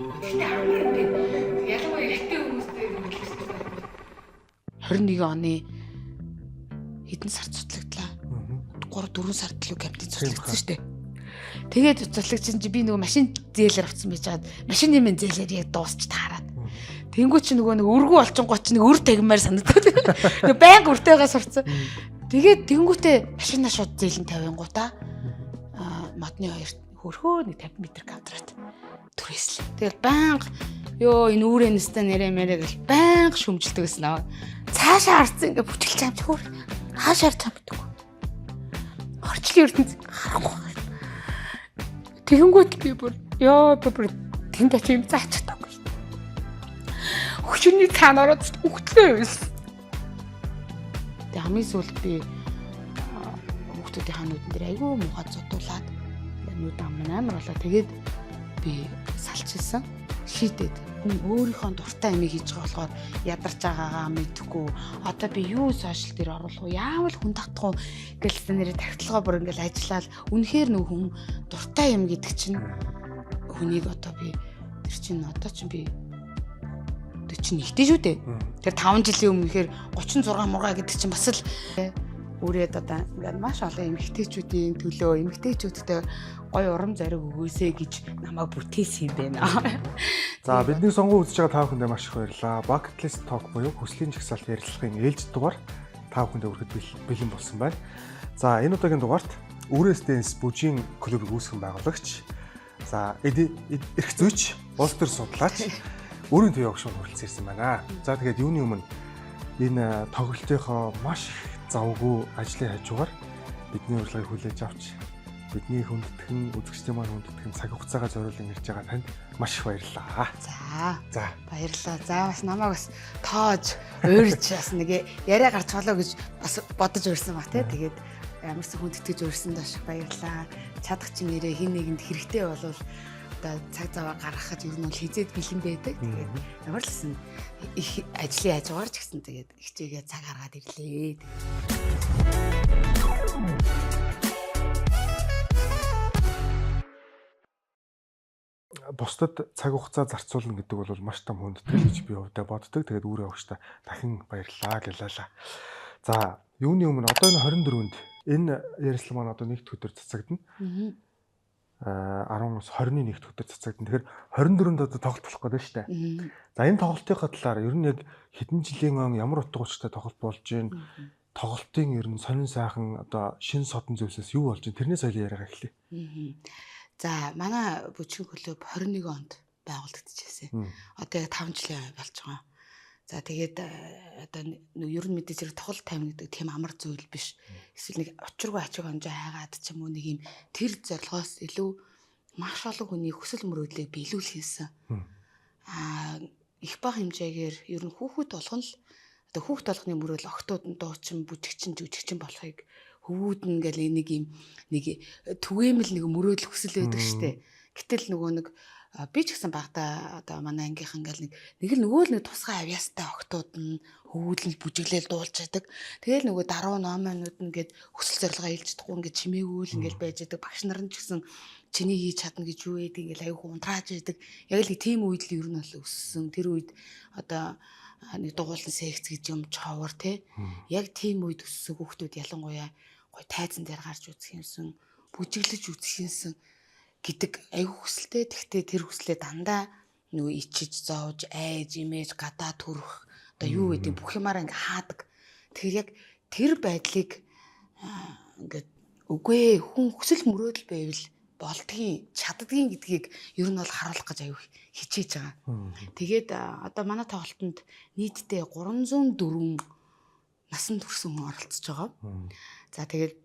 Гэтэ амар тийм ялангуяа ихтэй хүмүүстэй хөдөлгөсөн. 21 оны хэдэн сард цуцлагдлаа. 3-4 сард л кампт цуцлагдсан шүү дээ. Тэгээд цуцлагдсан чи би нөгөө машин зээлэр авсан байж хаад машины мен зээлэр яг дуусч таараад. Тэнгүү чи нөгөө нэг өргүү олчингоо чи нэг өр тагмаар санагдаад. Нөгөө байнга өртөөгөө сурцсан. Тэгээд тэнгүүтээ машинаа шууд зээлэн тавингуудаа модны хоёрт хөрхөө нэг 50 м квадрат түрээслээ. Тэгэл байнга ёо энэ үүрэнэстэй нэрэ мэрэ гэл байнга шүмжилдэг гэсэн аа. Цаашаа харцсан ингээ бүжгэлж юм чи хөр хаашаар тавьдаг. Орчлын ертөнц харахгүй. Тэгэнгүүт би бүр ёо бүр тэнд очив заачдаг. Хүчний цаана ороод үхтлээ байсан. Тэгээ хамгийн сүүлд би хүүхдүүдийн хануудын дээр айгүй муухай зодуулаад нүд амар болоо. Тэгээд би салчилсан. Шийдээд хүн өөрийнхөө дуртай амийг хийж байгаа болохоор ядарч байгаагаа мэдхгүй. Одоо би юу сошиал дээр оруулах уу? Яавал хүн татах уу? Гэлсэн нэрээ тавталгаа бүр ингээл ажиллаад үнэхээр нөх хүн дуртай юм гэдэг чинь хүнийг одоо би тэр чинь одоо чинь би 40 ихтэй шүү дээ. Тэр 5 жилийн өмнөхээр 36 мургаа гэдэг чинь бас л үрээд одоо ингээд маш олон эмэгтэйчүүдийн төлөө эмэгтэйчүүдтэй гой урам зориг өгөөсэй гэж намайг бүтээсэн юм байна. За бидний сонгон үзэж байгаа та бүхэндээ маш их баярлалаа. Bucket List Talk буюу хүслийн жагсаалт ярилцлагын ээлж дугаар та бүхэндээ хүрэхэд бэлэн болсон байна. За энэ удаагийн дугаарт Үрээс Dance бүжийн клубыг үүсгэн байгуулагч за эрх зүйч, улс төр судлаач өөрийн төвийн огшин хүрэлцэн ирсэн байна. За тэгээд юуны өмнө энэ тоглолтынхоо маш их завгүй ажлын хажуугаар бидний урилгыг хүлээж авч бидний хүндэтгэн үзэгчдийн маань хүндэтгэн цаг хугацаагаа зориулан ирж байгаа танд маш их баярлалаа. За баярлалаа. За бас намайг бас тоож уурж бас нэг яриа гарч болоо гэж бас бодож урьсан ба тий. Тэгээд ямарсан хүндэтгэж урьсан даш баярлалаа. Чадах чинь нэрээ хин нэгэнд хэрэгтэй болвол одоо цаг заваа гаргахад ер нь бол хизээд бэлэн байдаг. Тэгээд ямар л гэсэн их ажлын хажуугаар ч гэсэн тэгээд хичээгээ цаг гаргаад ирлээ. Бусдад цаг хугацаа зарцуулна гэдэг бол маш том хүндэтгэл гэж би хувьдаа боддог. Тэгээд өөрөө өгчтэй дахин баярлалаа гэлээ. За юуны өмнө одоо энэ 24-нд энэ ярилцлага маань одоо нэгд өдөр цацагдана. 10-аас 20-ны нэгд өдөр цацагдана. Тэгэхээр 24-нд одоо тоглолт болох гэдэг шүү дээ. За энэ тоглолтын талаар ер нь яг хэдэн жилийн он ямар утга учиртай тоглолт болж байна? Тоглолтын ер нь сонин сайхан одоо шин содон зүйлсээс юу болж байна? Тэрнээс соёлын яриагаа эхлэе. За манай бүжгийн клуб 21 онд байгуулагдчихсэн. Одоо яг 5 жилийн болж байгаа. За тэгээд одоо ер нь мэдээж зэрэг тоглолт тайван гэдэг тийм амар зүйл биш. Эсвэл нэг очиргүй ачиг хонжоо хайгаад ч юм уу нэг юм тэр зорилгоос илүү маш олон хүний хүсэл мөрөөдлийг биелүүлэх хийсэн. Их бага хэмжээгээр ер нь хүүхэд болгоно л одоо хүүхэд болгоны мөрөөл октод нь дуучин, бүжигчин, жүжигчин болохыг хөвүүд нь ингээл нэг юм нэг түгээмэл нэг мөрөөдөл хүсэл байдаг штэ. Гэтэл нөгөө нэг би ч гэсэн багада одоо манай ангийнхан ингээл нэг л нөгөө л нэг тусгай авьяастай октод нь хөвүүлэл бүжиглэл дуулж яадаг. Тэгэл нөгөө даруу номонууд нь ингээд хүсэл зорилгоо илж чадахгүй ингээд чимээгүүл ингээд байж яадаг. Багш нар нь ч гэсэн чиний хийж чадна гэж юу гэдэг ингээл аяг унтрааж яадаг. Яг л тийм үед л ер нь бол өссөн. Тэр үед одоо нэг дугуулсан секц гэж юм човор тий. Яг тийм үед өссөн хүүхдүүд ялангуяа гой тайзан дээр гарч үзэх юмсан, бүжиглэж үзэх юмсан гэдэг аяг хүсэлтэй. Тэгтээ тэр хүслээ дандаа нөгөө ичиж зоож, айж, имэж, гадаа төрөх одоо юу гэдэг бүх юмараа ингээ хаадаг. Тэгэхээр яг тэр байдлыг ингээд үгүй хүн хүсэл мөрөөдөл байвал болдгийн, чаддгийн гэдгийг ер нь бол харуулах гэж аяг хичээж байгаа. Тэгээд одоо манай тоглолтод нийтдээ 304 насанд хүрсэн хүн оролцож байгаа. За тэгээд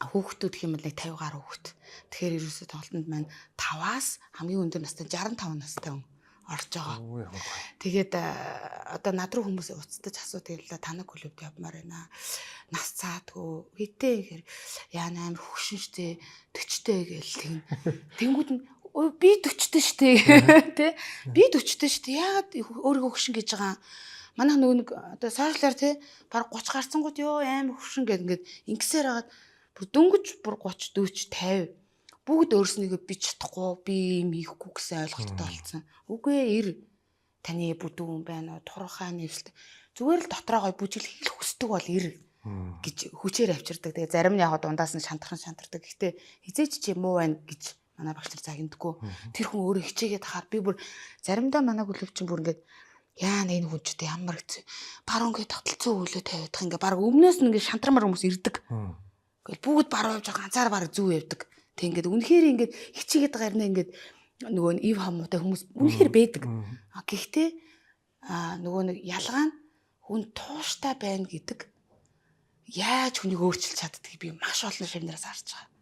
хүүхдүүд гэх юм бол нэг 50 гаруй хүүхд. Тэгэхээр ерөөсөө тоглолтод маань 5-аас хамгийн өндөр настай 65 настай хүн орж байгаа. Тэгээд одоо над руу хүмүүс уцтаж асуудаг л танаг клубд явмаар байна. Нас цаадгүй хитээ гэхээр яа амар хөвшин штэ 40-тэй гээл тэнгүүд нь би 40-тэй штэ тий би 40-тэй штэ яагаад өөрийгөө хөвшин гэж байгаа. Манайх нөгөө нэг одоо сошиалар тий баг 30 гарцсангууд ёо амар хөвшин гэдэг ингээд ингэсээр хагаад бүр дөнгөж бүр 30 40 50 бүгд өөрснийгөө би чадахгүй, би юм хийхгүй гэсэн ойлголттой болсон. Үгүй ээ, таны бүдүүн хүн байна уу, турхаа нэвсэлт. Зүгээр л дотроо гой бүжиглэх их хүсдэг бол гэж хүчээр авчирдаг. Тэгээ зарим нь яг дундаас нь шантардаг. Гэхдээ хизээч чи муу байна гэж манай багш нар загнадаггүй. Тэр хүн өөрөө хичээгээд хахаар би бүр заримдаа манай гүлөвчин бүр ингээд яа энэ хүн ч ямар хэцүү. Баруун гээд тогтолцоо өглөө тавиадах ингээд баг өмнөөс нь ингээд шантармар хүмүүс ирдэг. Ингээд бүгд баруун явж байгаа ганцаар баг зүү явдаг. Тэг ингээд үнэхээр ингээд хичээгээд гарна ингээд нөгөө ив хамуутай хүмүүс үнэхээр байдаг. Гэхдээ нөгөө нэг ялгаа нь хүн тууштай байна гэдэг яаж хүнийг өөрчилж чаддгийг би маш олон шавнараас харж байгаа.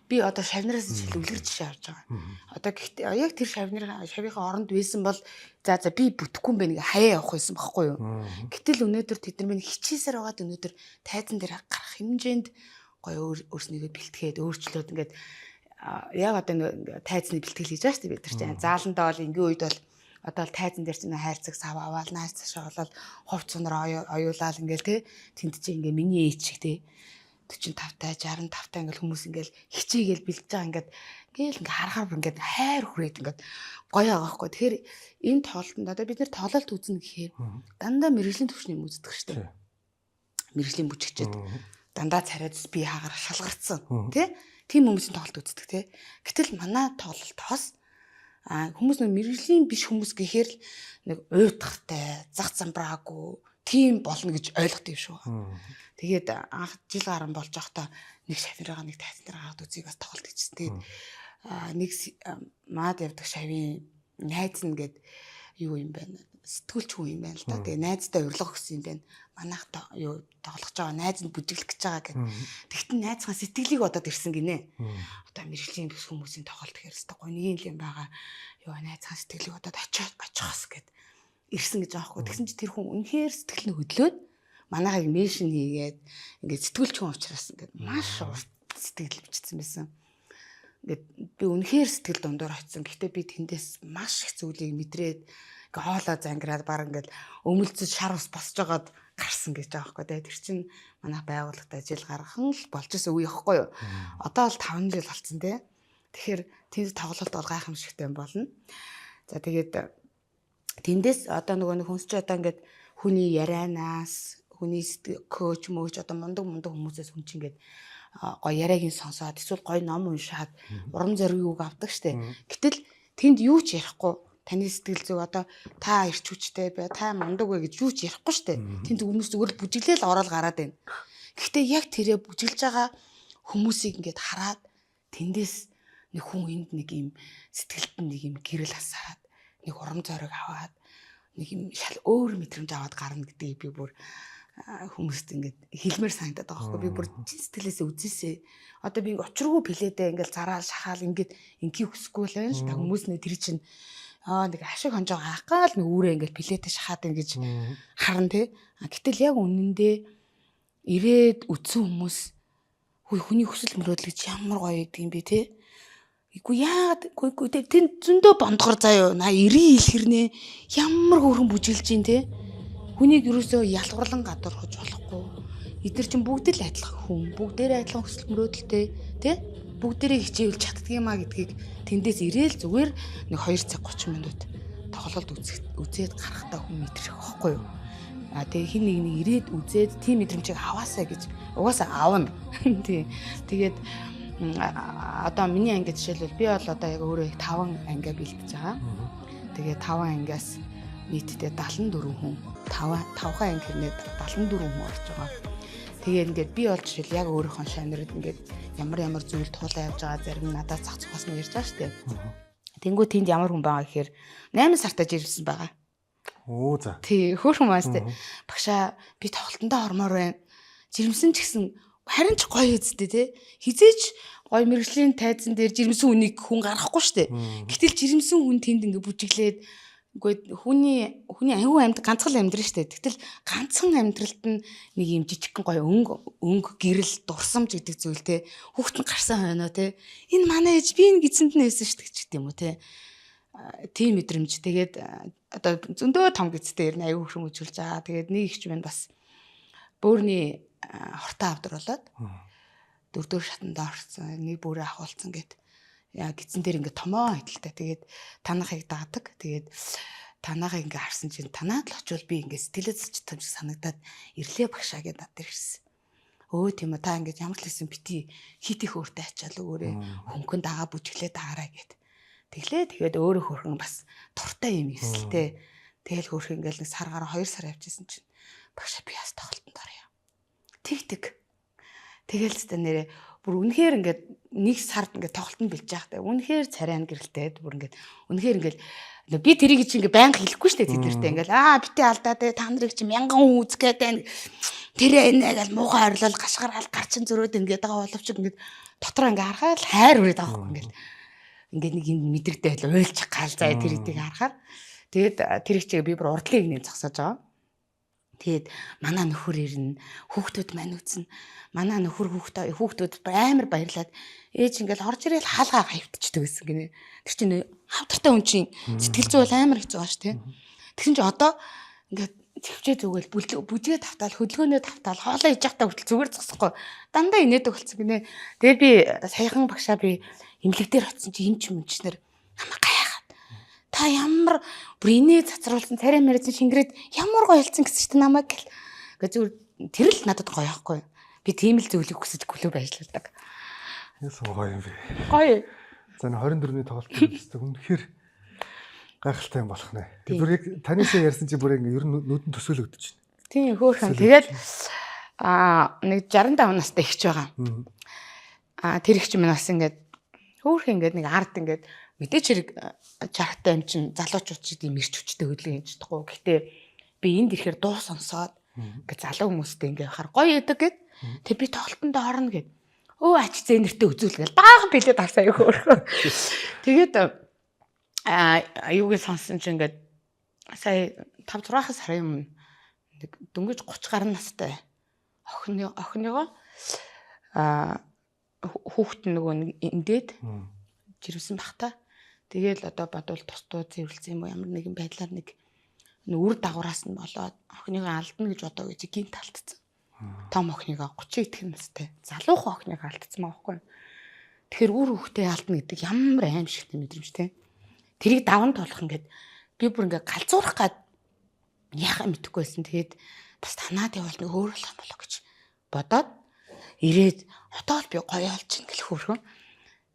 Би одоо шавнараас жишээл үлгэр жишээ авч байгаа. Одоо гэхдээ яг тэр шавийнхаа оронд байсан бол за би бүтэхгүй юм байна гэ хаяа явах байсан байхгүй юу. Гэтэл өнөөдөр тэд нар минь хичээсээр байгаад өнөөдөр тайзан дээр гарах хэмжээнд гоё өөрснийгөө бэлтгээд өөрчлөөд ингээд яг одоо тайзны бэлтгэл хийж байгаа шүү дээ бид нар чинь. Зааландаа бол ингийн үед бол одоо л тайзан дээр чинь хайрцаг сав аваад нааш цаашаа болоод ховц цунаар оюулаад ингээл те тэнд чинь ингээ миний ээж шиг те 45-тай 65-тай ингээл хүмүүс ингээл хичээгээл бэлдэж байгаа ингээд ингээл харахаар ингээд хайр хүрээд ингээд гоё байгаа байхгүй. Тэгэхээр энэ тоолтонд одоо бид нэр тоололт үзнэ гэхээр дандаа мэрэгжлийн төвчний юм үздэг шүү дээ. Мэрэгжлийн бүжигчэд дандаа царайд би хаагаар шалгарцсан тий. Тим хүмүүсийн тоолт үздэг тий. Гэтэл манай тоололтоос хүмүүс нэг мэрэгжлийн биш хүмүүс гэхээр л нэг уйтгартай, зах замбраагүй тийм болно гэж ойлгох юм шүү. Тэгээд анх жил гарan болж байхдаа нэг шавныраа нэг тайзан дээр гараад үзье бас тоглолт хийчихсэн. Тэгээд нэг маад явдаг шавийн найз нь гээд юу юм бэ? Сэтгүүлч хүн юм байна л да. Тэгээд найзтай урилга өгсөн юм байна. Манайх юу тоглож байгаа найз нь бүжиглэх гэж байгаа гэд. Тэгтэн найзхан сэтгэлийг бодоод ирсэн гинэ. Одоо мэрэгжлийн бүс хүмүүсийн тоглолт хэрэг гоё нэг юм байгаа. Юу найзхан сэтгэлийг бодоод очихоос гэд ирсэн гэж байгаа хгүй. Тэгсэн чи тэр хүн үнэхээр сэтгэл нь хөдлөөд манайхыг меншн хийгээд ингээд сэтгүүлч хүн уучраас ингээд маш урт сэтгэл бичсэн байсан. Ингээд би үнэхээр сэтгэл дундуур очсон. Гэхдээ би тэндээс маш их зүйлийг мэдрээд ингээд хоолоо зангираад баг ингээд өмөлцөж шар ус босч байгаад гарсан гэж байгаа хгүй. Тэр чинь манайх байгууллагатай жил гаргахан л болж исэн үе ихгүй юу. Одоо бол 5 жил болсон тий. Тэгэхээр тэнд тоглолт бол гайхамшигтай болно. За тэгээд тэндээс одоо нөгөө хүнс чи одоо ингээд хүний ярианаас хүний коуч мөөч одоо мундаг хүмүүсээс хүн чинь ингээд гоё яриагийн сонсоод эсвэл гоё ном уншаад урам зориг үг авдаг штэ. Гэтэл тэнд юу ч ярихгүй таны сэтгэл зүг одоо та ирч хүчтэй бай та мундаг бай гэж юу ч ярихгүй штэ. Тэнд хүмүүс зүгээр л бүжиглээл ороод гараад байна. Гэхдээ яг тэрэ бүжиглж байгаа хүмүүсийг ингээд хараад тэндээс нэг хүн энд нэг юм сэтгэлд нэг юм гэрэл хасаад нэг урам зориг аваад нэг юм шал өөр мэдрэмж аваад гарна гэдгийг би бүр хүмүүст ингээд хэлмээр санагдаад байгаа байхгүй. Би бүр чин сэтгэлээсээ үзээсэй. Одоо би ингээд очиргүй пледээ ингээд зараал шахаал ингээд ингийн хүсэхгүй л байна л та хүмүүс нэ тэр чинь нэг ашиг хонжоо хагаал нэг үүрээ ингээд пледээ шахаад байна гэж харна тий. Гэтэл яг үнэндээ ирээд үтсэн хүмүүс хүний хүсэл мөрөөдөл гэж ямар гоё гэдэг юм бэ тий. Игүй яагаад үгүй тэнд зөндөө бондгор заяа на 90 илхэрнэ ямар хөрхөн бүжиглж ин те хүнийг юусоо ялгарлан гадуурхаж болохгүй эдгээр чинь бүгд л адилхан хүн бүгдээрээ адилхан хүсэл мөрөөдөлтэй те бүгдээрээ хичээвэл чаддгиймаа гэдгийг тэндээс ирээл зүгээр нэг 2 цаг 30 минут тоглолт үзээд гарахтаа хүн мэдрэх байхгүй юу. Тэгээ хин нэг ирээд үзээд тийм мэдрэмжийг аваасаа гэж угаасаа аавна. Тэгээд одоо миний анги жишээлбэл би бол одоо яг өөрөө их 5 ангиа бэлдэж байгаа. Тэгээ 5 ангиас нийтдээ 74 хүн 5 анги хэрнээ 74 хүн орж байгаа. Тэгээд ингээд би бол жишээл яг өөрийнхөө шанарыг ингээд ямар зүйл туулаа явж байгаа зарим надад зах зохиос нь ярьж байгаа шүү дээ. Тэнгүү тэнд ямар хүн байгаа гэхээр 8 сартаа жирэмсэн байгаа. Оо за. Тий, хөөрхөн маас тий. Багшаа би тоглолтондоо ормоор байна. Жирэмсэн ч гэсэн харин ч гоё үсттэй тий. Хизээч гоё мэрэгжлийн тайзан дээр жирэмсэн хүнийг хүн гаргахгүй штэ. Гэтэл жирэмсэн хүн тэнд ингээ бүжиглээд үгүй хүний аюу амьд ганцхан амьдрал штэ. Гэтэл ганцхан амьдралд нь нэг юм жижигхэн гоё өнгө гэрэл дурсамж гэдэг зүйл тий. Хүүхэд нь гарсан хойноо тий. Энэ манай ээж би энэ гидсэнд нь байсан штэ гэж юм уу тий. Тийм мэдрэмж. Тэгээд одоо зөндөө том гидстэй ирнэ аюу хөрөн үзүүлж байгаа. Тэгээд нэг ихч минь бас бөөрийн хортоо авдар болоод дөрөвдүгээр шатанд орсон. Нэг бүрээ ахуулсан гэд. Яа гидсэн дээр ингээ томоо хэдэлтэй. Тэгээд танахыг даадаг. Тэгээд танахыг ингээ харсан чинь танаад л очивол би ингээ сэтгэлээ зочтой юм шиг санагдаад ирлээ багшаа гэдээ над дээр ирсэн. Өө тийм үү та ингээ ямар ч лсэн бити хит их өөртөө ачаал өгөөрэй. Хөнгөн дагаа бүжиглээ даарай гэд. Тэгээд өөрөө хөрхөн бас туртай юм эвсэлтэй. Тэгэл хөрх ингээл нэг сар гараа 2 сар явчихсан чинь багшаа би яс тоглолтод орё. Тэг. Тэгэл зү нэрээ бүр үнэхээр ингээд нэг сард ингээд тоглолтод бэлж байхдаа үнэхээр царайна гэрэлтэй бүр ингээд үнэхээр ингээд би тэрийг чи ингээд байнга хэлэхгүй штэ тэднэртэй ингээд бити алдаа та нарыг чи 1000 хүн үзгээд байна. Тэр энэ гал муухай ойрлол гашгараал гарчин зөрөөд ингээд байгаа боловч ингээд дотроо ингээд харахад л хайр үрээд байгаа юм ингээд нэг юм мэдрэгдээ байл уйлчих гал заа тэр гэдгийг харахаар тэгээд тэр их чиг би бүр урдлыг нэм зогсоож байгаа. Тэгээд манай нөхөр ирнэ, хүүхдүүд маань үзнэ. Манай нөхөр хүүхдүүд амар баярлаад ээж ингээл орж ирээл хаалгаа хавтчихдаг гэсэн гинэ. Тэр чинь хавтартай хүн чинь сэтгэл зүй амар хэцүү байгаа ш тийм. Тэгсэн чи одоо ингээд төвчээ зүгэл бүжгээ тавтаал хөдөлгөөнөө тавтаал хоолоо иж явахтаа хүртэл зүгээр зогсохгүй. Дандаа инээдэг болсон гинэ. Тэгээд би саяхан багшаа би имлэг дээр очсон чи юм ч юмчнэр хамаа гайхаад. Та ямар бүр инээ цацруулсан царай мэрсэн шингэрээд ямар гоё хэлсэн гэсэн чинь намайг гэл. Ингээ зүгээр тэр л надад гоё байхгүй. Би тийм л зөвлөг хүсэж клуб ажилладаг. Яс гоё юм бэ. Гоё. За 24-ний тоглолтод үздэг үнэхээр гайхалтай юм болох нэ. Бүр яг таньсаа ярьсан чи бүр ингээ ер нь нүдэн төсөөлөгдөж байна. Тийм хөөхөн. Тэгээд нэг 65 настай ихч байгаа. Тэр ихч минь бас ингээд хөөхөн ингээд нэг ард ингээд мэдээч хэрэг жаргатай юм чин залуучууд ч тийм ирч хүчтэй хөдөлгөөн хийж чадахгүй. Гэхдээ би энд ирэхээр дуу сонсоод ингээд залуу хүмүүстэй ингээд хар гоё яадаг гэд. Тэг би тоглолтонд орно гэд. Өө ач зэнэртэй үзүүлгээл баахан билет авсаа юу хөөрхөө. Тэгээд аюугийн сонсон чи ингээд сая 5-6 сарын өмнө нэг дөнгөж 30 гаруй настай охиныгоо хүүхэд нөгөө нэг эндээд жирэмсэн бахта. Тэгээл одоо бодвол тустуу цэвэрлсэн юм уу ямар нэгэн байдлаар нэг үр дагавраас нь болоод охиныгоо алдна гэж бодоо гэж гинт алдсан. Том охиныгоо 30 идэх настай залуухан охиныгоо алдсан маахгүй. Тэгэхээр үр хүүхдээ алдна гэдэг ямар аимшигтай мэдрэмжтэй. Тэрийг даван туулах ингээд би бүр ингээд галзуурах гад яхаа мэдэхгүй байсан. Тэгээд бас танаад явал нэг өөр болох юм болоо гэж бодоод ирээд хотоол би гоё олчихно гэх хөөрхөн.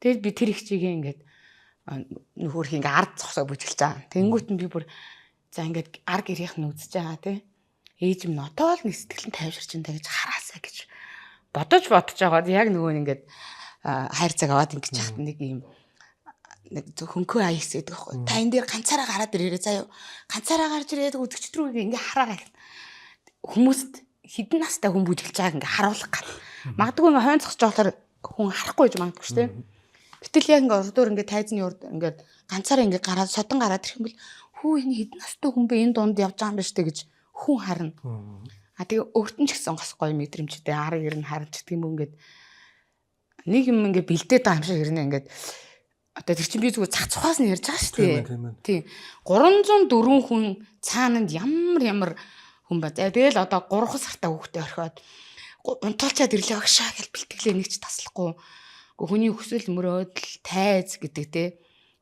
Тэгээд би тэр их чигээ ингээд нөхөрх ингээ ард зогсоо бүжгэлж байгаа. Тэнгүүт нь би бүр за ингээд ар гэрийнх нь үзэж байгаа тий. Ээж минь отоол нэг сэтгэлэн тайвширч энэ гэж хараасаа гэж бодож байгаа. Яг нөгөө ингээд хайр цаг аваад ингэж яхад нэг юм нэг хөнгөө аяс гэдэг байхгүй. Та энэ дээр ганцаараа гараад ирээрээ заяа. Ганцаараа гарч ирээд үзэгчд рүү ингээ хараагаа. Хүмүүст хідэн настай хүн бүжгэлж байгааг ингээ харуулах гад. Магадгүй ингээ хойно зогсож болохоор хүн харахгүй гэж магадгүй шүү дээ. Гэтэл яг ингээ урдуур ингээ тайзны урд ингээ ганцаараа ингээ гараад содон гараад ирэх юм бол хүү энэ хідэн настай хүн бэ энэ дунд явж байгаа юм байна штэ гэж хүн харна. Тэгээ өөртөө ч гэсэн гос гоё мэдрэмжтэй ар ер нь харж гэдэг юм ингээд нэг юм ингээ бэлдээд байгаа юм шиг ирнэ ингээд одоо тэр чинь би зүгээр цац цухаас нь ярьж байгаа шүү дээ. Тийм. 304 хүн цаананд ямар хүн ба. Тэгэл одоо 3 сартаа хүүхдээ орхиод унтуулчаад ирлээ агшаа гэж бэлтгэлээ нэг ч таслахгүй. Хүний өксөл мөрөөдөл тайз гэдэг те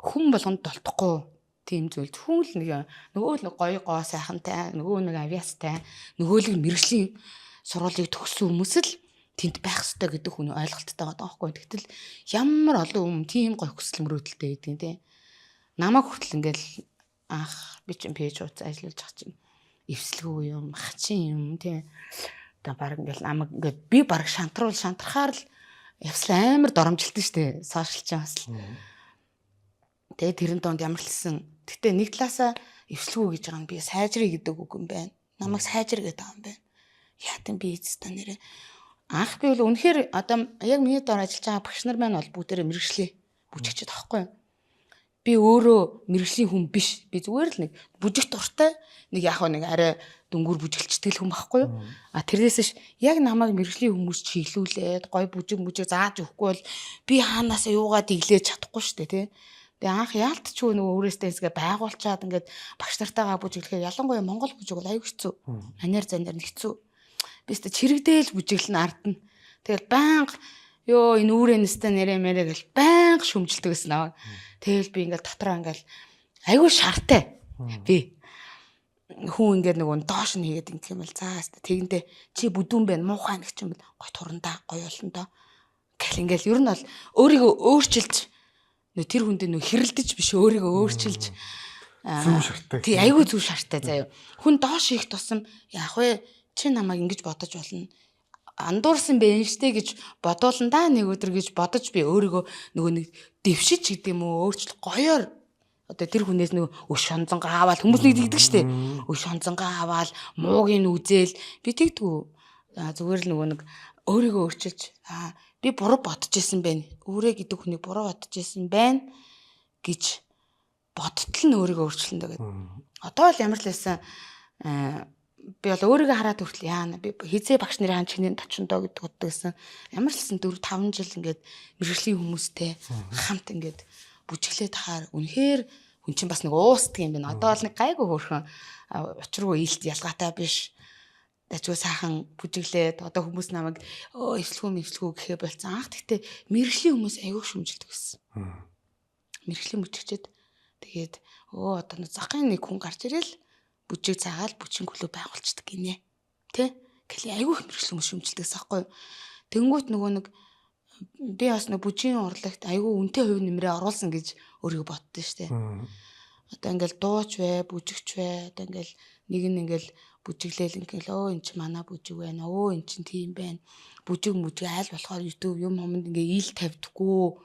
хүн болгонд толтохгүй тийм зүйл. Хүн л нэг нөгөө нэг гоё гоо сайхантай, нөгөө нэг авиастай, нөгөө л мэрэгжлийн сургуулийг төгссөн хүмүүс л тэнд байх ёстой гэдэг хүн ойлголттой байгаа байхгүй. Тэгтэл ямар олон хүн тийм гоё өксөл мөрөөдөлтэй гэдэг те. Намайг хүртэл ингээл би чинь пэйж ууц ажиллаж байгаа чинь эвслгүй юм, хачин юм те. Одоо баг ингээл намайг ингээд би баг шантрахаар л явсал амар доромжилтэн штэ сошиал чинь бас л. Тэгээ тэрэн донд ямар ч хэлсэн. Гэтэ нэг талаасаа эвслгүй гэж байгаа нь би сайжрыг гэдэг үг юм байна. Намайг сайжир гэдэг байгаа юм байна. Яа гэм би эцэстэн нэрээ анх би бол үнэхээр одоо яг миний дор ажиллаж байгаа багш нар маань бол бүгдээрээ мэрэгчлээ бүжигчээд байхгүй юу. Би өөрөө мэрэгжлийн хүн биш. Би зүгээр л нэг бүжигт дуртай нэг яг нэг арай дүнгүр бүжиглчдэг хүн байхгүй юу. Тэрнээсээ яг намайг мэрэгжлийн хүмүүс чиглүүлээд гой бүжиг зааж өгөхгүй бол би хаанаасаа юугаа дэглээж чадахгүй шүү дээ тий. Тэгээ анх яалтчгүй нөгөө өөрөөсөө хэсгээ байгуулчаад ингээд багш нартайгаа бүжиглэхээр ялангуяа Монгол бүжиг бол аюу хэцүү. Анаар занаар хэцүү. Би өөртөө чирэгдээл бүжиглэн ардна. Тэгэл байнга Ёо энэ үүрэнэстэй нэрэ мэрэ гэл байнга шүмжилдэг гэсэн аа. Тэгэл би ингээл дотроо ингээл айгүй шартай. Би хүн ингээд нөгөө доош нь хийгээд ингэх юм бол заа тэгэнтэй чи бүдүүн байна муухай нэг ч юм бол гой турандаа гой болно доо. Гэл ингээл ер нь бол өөрийгөө өөрчилж тэр хүндээ нөө хэрэлдэж биш өөрийгөө өөрчилж зүв шартай. Тий айгүй зүв шартай заяа. Хүн доош их тусам яах вэ? Чи намайг ингэж бодож болно. Андуурсан бэ штэ гэж бодуулна да нэг өдөр гэж бодож би өөрийгөө нөгөө нэг дэвшиж гэдэг юм уу өөрчлөлт гоёор одоо тэр хүнээс нөгөө өш шонзонгаа аваад хүмүүс нэг тэгдэг штэ. Өш шонзонгаа аваад мууг нь үзээл би тэгдэггүй. Зүгээр л нөгөө нэг өөрийгөө өөрчилж би буруу бодож исэн байна. Өөрөө гэдэг хүнийг буруу бодож исэн байна гэж бодтол нь өөрийгөө өөрчлөн даа гэдэг. Одоо л ямар л байсан би бол өөрийгөө хараад хүртэл яана би хизээ багш нарын хаан чиний тачиндоо гэдэг боддогсэн. Ямар л 4 5 жил ингээд мэрэгжлийн хүмүүстэй хамт ингээд бүжиглээд тахаар үнэхээр хүн чинь бас нэг уустдаг юм байна. Одоо бол нэг гайгүй хөөрхөн учиргүй ийэлт ялгаатай биш. Дажгүй сайхан бүжиглээд одоо хүмүүс намайг эвслэхүү гэхээ болцсон. Анх тэгтээ мэрэгжлийн хүмүүс аягүй шүмжилдэг байсан. Мэрэгжлийн бүжигчэд тэгээд одоо нэг захын нэг хүн гарч ирэл бүжиг цаагаал бүжгийн клуб байгуулцдаг гинэ. Тэ? Гэхэл аягүй их мэрэгжлийн хүмүүс шүмжилдэгс аахгүй. Тэнгүүт нөгөө нэг би бас нэг бүжгийн урлагт аягүй үнэтэй хувь нэмрээ оруулсан гэж өөрийгөө боддоо штэ. Одоо ингээл дууч вэ, бүжигч вэ, одоо ингээл нэг нь ингээл бүжиглээл ингээл эн чи манай бүжиг байна. Эн чин тийм байна. Бүжиг айл болохоор YouTube юм юмд ингээ ийл тавьдаггүй.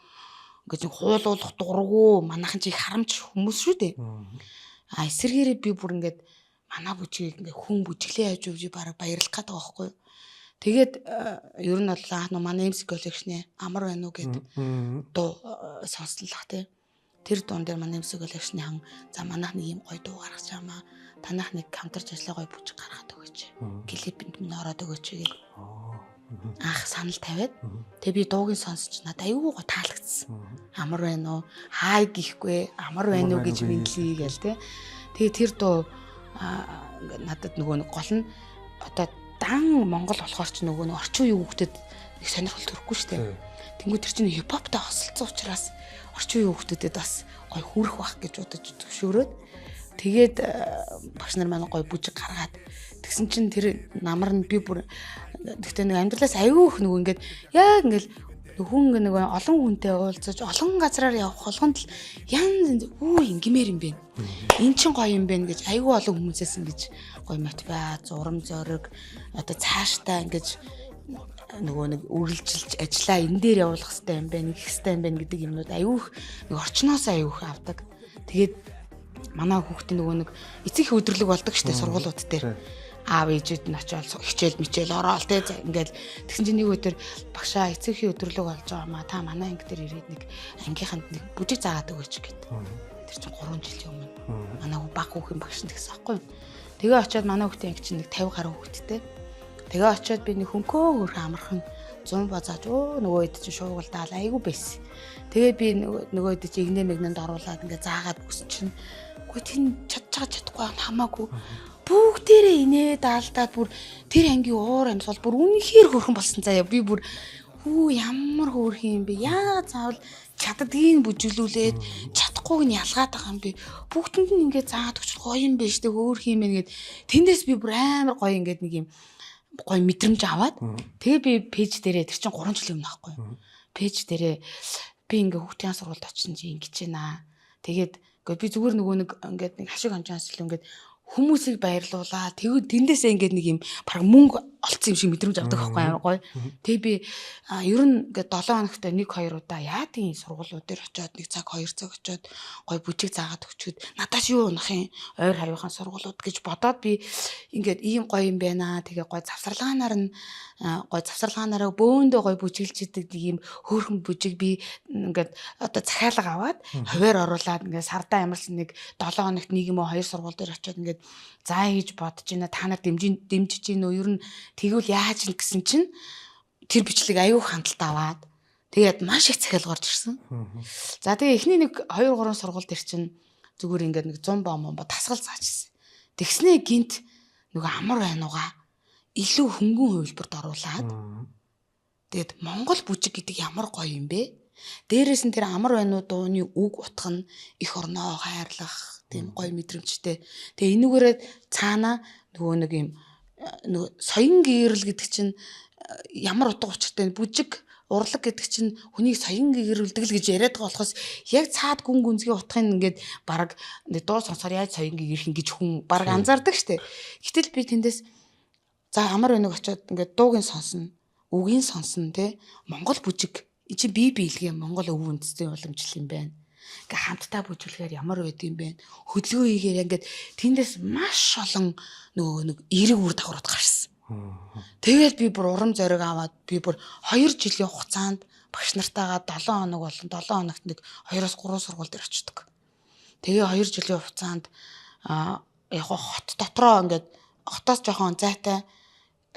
Ингээ хуулуулах дурггүй. Манайхан чи харамч хүмүүс шүү дээ. Эсэргээрээ би бүр ингээд манай бүжгийг ингээ хүн бүжиглээ яаж үгүй бараг баярлах гэдэг байхгүй. Тэгээд ер нь бол манай MC collection амар байна уу гэдэг дуу сонслох тий. Тэр дуун дээр манай MC collection хан за манайх нэг юм гоё дуу гаргаж чаамаа. Танайх нэг хамтарч ажиллаа гоё бүжиг гаргаад өгөөч. Клипэнд минь ороод өгөөч гэдэг. Анх санал тавиад тэгээ би дуугийн сонсч надад аюу гоо таалагдсан. Амар байна уу? Хай гихгүй амар байна уу гэж мэдлээ гээл тий. Тэгээ тэр дуу надад нөгөө нэг гол нь одоо дан Монгол болохоор ч нөгөө нэг орчин үеийн хүүхдэд нэг сонирхол төрөхгүй шүү дээ. Тэнгүү тэр чинь хипхоптой хосолцсон учраас орчин үеийн хүүхдэдэд бас гой хүрэх бах гэж бодож төвшөөрөөд тэгээд багш нар манай гой бүжиг гаргаад тэгсэн чинь тэр намар нь би бүр тэгтээ нэг амьдралаас аюу их нөгөө ингээд яг ингээд хүн нэг олон хүнтэй уулзаж олон газраар явах болгонд л янз ингэмээр юм бэ. Эн чин гоё юм бэ гэж аюу олон хүмүүсээс ингэж гоё мотивац, урам зориг одоо цаашдаа ингэж нөгөө нэг үргэлжилж ажиллаа энэ дээр явуулах хэрэгтэй юм байна, их хэрэгтэй юм байна гэдэг юмнууд аюу их нэг орчноос аюу их авдаг. Тэгээд манай хүүхдийн нөгөө нэг эцэг их өдрлөг болдог штэ сургуулиуд дээр. Аав ээжүүд нь очиод хичээл мичээл ороод те ингээл тэгсэн чинь нэг өдөр багшаа эцэг их өдрлөг болж байгаа маа та манай анги дээр ирээд нэг ангийнханд нэг бүжиг заагаад өгөөч гэдэг. Тэр чинь 3 жилийн өмнө манай баг хүүхэн багш нь тэгсэн аахгүй. Тэгээ очиод манай хүүхдийн анги чинь нэг 50 гаруй хүүхэдтэй. Тэгээ очиод би нэг хөнкөө хөрх амархан 100 базааж нөгөө хэд чинь шуугалдаал айгу байсан. Тэгээ би нөгөө хэд чинь игнэ мэгнэнд оруулаад ингээ заагаад өгсөн чинь үгүй тийм чадахгүй хамаагүй бүгдээрээ инээ даалдаад бүр тэр ангийн уур амьсгал бүр үнэхээр хөрхөн болсон заяа. Би бүр ямар хөөрхөн юм бэ? Яагаад заавал чаддгийг бүжиглүүлээд чадахгүйг нь ялгаад байгаа юм бэ? Бүгдэнд нь ингээд заагаад өгч гоё юм биш үү? Хөөрхөн юм байна гэд тэндээс би бүр амар гоё ингээд нэг юм гоё мэдрэмж аваад тэгээ би пэйж дээрээ тэр чинь 3 жилийн өмнө аахгүй. Пэйж дээрээ би ингээ хүүхдийн сургуульд очсон чи ингэж байна. Тэгээд би зүгээр нөгөө нэг ингээд нэг хашиг хонжоос л ингээд хүмүүсийг баярлуулаа. Тэгээд тэндээсээ ингээд нэг юм баг мөнгө олцсон юм шиг мэдрэмж авдаг байхгүй амар гоё. Тэгээ би ер нь ингээд 7 хоногт 1-2 удаа яадгийн сургуулиуд дээр очиод 1 цаг 2 цаг очиод гоё бүжиг заагаад өчгöd надаас юу унах юм ойр хавийнхаа сургуулиуд гэж бодоод би ингээд ийм гоё юм байна. Тэгээ гоё завсарлагаараа бөөндөө гоё бүжиглж идэг нэг юм хөөрхөн бүжиг би ингээд одоо захиалга аваад хуваар оруулаад ингээд сардаа ямар ч нэг 7 хоногт 1 юм уу 2 сургууль дээр очиод ингээд заа хийж бодож байна. Та нар дэмжиж гин үү? Ер нь тэгвэл яаж ин гэсэн чинь тэр бичлэг аюу хандлт аваад тэгээд маш их захиалга орж ирсэн. За тэгээ эхний нэг 2 3 сургууль дээр чинь зүгээр ингээд нэг 100 бом тасгал заажсэн. Тэгснээ гинт нөгөө амар байнуугаа илүү хөнгөн хувилбарт оруулаад Тэгээд Монгол бүжиг гэдэг ямар гоё юм бэ? Дээрээс нь тэр амар байна уу дууны үг утга нь их орноо хайрлах тийм гоё мэдрэмжтэй. Тэгээ энүүгээрээ цаана нөгөө нэг юм нөгөө соён гээрэл гэдэг чинь ямар утга учиртай бүжиг урлаг гэдэг чинь хүнийг соён гээрүүлдэг л гэж яриад байгаа болохоос яг цаад гүн гүнзгий утгын ингээд баг дуу сонсоор яаж соён гээрх ингэж хүн баг анзаардаг штэ. Гэтэл би тэндээс за амар өнөг очиод ингээд дуугийн сонсно, үгийн сонсно те. Монгол бүжиг чи бие биелгээ Монгол өв үндэстэн уламжлал юм байна. Ингээ хамтдаа бүжиглэхээр ямар байд юм бэ? Хөдөлгөөн хийхээр ингээд тэндээс маш олон нөгөө нэг эерэг үр дагаврууд гарсан. Тэгээд би бүр урам зориг аваад би бүр 2 жилийн хугацаанд багш нартайгаа 7 хоног болон 7 хоногт нэг 2-3 сургууль дээр очдөг. Тэгээ 2 жилийн хугацаанд яг хот дотроо ингээд хотоос жоохон зайтай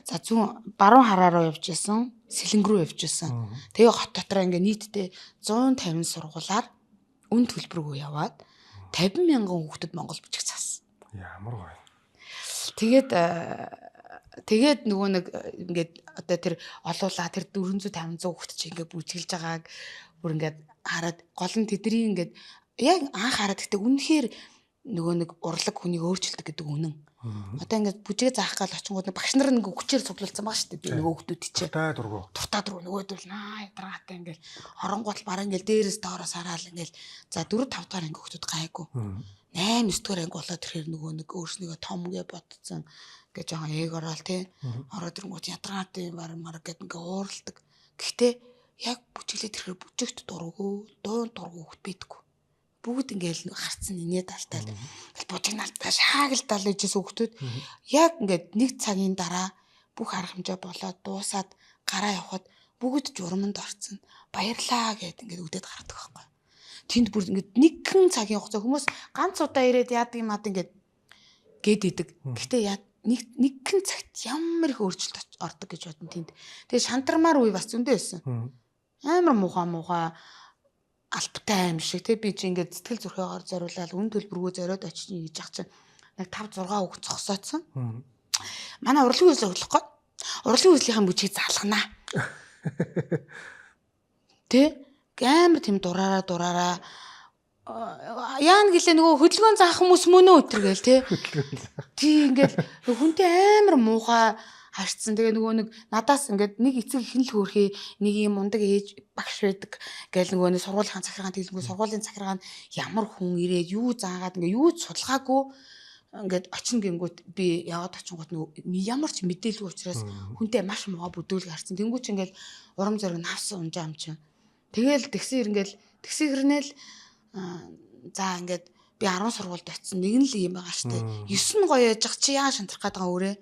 за зүүн баруун хараа руу явж исэн, Сэлэнг рүү явж исэн. Тэгээ хот дотроо ингээд нийтдээ 150 сургуулаар үн төлбөргүй яваад 50 мянган хүүхдэд Монгол бүжиг заасан. Ямар гоё. Тэгээд нөгөө нэг ингээд одоо тэр олуулаа тэр 400-500 хүүхд чи ингээд бүжиглж байгааг бүр ингээд хараад гол нь тэдний ингээд яг анх хараад гэхдээ үнэхээр нөгөө нэг урлаг хүнийг өөрчилдөг гэдэг үнэн. Одоо ингээд бүжигэ заах гал очингууд багш нар нэг хүчээр цуглуулсан байгаа шүү дээ. Би нөгөө хүүхдүүд чи. Туртаа дургу нөгөөдөл ядаргаатай ингээд оронгууд бараа ингээд дээрээс доороос хараал ингээд за 4-5 дахь анги хүүхдүүд гайгүй. 8-9 дахь анги болоод тэрхэр нөгөө нэг өөрснийгөө том гэ бодцсон гэж жоохон ээг ороод тий. Ороод ирэнгүүт ядаргаатай мармар гэд ингээд ууралдаг. Гэхдээ яг бүжиглээ тэрхэр бүжигт дургу, дуун дургу хүүхд бийдэггүй. Бүгд ингээл харцсан инээ талтал бужигнаалтаа шаагилдал ээжээс хүүхдүүд яг ингээд нэг цагийн дараа бүх арга хэмжээ болоод дуусаад гараа явхад бүгд журамд орцсон баярлаа гэд ингээд үдээд гаргадаг байхгүй. Тэнд бүр ингээд нэгэн цагийн хугацаа хүмүүс ганц удаа ирээд яадаг юм ад ингээд гээд идэг. Гэхдээ нэгэн цагт ямар их өөрчлөлт ордог гэж бодсон тэнд. Тэгээ шантармаар үе бас зөндөө байсан. Амар муухай алттай аим шиг тий би чи ингээд сэтгэл зүрхээгээр зориулаад үн төлбөргөө зориод очиж хийж ах чинь нэг 5-6 хүүхд зогсоодсон. Манай урлагийн үйлс өглөх гээд урлагийн үйлсийн бүжгийг залгана. Тэ амар тийм дураараа яан гэлээ нөгөө хөдөлгөөн заах хүмүүс мөн үү өтер гээл тий. Тий ингээд хүнтэй амар муухай харцсан. Тэгээ нөгөө нэг надаас ингээд нэг эцэг ихэн л хөөрхий нэг юм мундаг ээж багш байдаг гээл нөгөө нэг сургуулийн захиргаанд хэлэнгүү сургуулийн захиргаанд ямар хүн ирээд юу заагаад ингээд юу ч судалгаагүй ингээд очино гингүүт би яваад очингууд нөгөө ямар ч мэдээлгүй учраас хүнтэй маш муухай бүдүүлэг харцсан. Тэнгүү чи ингээд урам зориг навсан унжаа юм чинь. Тэгээл тэгсэн хэрнээл за ингээд би 10 сургуульд очисон. Нэг нь л юм байгаа штэ. 9 нь гоё яж чи яа шантрах гээд байгаа өөрөө.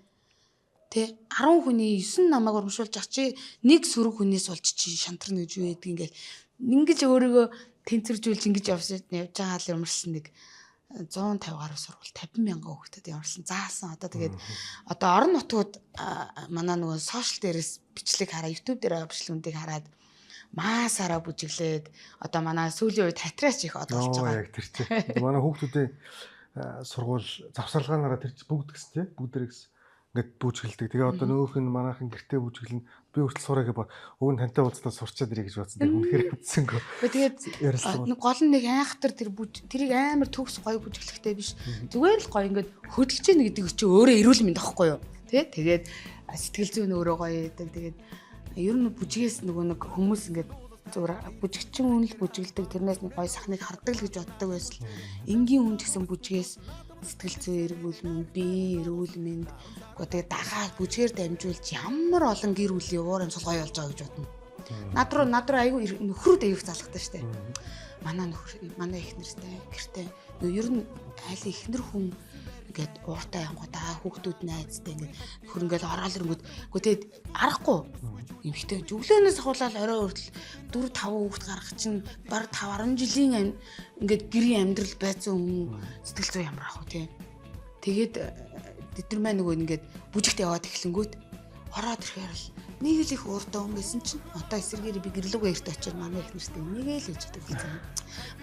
Тэ 10 хүний 9 намайг урамшуулж ах чи нэг сөрөг хүнээс болж чи шантарна гэж юу гэдэг ингээл ингэж өөрийгөө тэнцвэржүүлж ингэж явж байгаа л юмарсан нэг 150 гаруй сургууль 50 мянган хүүхдэд яварсан заасан. Одоо тэгээд одоо орон нутгууд манай нөгөө сошиал дээрээс бичлэг хараа YouTube дээр бичлэгүүдийг хараад маасаараа бүжиглээд одоо манай сүүлийн үед хатраач их од болж байгаа. Яг тэр чинь манай хүүхдүүдийн сургууль завсарлагаараа тэр бүгд гэсэн тий бүгдэрэг ингээд бүжгэлдэг. Тэгээ одоо нөгөөх нь манайхан гэртээ бүжгэлнэ. Би хүртэл сураа гэж өг нь тантай уулзлаа сурчаад ирэх гэж бодсон. Тэгээ үнэхээр хэвцсэнгөө. Тэгээд нэг гол нь нэг айхтар тэрийг амар төгс гоё бүжгэлэхтэй биш. Зүгээр л гоё ингээд хөдөлж ийн гэдэг чинь өөрөө эрүүл мэнд ахгүй юу? Тэ? Тэгээд сэтгэл зүйн өөрөө гоё байдаг. Тэгээд ер нь бүжгээс нөгөө нэг хүмүүс ингээд зүгээр бүжигчин хүн л бүжгэлдэг. Тэрнээс нэг гоё сахныг хардаг л гэж боддог байсан. Энгийн хүн гэсэн бүжгээс сэтгэл зүй эрүүл мэнд, бие эрүүл мэнд тэгээ дагаад бүжгээр дамжуулж ямар олон гэр бүлийн уур амьсгал гоё болж байгаа гэж бодно. Над руу айгүй нөхрүүд аяг залхдаг штэ. Манай их нэртэй гэртээ ер нь айл ихнэр хүн ингээд ууртай явгуудаа хүүхдүүд найзтай ингээд нөхөр ингээд ороод ирэнгүүт тэгээд арахгүй эмхтэй өглөөнөөс ахуулаад орой хүртэл 4-5 хүүхд гаргах чинь баг 5-10 жилийн ингээд гэрийн амьдрал байцсан хүн сэтгэл зүй ямар ах вэ тий. Тэгээд тэд нар маань нөгөө ингээд бүжигт яваад эхлэнгүүт ороод ирэхээр л Нэг л их уурдаа өнгөсөн чинь одоо эсэргээр би гэрлэг баярт очиод манай их нэртэй нэг л ээж өгдөг.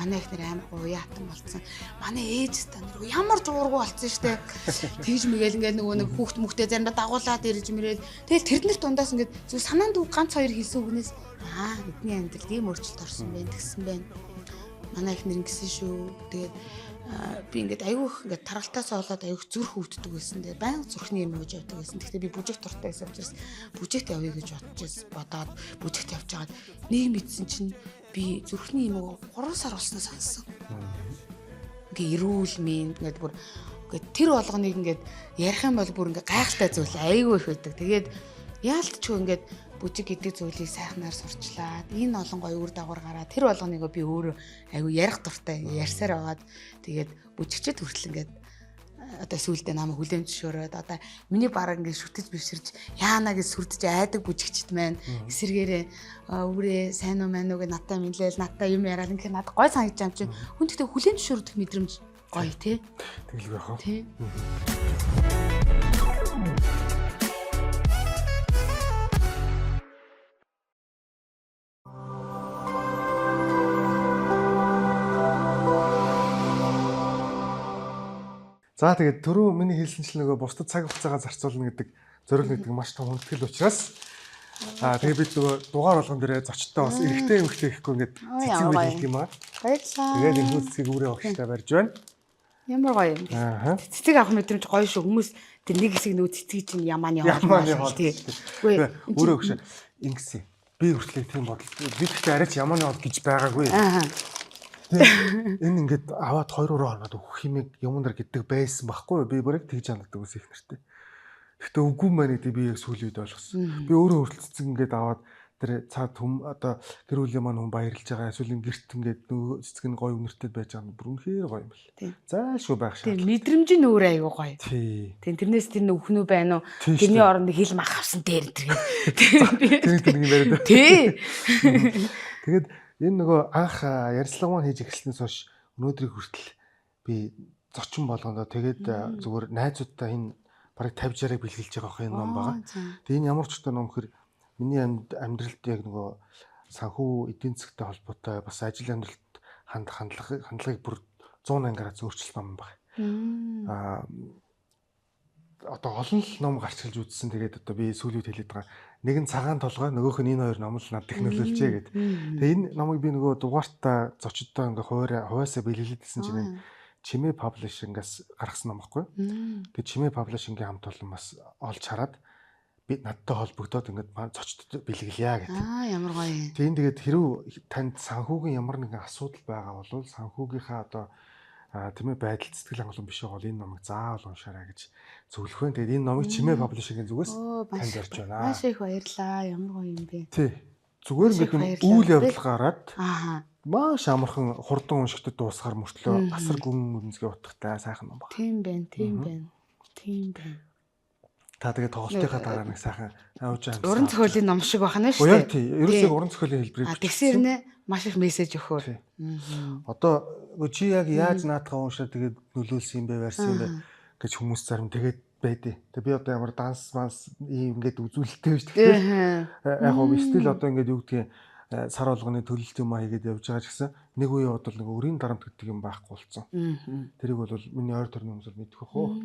Манай их нэр амар уяатан болцсон. Манай ээж стандар ямар ч уургүй болцсон штэ. Тэгж мэгэл ингээд нөгөө нэг хүүхд мөхтэй заримдаа дагуулаад ирж мэрээд тэгэл тэрнэр дундаас ингээд зүг санаанд ганц хоёр хэлсэн үгнээс бидний амьдрал ийм өөрчлөлт орсон байх гэсэн байна. Манай их нэр ингэсэн шүү. Тэгээд би ингээд аюух ингээд таралтаасаа болоод аюух зүрх өвддөг байсан. Тэгээд баян зүрхний юм ууж явдаг байсан. Гэхдээ би бүжигт дуртай байсан учраас бүжигт явъя гэж бодоод бүжигт явж байгаад нэг мэдсэн чинь би зүрхний юм 3 сар болсноо сонссон. Ингээ эрүүл мэнд ингээд бүр ингээд тэр болгоныг ингээд ярих юм бол бүр ингээд гайхалтай зүйл айгүй их байдаг. Тэгээд яалтчгүй ингээд бүжиг гэдэг зүйлийг сайхнаар сурчлаад энэ олон гоё үр дагавар гараад тэр болгоныг би өөрөө айгүй ярих дуртай ярьсаар аваад тэгээд бүжигчд хүртэл ингээд одоо сүүлдээ намайг хүлээн зөвшөөрөөд одоо миний бараг ингээд шүтэж бивширж яана гэж сүрдэж айдаг бүжигчд маань эсэргээрээ өврээ сайн уу мань уу гэж надтай мэлээл надтай юм яриад ингээд надад гой санагдаж юм чинь хүн тэгтээ хүлээн зөвшөөрөх мэдрэмж гоё тий. Тэгэлгүй яах вэ? Тий. За тэгээд түрүү миний хэлсэнчлэн нөгөө бусдад цаг хугацаагаа зарцуулна гэдэг зорилго гэдэг маш том хүндэтгэл учраас тэгээд бид нөгөө дугаар болгон дээрээ зочдтой бас эрэгтэй эмэгтэй гэхгүй ингээд цэцэг үйл хэлдэг юм аа. Баярлалаа. Тэгээд энэ хүнцгийг өөрөө огштой барьж байна. Ямар гоё юм. Цэцэг авах мэдрэмж гоё шүү. Хүмүүс тэр нэг хэсэг нөгөө цэцгийг чинь ямааны хоол тий. Үгүй өөрөө өгш ингэсэн. Би хүртлээ тийм бодол. Би гэхдээ арайч ямааны хоол гэж байгаагүй. Энэ ингээд аваад 2-3 хоноод өгөх юмэг юмнаар гэдэг байсан байхгүй юу? Би бүрэг тэгж ханддаг ус их нэртэй. Гэхдээ үгүй маань гэдэг би яг сүүлийн үед ойлгосон. Би өөрөө хүртэл цэцэг ингээд аваад тэр цаад хүм одоо гэр бүлийн маань хүн баярлж байгаа. Эсвэл гэрт ингээд нөгөө цэцэг нь гоё үнэртэй байж байгаа нь бүр үнэхээр гоё юм бэл. Заашгүй байх шээ. Тийм мэдрэмж нь өөр аягүй гоё. Тий. Тийм тэрнээс тэр нөхнөө байна уу? Тэрний оронд хил мах авсан дээр тэр. Тэр нэг юм яриад. Тий. Тэгээд энэ нөгөө анх ярьцлага маань хийж эхэлснээс хойш өнөөдрийг хүртэл би зочин болгондоо тэгээд зүгээр найзуудтай энэ бараг 50-60-ыг бэлгэлж байгаа хэ энэ ном байгаа. Тэгээд энэ ямар ч өтөө ном хэр миний амьдралд яг нөгөө санхүү эдийн засгтай холбоотой бас ажил амьдралд хандлагыг бүр 180 градус өөрчилсөн ном байна. Одоо олон л ном гарч ирж үзсэн. Тэгээд одоо би сүүлийн үед хэлээд байгаа. Нэг нь цагаан толгой, нөгөөх нь энэ хоёр ном л над технологичээ гэдэг. Тэгээд энэ номыг би нөгөө дугаартаа зочдтой ингээ хуваасаа бэлгэлээдсэн чинь Чимээ паблишингаас гаргасан ном байхгүй. Тэгээд Чимээ паблишингийн хамт олон бас олж хараад би надтай холбогдоод ингээд зочдод бэлгэлье гэдэг. Ямар гоё. Тэгээд хэрв танд санхүүгийн ямар нэгэн асуудал байгаа бол санхүүгийнхаа одоо тийм ээ байдал сэтгэл хангалуун биш байгаа бол энэ номыг заавал уншаарай гэж зөвлөх байна. Тэгээд энэ номыг Чимээ паблишингийн зүгээс танд ярьж байна. Маш их баярлаа. Ямар гоё юм бэ. Тий. Зүгээр ингээд үйл явдал гараад маш амархан хурдан уншигдад дуусгаар мөртлөө асар гүн үнцгээ утгатай сайхан ном байна. Тийм байна. Тийм байна. Тийм байна. Та тэгээд тоглолтынхаа дараа нэг сайхан авч байгаа. Уран зохиолын ном шиг байна шүү дээ. Яг тий. Ерөөсөө уран зохиолын хэлбэрийг тэгсэр нэ маш их мессеж өгөхөөр. Одоо чи яг яаж наадхаа уншаад тэгээд нөлөөлсөн юм бэ, барьсан юм бэ гэж хүмүүс зарим тэгээд байдیں۔ Тэгээд би одоо ямар данс манс ийм ингээд үзүүлэлттэй байж тэгэхээр яг гоо стил одоо ингээд юу гэдгийг сар болгоны төлөлт юм хийгээд явж байгаа ч гэсэн нэг үе бодвол нэг өрийн дарамт гэдэг юм байхгүй болсон. Тэрийг бол миний ойр төрний хүмүүс мэдэх хөө.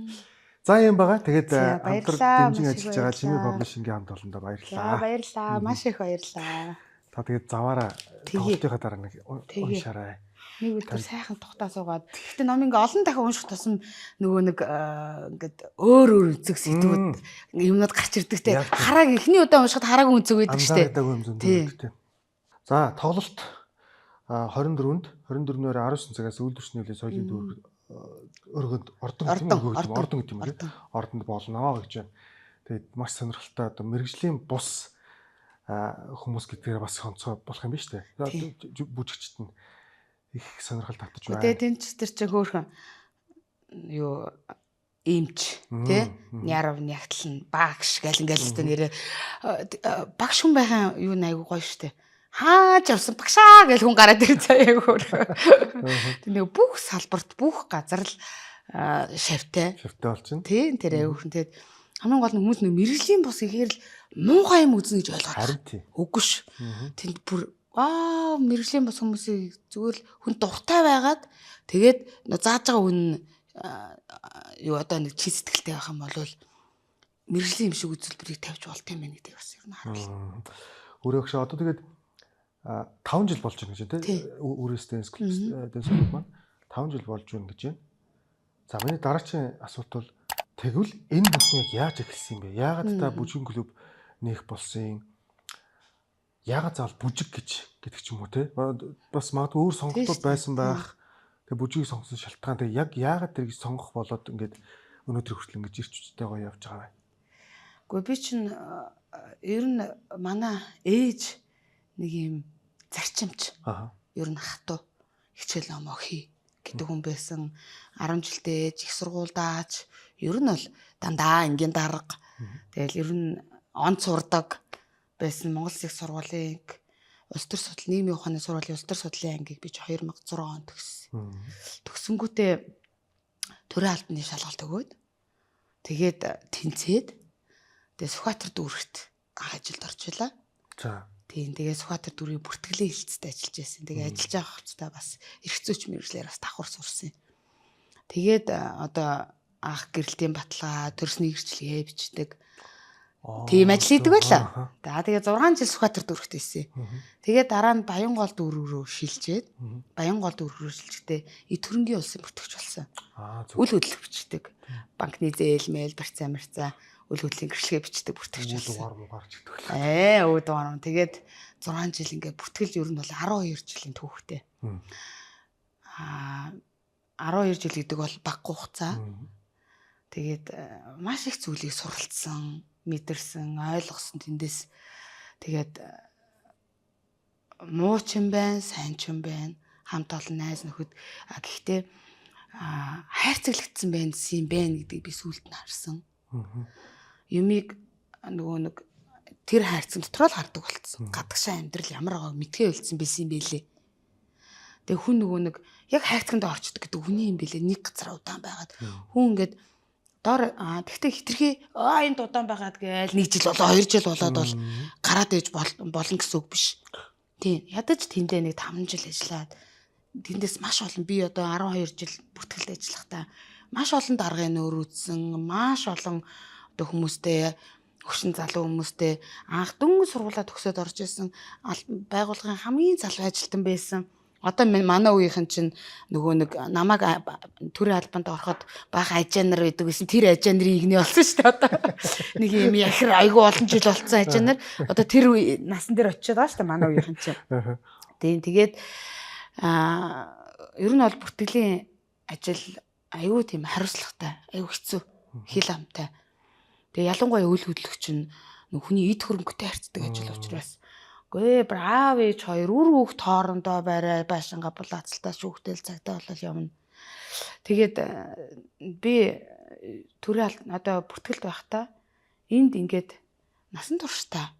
За юм байгаа. Тэгээд хамтран дэмжин ажиллаж байгаа Чимээ паблишингийн хамт олондоо баярлалаа. Баярлалаа. Маш их баярлалаа. Та тэгээд заваараа тоглолтынхаа дараа нэг уншаарай. Нэг өдөр сайхан тухтаа суугаад. Гэтэ ном ингээ олон дахин унших тусам нөгөө нэг ингээд өөр үзэг сэтгүүд юмнууд гарч ирдэг те. Харааг эхний удаа уншихад харааг үнцэг байдаг штэ. Тий. За тоглолт 24-нд 24-ээр 19 цагаас үйлдвэрчний хөлөө соёлын дүүрэг өргөнд ордон гэдэг юм лээ. Ордонд болно гэж байна. Тэгээд маш сонирхолтой одоо мэрэгжлийн бус хүмүүс гэдгээр бас онцгой болох юм биш үү? Бүжигчт нь их сонирхол татаж байна. Тэгээд тэнч тэр чинь хөөхөн юу эмч тий ярав нягтлан багш гэл ингээл өстө нэрээ багш хүн байхын юу айгуу гоё штэ. Хаач явсан багшаа гэл хүн гараад ирж заяа хөөр. Тэг нэг бүх салбарт бүх газар л шавтай болж байна. Тийм тэр айгүйхэн тэгээд Хамгийн гол нь хүмүүс нэг мэрэгжлийн бус ихээр л муухай юм үзнэ гэж ойлгоод. Харин тий. Үгүй ш. Тэнд бүр мэрэгжлийн бус хүмүүсийг зүгээр л хүн дуртай байгаад тэгээд зааж байгаа хүн юу одоо нэг чи сэтгэлтэй байх юм бол мэрэгжлийн юм шиг үзүүлбэрийг тавьж болт юм байна гэдгийг бас ер нь харуулсан. Өөрөөгч одоо тэгээд 5 жил болж байна гэж тий. Үрээс dance club маань 5 жил болж байна гэж байна. За миний дараагийн асуулт бол тэгвэл энэ бүхнийг яаж эхэлсэн юм бэ? Яагаад та бүжиг клуб нээх болсон юм? Яагаад заавал бүжиг гэдэг ч юм уу те? Бас магадгүй өөр сонголтууд байсан байх. Тэгээ бүжгийг сонгосон шалтгаан тэгээ яг яагаад тэрийг сонгох болоод ингээд өнөөдөр хүртэл ингэж ирч үжтэйгоо явж байгаа вэ? Гэхдээ би чинь ер нь манай ээж нэг юм зарчимч. Ер нь хатуу хичээл ном охий гэдэг хүн байсан. 10 жилдээ их сургуульдаач ер нь бол дандаа ингийн дарга. Тэгэл ер нь онц сурдаг байсан. Монгол Улсын их сургуулийн улс төр судлал нийгмийн ухааны сургуулийн улс төр судлалын ангийг би 2006 онд төгссөн. Төгсөнгүүтээ төрийн албаны шалгалт өгөөд тэгээд тэнцээд тэгээд Сүхбаатар дүүрэгт анх ажилд орчихлаа. За. Тийм тэгээд Сүхбаатар дүүргийн бүртгэлийн хэлцтэй ажиллаж байсан. Тэгээд ажиллаж байгаа хувцастай бас эрх зүйч мэргэжлэр бас давхар сурсан. Тэгээд одоо анх гэрэлтийн баталгаа, төрсний гэрчлэгээ бичдэг. Тийм ажил хийдэг байлаа. За тэгээд 6 жил Сүхбаатар дүүрэгт байсан. Тэгээд дараа нь Баянгол дүүрэг рүү шилжээд Баянгол дүүрэг рүү шилжихдээ Төрөнгийн улсын бүртгэгч болсон. Үл хөдлөх бичдэг. Банкны зээл, мэйл, барьцаа, марцаа, үл хөдлөлийн гэрчлэгээ бичдэг бүртгэгч болсон. Өө дугаар. Тэгээд 6 жил ингээд бүртгэлж ер нь бол 12 жилийн түүхтэй. 12 жил гэдэг бол багагүй хугацаа. Тэгээд маш их зүйлийг суралцсан, мэдэрсэн, ойлгосон тэндээс. Тэгээд муу ч юм байна, сайн ч юм байна. Хамт олон найз нөхөд гэхдээ хайрцаглагдсан байсан юм байна гэдгийг би сүүлд нь харсан. Юмыг нөгөө нэг тэр хайрцаг дотроо л хардаг болцсон. Гадагшаа амьдрал ямар байгааг мэдхээ үлдсэн байсан юм бэлээ. Тэгээ хүн нөгөө нэг яг хайрцагт орчдөг гэдэг хүний юм бэлээ. Нэг газар удаан байгаад хүн ингээд доор тэгтээ хитрхи энд удаан байгаад гээл 1 жил болоо 2 жил болоод бол гараад ээж болно гэсэн үг биш. Тийм ядаж тэндээ нэг 5 жил ажиллаад тэндээс маш олон би одоо 12 жил бүртгэлд ажиллахдаа маш олон даргын нөр үзсэн, маш олон одоо хүмүүстэй хөшин залуу хүмүүстэй анх дөнгөж сургуулаа төгсөөд орж исэн байгууллагын хамгийн залуу ажилтан байсан. Одоо манай үеийнхэн чинь нөгөө нэг намайг төрийн албанд ороход бага ажианар байдаг гэсэн тэр ажианарын игний болсон шүү дээ одоо. Нэг юм яхир айгүй олон жил болцсон ажианар одоо тэр насан дээр очиод байгаа шүү дээ манай үеийнхэн чинь. Тийм тэгээд ер нь бол бүртгэлийн ажил айгүй тийм хариуцлагатай, айгүй хэцүү, хил амтай. Тэгээ ялангуяа үйл хөдлөгч нь хүний эд хөрөнгөтэй харьцдаг ажил учраас гээ браав ээж хоёр үр хүүхд хоорондоо барай байшинга булаацалтаа шүүхтэл цагтаа болол явна. Тэгээд би төрийн одоо бүртгэлд байхдаа энд ингээд насан туршдаа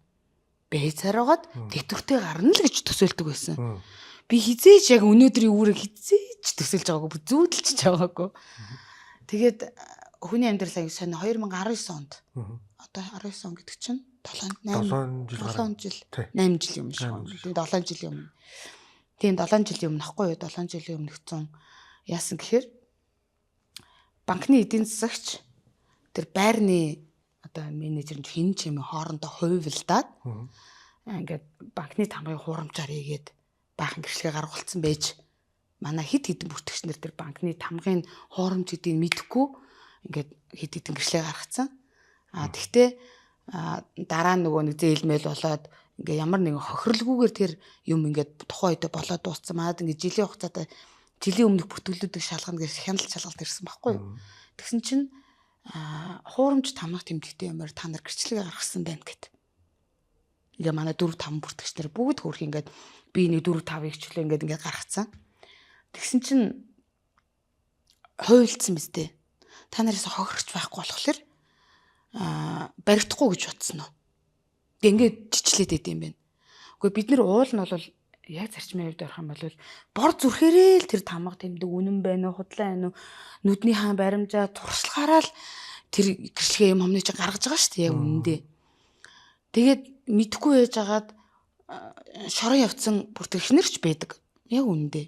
бэцараагаад тэтгэвртэй гарна л гэж төсөөлдөг байсан. Би хизээж яг өнөөдрийн үүрэг хизээж төсөөлж байгаагүй зүүдэлж байгаагүй. Тэгээд хүний амьдрал аяг сайн 2019 онд одоо 19 он гэдэг чинь 7 жил 8 жил юм шиг. Тэгээд 7 жилийн өмнө. Тийм 7 жилийн өмнө ахгүй юу? 7 жилийн өмнө нэгцэн яасан гэхээр банкны эдийн засагч тэр байрны одоо менежер хин ч юм хоорондоо хувилдаад ингээд банкны тамгын хуурамчаар игээд баахан гэрчлэгээ гаргуулсан байж манай хид хідэн бүртгэгч нар тэр банкны тамгын хуурамч гэдгийг мэдэхгүй ингээд хид хідэн гэрчлэгээ гаргацсан. Тэгтээ дараа нь нөгөө нэг зээлмэл болоод ингээ ямар нэгэн хохирлгүйгээр тэр юм ингээд тухайн үедээ болоод дууссан. Манад ингээ жилийн хугацаатай жилийн өмнөх бүртгэлүүдийг шалгана гэж хяналт шалгалт ирсэн байхгүй юу. Тэгсэн чинь хуурамч тамгах тэмдэгтэй юмар та нар гэрчлэгээ гаргасан байна гэд. Ингээ манай 4 5 бүртгэгч нар бүгд хөөрх ингээд би нэг 4 5 ихчлээ ингээд гаргацсан. Тэгсэн чинь хуйлцсан биз дээ. Та нараас хохирч байхгүй болохоор баригдахгүй гэж бодсон уу. Ингээд жичлээд байт юм байна. Гэхдээ бид нар уул нь бол яг зарчмын хувьд орох юм бол бор зүрхээрээ л тэр тамга тэмдэг үнэн байна уу, худлаа байна уу, нүдний хаан баримжаа туршлагаараа л тэр гэрчлэгээ юм хомны чи гаргаж байгаа шүү дээ яг үнэндээ. Тэгээд мэдхгүй яж агаад шорон явцсан бүр технэрч байдаг. Яг үнэндээ.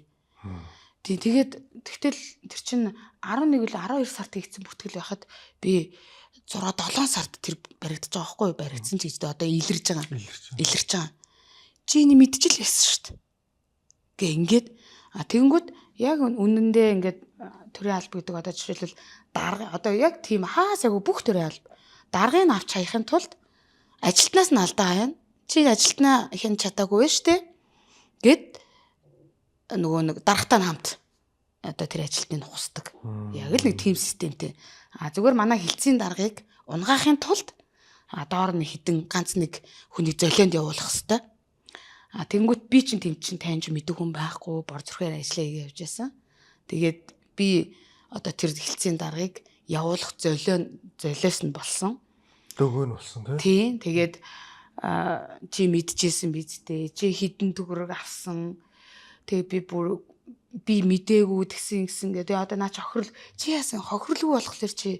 Тэгээд тэгтэл тэр чин 11 л 12 сард хийгдсэн бүртгэл байхад би 6 7 сард тэр баригдаж байгаа байхгүй юу? Баригдсан ч гэж одоо илэрж байгаа. Илэрч байгаа. Чи энэ мэдчихэл байсан шүү дээ. Гэ ингээд тэгэнгүүт яг үнэндээ ингээд төрийн алба гэдэг одоо жишээлбэл дарга одоо яг тийм хаасаагүй бүх төрийн алба даргыг авч хаяхын тулд ажилтнаас нь алдаа хаяна. Чи ажилтнаа хэн чадаагүй шүү дээ. Гэт нөгөө нэг даргатай хамт одоо тэр ажилтныг хусдаг. Яг л нэг тим системтэй. Зүгээр манай хилцээний даргыг унгаахын тулд доор нь хідэн ганц нэг хүний золионд явуулах хэвээр. Тэнгүүт би чинь тэм чин таньж мэддэг хүн байхгүй бор зүрхээр ажиллаа хийж явж байсан. Тэгээд би одоо тэр хилцээний даргыг явуулах золиос нь болсон. Дөгөө нь болсон тийм. Тэгээд чи мэдчихсэн биз дээ. Чи хідэн төгрөг авсан. Тэгээд би мдээгүй тэгсэн гэдэг. Одоо наа чи хохирол чи яасан хохирлгүй болохоор чи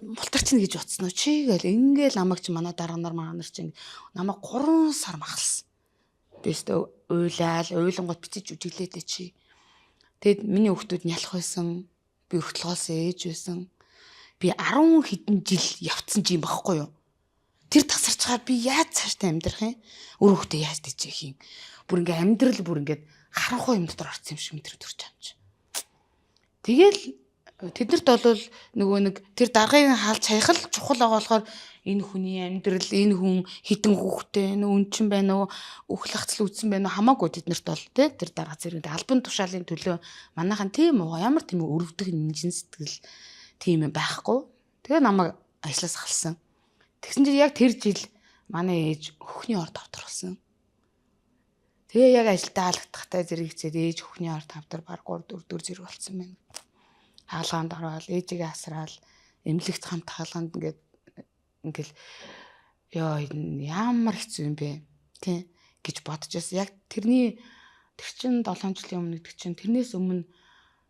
мултарчин гэж утсан уу чи гэл ингээл намайг чи манай дарга нар чи намайг 3 сар махалсан. Бистэ уйлангууд битэж үжиглээдээ чи. Тэгэд миний хүүхдүүд нялх байсан. Би өгтлгоос ээж байсан. Би 10 хэдэн жил явцсан юм багхгүй юу. Тэр тасарчгаад би яаж цаашдаа амьдрах юм? Өөр хүүхдээ яаж дижих юм? Бүр ингээ амьдрал бүр ингээ харанхуй юм дотор орсон юм шиг мэдрэг төрч амж. Тэгэл тэднэрт бол нөгөө нэг тэр даргыг хаалж хаяхал чухал байгаа болохоор энэ хүний амьдрал, энэ хүн хитэн хүүхдээ, үн чин байна уу, үхэл хацл үтсэн байна уу хамаагүй тэднэрт бол тэр дарга зэрэг албан тушаалын төлөө манайхан тийм уу ямар тийм өрөвдөг нинжин сэтгэл тийм юм байхгүй. Тэгээ намайг ажлаас халсан. Тэгсэн чинь яг тэр жил манай ээж хөхний орд авторсан. Тэгээ яг ажилдаа алгадахтай зэрэгцээд ээж хөхний орд тавтар баг 3 4 зэрэг болсон байна. Хаалгаанд ороод ээжигээ асраал эмнэлэгт хамт хаалганд ингээл ёо ямар хэцүү юм бэ тий гэж бодож байсан. Яг тэр чин 7 жилийн өмнө гэдэг чинь тэрнээс өмнө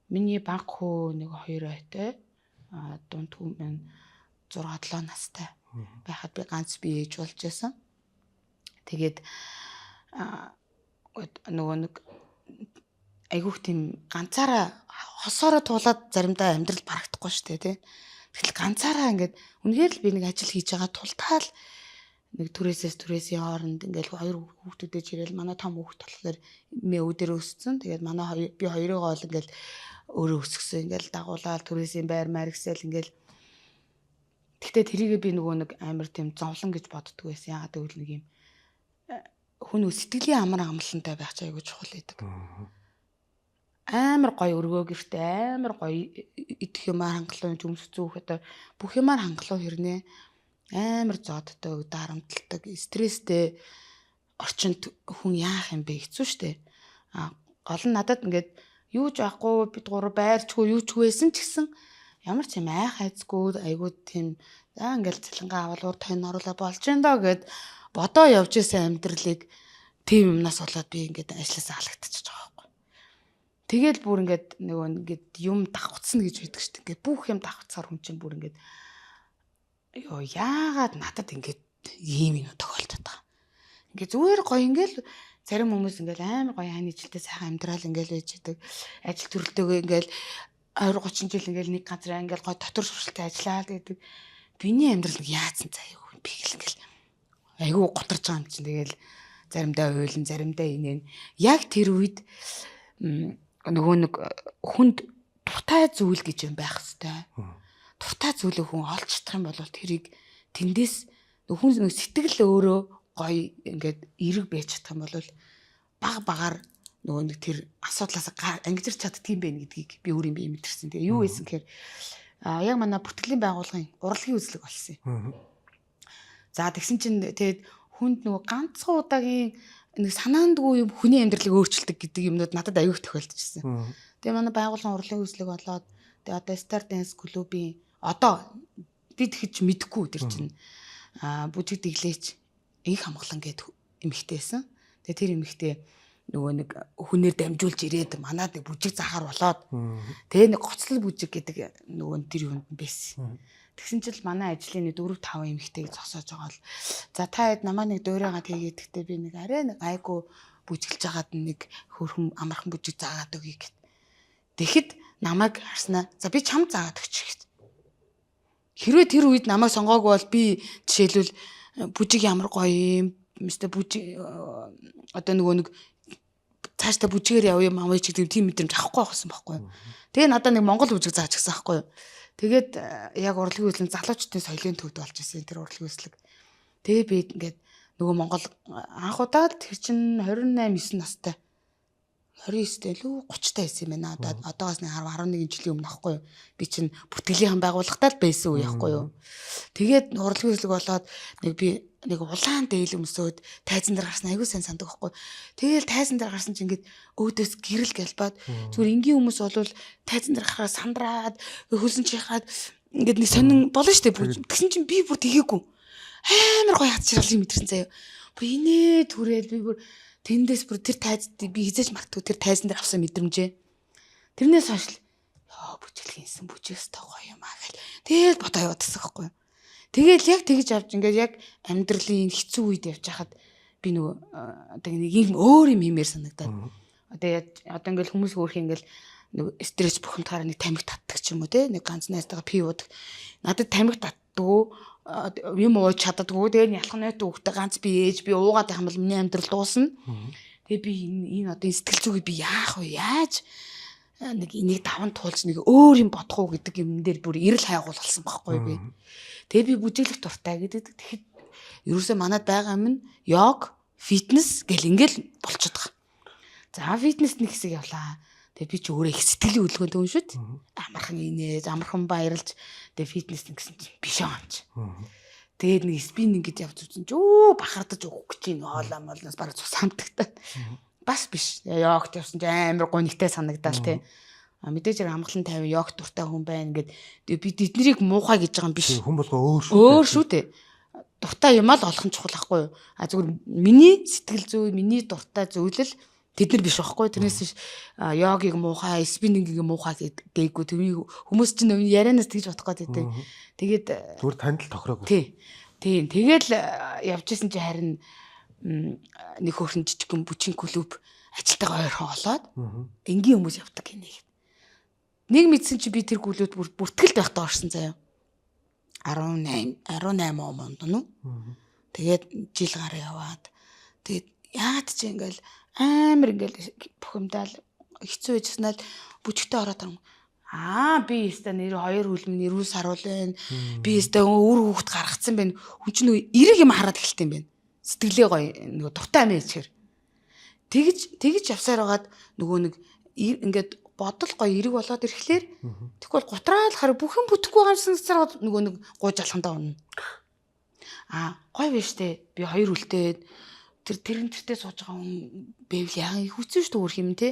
миний баг хөө нэг 2 ойтой дунд хүн байна 6-7 настай байхад би ганц бие ээж болж байсан. Тэгээд нөгөө нэг айгүйх тийм ганцаараа хосоороо туулаад заримдаа амьдрал барагдахгүй шүү дээ тий. Тэгэл ганцаараа ингээд үнэхээр л би нэг ажил хийж байгаа тултаал нэг түрээсийн хооронд ингээд 2 хүүхдүүдээ жирээл манай том хүүхд болохоор өвдөр өссөн. Тэгээд манай би хоёроо бол ингээд өөрөө өсгсөн ингээд дагуулаад түрээсийн байр маргсэл ингээд тэгтээ тэрийгээ би нөгөө нэг амар тийм зовлон гэж боддөг байсан. Яагаад гэвэл нэг юм хүн сэтгэлийн амар амгалантай байх ч айгүй чухал байдаг. Амар гоё өргөө гэртээ амар гоё идэх юмар хангалуун жүмс зүүх одоо бүх юмар хангалуун хэрнээ амар зодтой дарамталдаг стресстэй орчинд хүн яах юм бэ хэцүү шттэ. Гол нь надад ингээд юу ч байхгүй бид гур байрчгүй юу ч байсан ч гэсэн ямар ч юм айхайцгүй айгүй тийм ингээл цалингаа авал урд тань оруулаа болж энэ доо гэд бодоо явж исэн амьдралыг тийм юмнаас болоод би ингээд ажилласаа халагдчихж байгаа байхгүй. Тэгэл бүр ингээд нөгөө ингээд юм давхцсан гэж байдаг шүү дээ. Ингээд бүх юм давхцаар хүн чинь бүр ингээд ёо яагаад надад ингээд ийм юм тохиолдод байгаа. Ингээд зүгээр гоё ингээл зарим хүмүүс ингээл амар гоё хань ижилтэй сайхан амьдрал ингээл байж идэг. Ажил төрөлтөөгөө ингээл 20 30 жил ингээл нэг газар ингээл гоё дотор сурталтай ажиллаад байдаг. Биний амьдрал нэг яатсан заяа би гэл ингээл айгүй готарч байгаа юм чинь тэгэл заримдаа уйлан заримдаа инээн яг тэр үед нөгөө нэг хүнд дуртай зүйл гэж юм байх хэвээр. Дуртай зүйлээ хүн олж чадах юм бол тэрийг тэндээс хүн сэтгэл өөрөө гоё ингээд эрэг байж чадах юм бол багаар нөгөө нэг тэр асуудлаас ангижирч чаддаг юм бэ гэдгийг би өөр юм би мэдэрсэн. Тэгээ юу байсан гэхээр яг манай бүртгэлийн байгууллагын урлагийн үзлэг болсон юм. За тэгсэн чинь тэгээд хүнд нөгөө ганцхан удаагийн нэг санаандгүй юм хүний амьдралыг өөрчилдөг гэдэг юмнууд надад аюух тохиолдчихсэн. Тэгээ манай байгууллагын урлагийн үзлэг болоод тэгээ одоо Star Dance клубын одоо би тэгж мэдхгүй тэр чинь бүжиг дэглээч их хамглан гэдэг эмэгтэйсэн. Тэгээ тэр эмэгтэй нөгөө нэг хүнээр дамжуулж ирээд манад бүжиг захаар болоод тэгээ нэг гоцлол бүжиг гэдэг нөгөө тэр юунд байсан. Тэгсэн чил манай ажлын нэг 4 5 эмэгтэйг зогсоож байгаа л. За та хэд намаа нэг дуурайгаад хийгээд гэхдээ би нэг арай нэг гайгүй бүжиглж байгаад нэг хөрхөн амархан бүжиг заагаад өгье гэт. Тэгэхэд намайг харснаа. За би чам заагаад өгч гэт. Хэрвээ тэр үед намайг сонгоогүй бол би жишээлбэл бүжиг ямар гоё юм. Мистер бүжиг одоо нөгөө нэг цаашдаа бүжигээр явъя мамаа ч гэдэг тийм мэдрэмж авахгүй байсан байхгүй юу. Тэгээ надад нэг монгол бүжиг зааж гисэн байхгүй юу. Тэгээд яг урлагийн үйлэн залуучдын соёлын төвд болж ирсэн тэр урлагийн үйлслэг. Тэгээ би ингээд нөгөө монгол анх удаа тэр чин 28 9 настай 29-тэй лүү 30-тай байсан юм байна. Одоогоос нэг 11 жилийн өмнө ахгүй юу. Би чинь бүртгэлийн байгууллагатай л байсан үе ахгүй юу. Тэгээд урлагийн үйлслэг болоод нэг би нэг улаан дээл өмсөөд тайзан дээр гарсан аягүй сайн сандаг байхгүй. Тэгээл тайзан дээр гарсан чинь ингээд өөдөөс гэрэл гэлбаад зүгээр энгийн хүмүүс бол тайзан дээр гарахаар сандраад хөлсөн чихаад ингээд нэг сонин болно штэ. Тэгсэн чинь би бүр тгээгүй. Амар гоё хад ширгалыг мэдэрсэн заяа. Бүр инээ түрээд би бүр тэндээс бүр тэр тайзд би хизээж мартгүй тэр тайзан дээр авсан мэдрэмжээ. Тэрнээс хойш яа бүжиглэхийнсэн бүжигс тоо гоё юм аа гэл. Тэгэл бодоо яваадсан байхгүй. Тэгэл яг тэгж авч ингээд яг амьдралын хэцүү үед явж хахад би нөгөө одоо нэг юм өөр юм хиймээр санагдаад. Одоо ингээд хүмүүс хөөх ингээд нөгөө стресс бухимдахаараа нэг тамхи татдаг ч юм уу те нэг ганц найзтайгаа пив уудаг. Надад тамхи татдаггүй юм ууж чаддаггүй. Тэгээ ялхан найт хүүхдээ ганц би ээж би уугаад байгаа юм бол миний амьдрал дуусна. Тэгээ би энэ одоо сэтгэл зүгийг би яах вэ? Яаж нэг энийг даван туулж нэг өөр юм бодох уу гэдэг юм дээр бүр эрэл хайгуул болсон байхгүй би. Тэгээ би бүжиглэх дуртай гэдэг. Тэгэхэд ерөөсөө манад байгаа юм нь йог, фитнес гэл ингээл болчиход байгаа. За фитнес нэг хэсэг явлаа. Тэгээ би ч өөрөө их сэтгэлийн хөдөлгөөнтэй хүн шүү дээ. Амархан инээж, амархан баярлж тэгээ фитнес гэсэн чинь биш аамч. Тэгээд нэг спиннинг гэж явж үзсэн чи бахардаж өгөх гэж юм хоолоо молноос бараг цус хамтагтаа. Бас биш. Йогт явсан чи амар гонигтай санагдал тий. Мэдээж амгалан 50 йогт дуртай хүн байна гэд би тэднийг муухай гэж байгаа юм биш. Хүн болгоо өөр шүү. Өөр шүү дээ. Дуртай юм л олох нь чухал байхгүй юу? Зүгээр миний сэтгэл зүй, миний дуртай зүйлэл тэд нар биш байхгүй. Тэрнээс йогийг муухай, спиннингийг муухай гээгүй. Тэрийг хүмүүс чинь ярианаас тэгж бодох гэдэг. Тэгээд зүгээр танд л тохироогүй. Тийм. Тэгэл явж исэн чи харин нэг хөрхөн жижигхэн бүчин клуб ажилтайгаа ойрхон олоод энгийн хүмүүс явдаг гинэ. Нэг мэдсэн чи би тэр гүлүүд бүртгэл байхдаа орсон заяа. 18 онд нь. Тэгээд жил гар яваад тэгээд яад чи ингээл амар ингээл бухимдаал хэцүү байжснаа бүжигтэй ороод би өстө нэр 2 хөлмөн нэрүүл саруул байна. Би өстө өөр хүүхэд гаргацсан байна. Хүн чинь нөгөө эрэг юм хараад эхэлт юм байна. Сэтгэлээ гоё нөгөө дуртай амь ээчгэр. Тэгж явсаар байгаад нөгөө нэг ингээд бодол гоё эрэг болоод ирэхлээр тэгвэл гутраал хараа бүхэн бүтэхгүй гамсан цараа нөгөө нэг гууж алхандаа унна. Гоё биш дээ. Би 2 үлдээд тэрнэртэй сууж байгаа хүн байвал яа хүчсэн шүү дээ өөр юм те.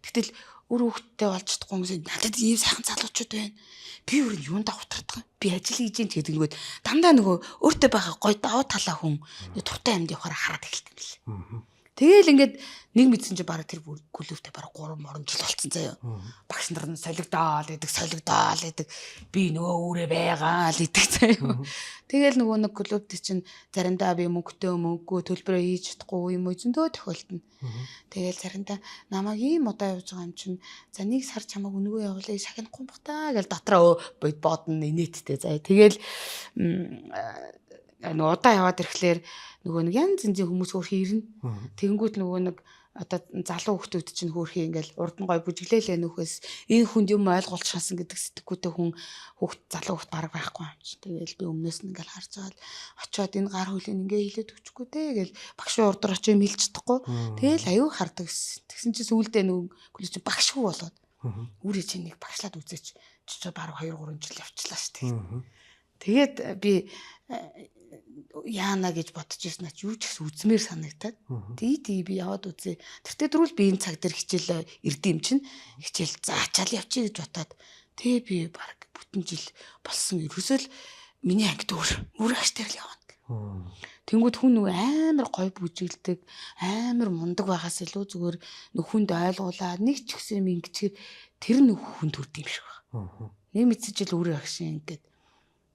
Тэгтэл өөр хүүхдтэй болж чадахгүй хүмүүс надад ийм сайхан залуучууд байна. Би өөр юунд давтардаг. Би ажил хийж ин гэдэг нөгөөд дандаа нөгөө өөртөө байгаа гоё давуу талаа хүн туртай амьд явахаар хараад эхэлт юм лээ. Тэгэл ингээд нэг мэдсэн чи бараг тэр клубтэй бараг 3 морон жил болцсон заяа. Багш нар нь солигдоол гэдэг. Би нөгөө үүрээ байгаа л гэдэг заяа. Тэгэл нөгөө нэг клубт чинь заримдаа би мөнгөгүй төлбөрөө хийж чадахгүй юм уу зөндөө тохиолдно. Тэгэл заримдаа намайг ийм удаа явж байгаа юм чинь за нэг сар чамайг өнгөө явуулъя шагнахгүй бахтаа гэл дотроо бодно инээдтэй заяа. Тэгэл удаа яваад ирэхлээр нөгөө нэг янз янзын хүмүүс хөөрхи ирнэ. Тэгэнгүүт нөгөө нэг одоо залуу хүмүүс чинь хөөрхи ингээл урд нь гой бүжиглээлээ нөхөөс энэ хүнд юм ойлгуулж шаасан гэдэг сэтгэхүйтэй хүн залуу хүмүүс бараг байхгүй юм чи. Тэгээл би өмнөөс нь ингээл харж байгаа л очиод энэ гар хөлийг ингээ хилээд өчгүй те гэл багшийн урд очиж юм хэлж чадахгүй. Тэгээл аюу хардаг гэсэн чи сүүлдээ нөгөө чи багшгүй болоод үрээ чи нэг багшлаад үзээч чи бараг 2 3 жил явчлаа шүү дээ. Тэгээд би яана гэж бодож ирсэн ач юу ч гэсэн үзмээр санагтаад тий би яваад үзье. Тэртээ дөрвөл би энэ цаг дээр хичээл ирдэм чинь хичээл заачаал явчих гэж бодоод тий би баг бүтэн жил болсон ерөөсөө л миний ангид өөр агштай л явна. Тэнгүүд хүн нөгөө амар гой бүжиглдэг амар мундаг байхаас илүү зүгээр нөхөнд ойлгуулаад нэг ч гэсэн юм ингэж тэр нөх хүн төрд юм шиг байна. Нэг мэдсэж л өөр агшин ингээд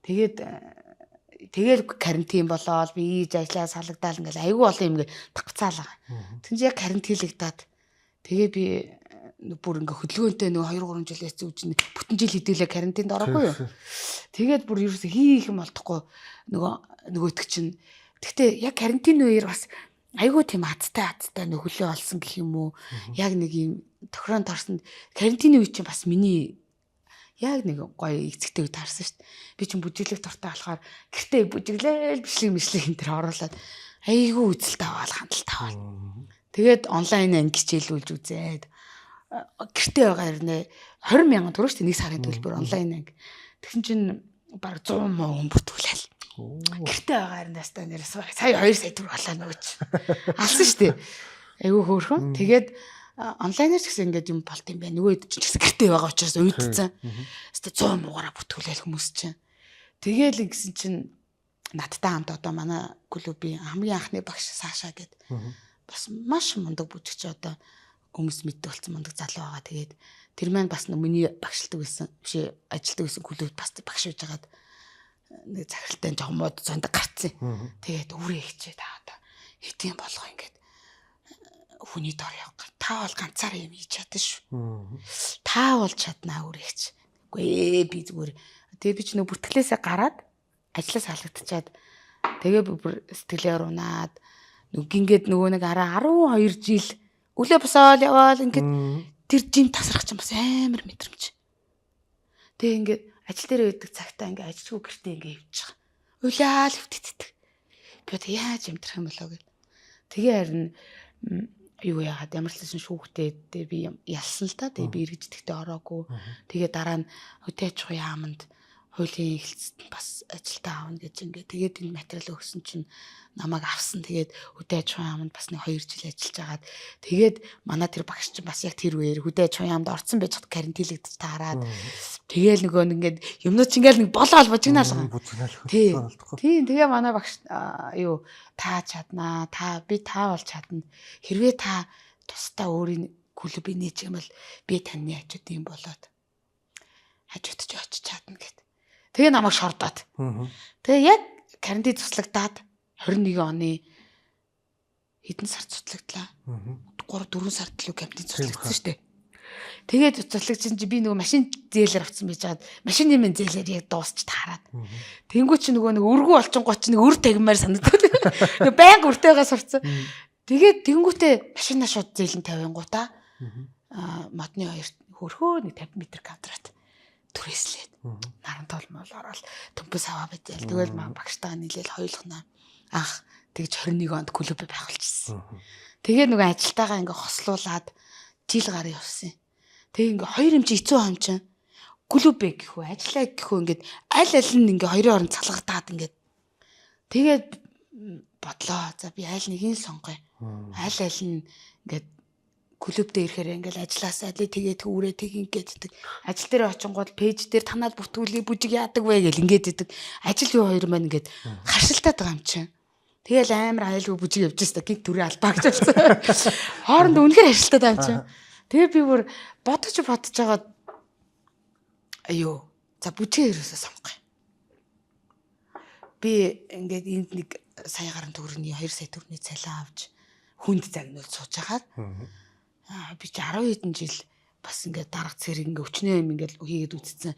Тэгээд карантин болоод би ийж ажиллаа салагдаал ингээл айгүй олон юм ингээд тагцаалаа. Тэгж яг карантинлэгдээд тэгээд би бүр ингээ хөдөлгөөнтэй нэг 2 3 жилээс зүүж бүтэн жил хэдүүлээ карантинд ороогүй юу. Тэгээд бүр ерөөсө хийх юм болтохгүй нөгөөтг чинь. Гэхдээ яг карантин үеэр бас айгүй тийм азтай нөхөлөө олсон гэх юм уу. Яг нэг юм тохироон торсонд карантины үе чинь бас миний яг нэг гоё эцэгтэй үе таарсан шүү дээ. Би чинь бүжиглэх дуртай болохоор гэртээ бүжиглээл бичлэг энэ төр оруулаад айгүй үзэлтэй аваад хандлтаа аваад. Тэгээд онлайн анги хичээлүүлж үзээд гэртээ байгаа хэрнээ 20,000 төгрөг шүү дээ нэг сарын төлбөр онлайн анги. Тэгсэн чинь баг 100 хүн бүтүүлээл. Гэртээ байгаа хэрнээс та нэрээс сая 2 сая төгрөг олоо нөгөөч. Алсан шүү дээ. Айгүй хөөрхөн. Тэгээд онлайнаар ч гэсэн ингээд юм болт юм байна. Нөгөө ч гэсэн гэртээ байгаа учраас уйдцсан. Хэвээ 100 муугараа бүтүүлээл хүмүүс чинь. Тэгээл ингэсэн чинь надтай хамт одоо манай клубын хамгийн анхны багш Саша гээд бас маш мундаг бүжигч одоо хүмүүс мэддэг болсон мундаг залуу байгаа. Тэгээд тэр маань бас миний багшилдаг байсан. Биш ажилдаг байсан клубд бас багш байж хагаад нэг захиралтай жоохон мод зондог гарцсан. Тэгээд үрээ хичээ та одоо хэдийн болгоо ингээд хүний дор явах. Та бол ганцаараа юм хийж чадсан шүү. Та бол чаднаа үрээч. Үгүй би зүгээр. Тэгээ би ч нөө бүртгэлээсээ гараад ажлаас халагдчихад тэгээ бүр сэтгэлээр унаад гингээд нөгөө нэг 12 жил үлээ босоол яваал ингээд тэр жин тасрах чинь бас амар мэдрэмж. Тэгээ ингээд ажил дээр байдаг цагтаа ингээд ажилгүй гэртээ ингээд явж байгаа. Улаал хөвтөцдөг. Би одоо яаж амьдрах юм болоо гэл. Тэгээ харин юу яагаад ямар ч гэсэн шүүхтэй би ялсан л та. Тэгээ би эргэжтэйгтээ ороогүй. Тэгээ дараа нь хөдөө аж ахуйн яамд хуулийн эхлэлцэд бас ажилтаа аавна гэж ингээд тэгээд энэ материал өгсөн чинь намайг авсан. Тэгээд хөдөө аж ахуйн яамд бас нэг 2 жил ажиллаж агаад тэгээд манай тэр багш чинь бас яг тэр үеэр хөдөө аж ахуйн яамд орцсон байж хад карантинлэгдэж таарад тэгээл нөгөө ингээд юмнууд чинь ингээл нэг болоо бужигнаал байгаа. Тийм тэгээ манай багш юу та чаднаа би та бол чадна хэрвээ та тусдаа өөрийн клубыг нээж юм бол би таны хажууд юм болоод хажууд ч очиж чадна гэд. Тэгээ намайг шордоод. Тэгээ яг карантин туслагдаад 21 оны хэдэн сард цуцлагдлаа. 3 4 сард л карантин цуцлагдсан шүү дээ. Тэгээд цуцлагчин чи би нөгөө машин зээлэр авсан байж хаад машины минь зээлэр яг дуусч таарад. Тэнгүү чи нөгөө нэг өргүү олчингоо чи нэг өр тагмаар санагдав. Нөгөө байнга өртөөгөө сурцсан. Тэгээд тэнгүүтээ машинаа шууд зээлэн тавингуудаа модны 2 хөрхөө нэг 50 м квадрат түрээслээд наран толмол ороод төмпөс аваа битэл тэгэл багштайгаа нийлээл хоёулахнаа анх тэгж 21 онд клуб байгуулчихсан. Тэгээ нөгөө ажилтайгаа ингээ хослуулаад жил гар явсан. Тэгээ ингээ хоёр хэмжээ хэцүү хамчин клуб гэх үү ажиллаа гэх үү ингээд аль нь ингээ хоёрын хооронд цалгагдаад ингээд тэгээд бодлоо за би аль нэгийг сонгоё. Аль нь ингээд клуб дээр ирэхээр ингээл ажилласаа лээ тэгээд үүрээ тэг ингээд ажил дээр очингууд пэйж дээр танаад бүртгүүлээ бүжиг яадаг вэ гэл ингээд идэг ажил юу хоёр маань ингээд харшилтаад байгаа юм чинь тэгэл амар айлгүй бүжиг явж байгаа гинт төрийн албаа гэж болсон хооронд үнэхээр харшилтаад байгаа юм чинь тэгээ би бүр бодож байгаа аюу за бүжиг ерөөсөө сонгоё би ингээд энд нэг сая гаруй төгрөгийн 2 сая төгрөний цалин авч хүнд загнуул сууж хагаад би ч 10 хэдэн жил бас ингээд дарга цэрэг ингээд өчнөө юм ингээд хийгээд үтцсэн.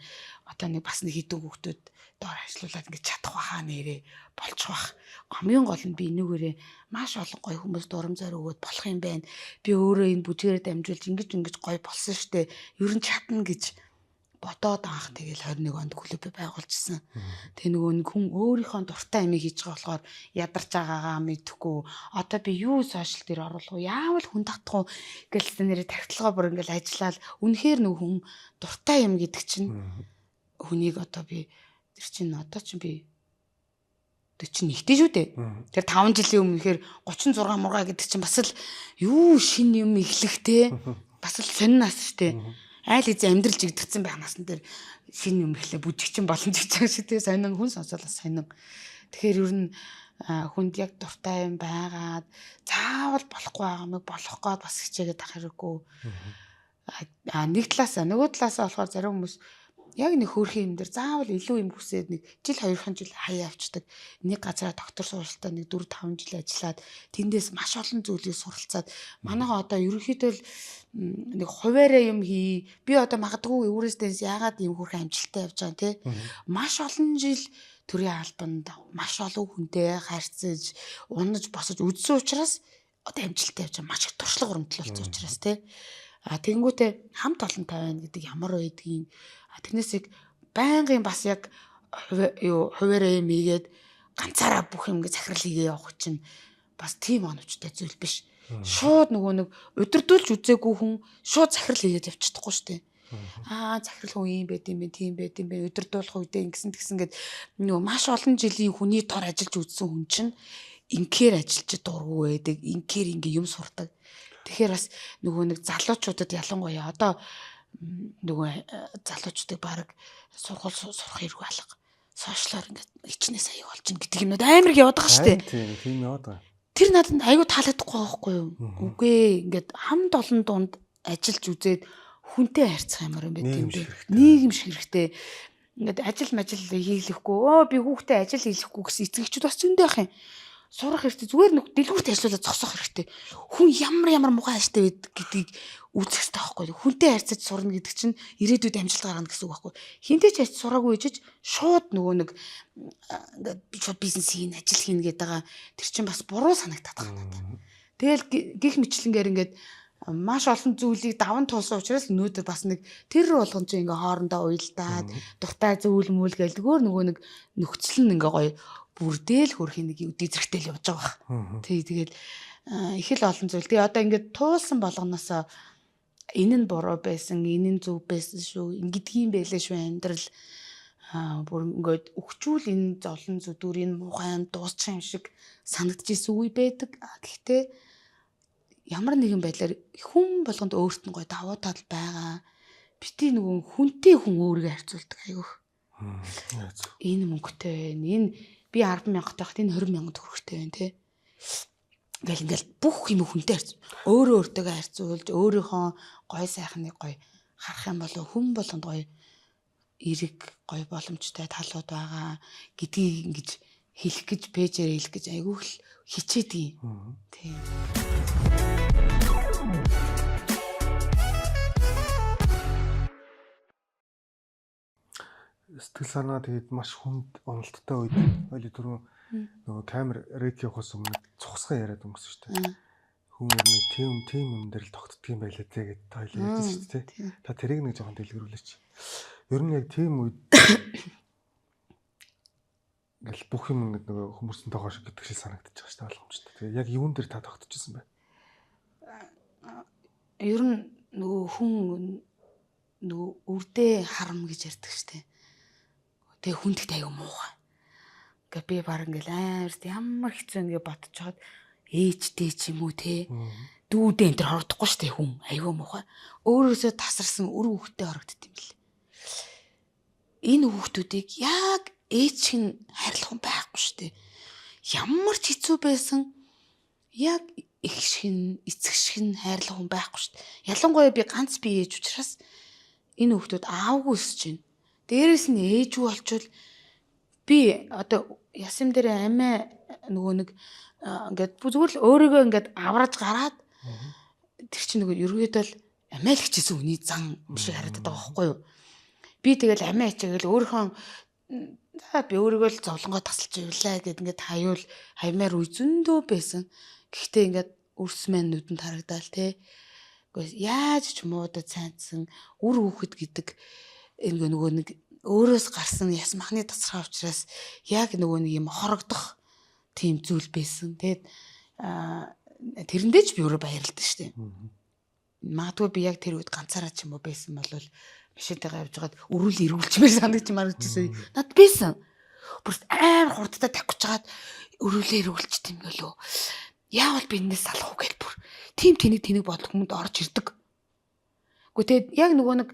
Одоо нэг бас нэг хэдэн хүүхдүүд доор ажиллуулад ингээд чадах баха нэрээ болчих бах. Хамгийн гол нь би энүүгээрээ маш олон гоё хүмүүс дурамжаар өгөөд болох юм байна. Би өөрөө энэ бүжгээр дамжуулж ингэж гоё болсон штэ. Ер нь чадна гэж бодоод анх тэгэл 21 онд клуб байгуулжсэн. Тэг нөгөө хүн өөрийнхөө дуртай амийг хийж байгаа болохоор ядарч байгаагаа мэдэхгүй. Одоо би юу сошиал дээр оруулах уу? Яавал хүн татах уу? Гэлсэн нэрээ тархитлагаа бүр ингээл ажиллаад үнэхээр нөгөө хүн дуртай юм гэдэг чинь хүнийг одоо би тэр чинь одоо чинь би 40 ихтэй шүү дээ. Тэр 5 жилийн өмнөхээр 36 мургаа гэдэг чинь бас л юу шин юм эхлэхтэй. Бас л сонирнаас штэ. Айл эзэн амьдрал жигдэрсэн байнаас нь тэр шинэ юм ихлэ бүжигчин боломж гэж байгаа шиг тэгээ сонин хүн сонсоолаа сонин. Тэгэхээр ер нь хүнд яг дуртай юм байгаад заавал болохгүй байгаа юм болох гээд бас хичээгээд ах хэрэггүй. Нэг талаасаа нөгөө талаасаа болохоор зарим хүмүүс яг нэг хөөрхийн юм дээр заавал илүү юм хүсээд нэг жил 2 жил хаяа авчдаг. Нэг газараа доктор сургалтаа нэг 4-5 жил ажиллаад тэндээс маш олон зүйлийг суралцаад манайха одоо ерөнхийдөө нэг хуваараа юм хий. Би одоо магадгүй Евростенс яагаад ийм хөөрхөн амжилттай явж байгаа те. Маш олон жил төрийн албанд маш олон хүнтэй харьцаж, унаж босож үзсэн учраас одоо амжилттай явж байгаа. Маш их туршлага урамтлал болсон учраас те. Тэгэнгүүтээ хамт олонтой байна гэдэг ямар байдгийг тэрнээс байнгын бас яг хуваараа юм ийгээд ганцаараа бүх юм ингэ захирал хийгээ явах чинь бас тийм оновчтой зүйл биш. Шууд нөгөө нэг удирдуулж үзээгүй хүн шууд захирал хийгээд явчихдаггүй шүү дээ. Захирал хүн юм байд юм бэ, тийм байд юм бэ, удирдуулах үедээ ингэсэн тэгсэн гээд нөгөө маш олон жилийн хүний тор ажиллаж үзсэн хүн чинь инкээр ажиллаж дургу байдаг, инкээр ингэ юм сурдаг. Тэгэхээр бас нөгөө нэг залуучуудад ялангуяа одоо нөгөө залуучуудыг баг сургууль сурах хэрэггүй алга. Сошиалор ингээд хичнээн сая болж ин гэдэг юмнууд амар их яваад байгаа шүү дээ. Тийм яваад байгаа. Тэр надад аюу таалагдахгүй байхгүй юу? Үгүй ээ ингээд хамт олон дунд ажиллаж үзээд хүнтэй харьцах юмар юм байт юм бэ. Нийгэм шиг хэрэгтэй. Ингээд ажил хийлэхгүй. Би хүүхдээ ажил хийлэхгүй гэсэн эцэгчүүд бас зөндөө ах юм. Сурах хэрэгтэй. Зүгээр нэг дэлгүүрт ажиллуулаад зогсоох хэрэгтэй. Хүн ямар муухай ааштай байд гэдгийг үзэх хэрэгтэй байхгүй юу? Хүнтэй харьцаж сурна гэдэг чинь ирээдүйд амжилт гаргана гэсэн үг байхгүй юу? Хинтэй ч ажил сураагүй ижиж шууд нөгөө нэг ингээд шууд бизнес хийн, ажил хийн гэдэг байгаа. Тэр чинь бас буруу санагдаад байгаа надад. Тэгэл гих мэтлэнгээр ингээд маш олон зүйлийг даван туулсан учраас өнөөдөр бас нэг тэр болгон чинь ингээ хоорондоо уйлдаад дуртай зүйл мүйл гэлдгөөр нөгөө нэг нөхцөл нь ингээ гоё бүрдээл хөрхийн нэг үдий зэрэгтэл явж байгаа. Тэгэл их л олон зүйл. Тэгээ одоо ингээд туулсан болгоноосоо энэ нь буруу байсан, энэ нь зөв байсан шүү. Ингэдгийм байлээ шүү амьдрал. Бүр ингээд өгчүүл энэ золон зүдүр энэ муухай юм дуусчих юм шиг санагдчихсэн үе байдаг. Гэхдээ ямар нэгэн байдлаар хүн болгонд өөрт нь гоё давуу тал байгаа. Бити нөгөө хүнтэй хүн өөрийгөө харьцуулдаг айгүйх. Энэ мөнгөтэй байна. Энэ би 10,000 тахт энэ 20,000 төгрөгтэй байна те. Ингээл бүх юм хүнтэй харьц. Өөртөө харьцуулж өөрийнхөө гоё сайхныг гоё харах юм бол хүн болгонд гоё эрэг гоё боломжтой талууд байгаа гэдгийг ингэж хэлэх гэж пэйжээр хэлэх гэж айгүйх л хичээдэг юм. Тийм. Сэтгэл санаа тэгээд маш хүнд уналттай үед ойлы түрүү нөгөө камер рек явахаас өмнө цухсгаа яриад өнгөрсөн шүү дээ. Хүн нэг тийм юм дээр л тогтдг юм байлаа те гэдээ тойл ярьж шүү дээ. Та тэрийг нэг жоохон дэлгэрүүлээч. Ер нь яг тийм үед ингээл бүх юм ингээд нөгөө хүмүүсийн тоогоо шиг гэдэг шиг санагдаж байгаа шүү дээ ойлгомжтой. Тэгээ яг юун дээр та тогтчихсон бэ? Ер нь нөгөө хүн нөгөө үрдээ харам гэж ярьдаг шүү дээ. Тэгээ хүндэгт аяга муухай. Ингээ би баг ингээл ямар хэцүү ингээ бодчиход ээжтэй ч юм уу те дүүдээ энэ төр хордохгүй шүү дээ хүн аяга муухай. Өөрөөсөө тасарсан үр хүүхдтэй хорогдд юм бэл. Энэ хүүхдүүдийг яг ээж шиг хайрлах хүн байхгүй шүү дээ. Ямар ч хэцүү байсан яг их шиг эцэг шиг хайрлах хүн байхгүй шүү дээ. Ялангуяа би ганц бие ээж учраас энэ хүүхдүүд аавгүй өсөж байна. Дээрээс нь ээжгүй болчвол би одоо ясам дээр амиа нөгөө нэг ингээд зүгээр л өөрийгөө ингээд аврааж гараад тэр чинь нөгөө ерөөдөө л амиа л хичээсэн хүний зан шиг харагдаад байгаа байхгүй юу? Би тэгэл амиа хичээгээл өөрийнхөө би өөрийгөө л зовлонгоо тасалж явлаа гэд ингээд хаймаар үе зөндөө байсан. Гэхдээ ингээд өрс мэн нүдэнд харагдаал те. Гэхдээ яаж ч муудад цаанцсан үр хүүхэд гэдэг нөгөө нэг өөрөөс гарсан яс махны тасраа учраас яг нөгөө нэг юм хорогдох тийм зүйл байсан. Тэгээд тэрэндээ ч би өөрөө баярлалтай шүү дээ. Магадгүй би яг тэр үед ганцаараа ч юм уу байсан бол машинтайгаа явж байгаад өрүүл ирүүлчмээр санагдчихсан. Над байсан. Бүр амар хурдтай тавьчихад өрүүлээ ирүүлчихдээ юм болов. Яавал би энэс салах уу гэж бүр тийм тэнийг бодлого хүмүүд орж ирдэг. Гэхдээ тэгээд яг нөгөө нэг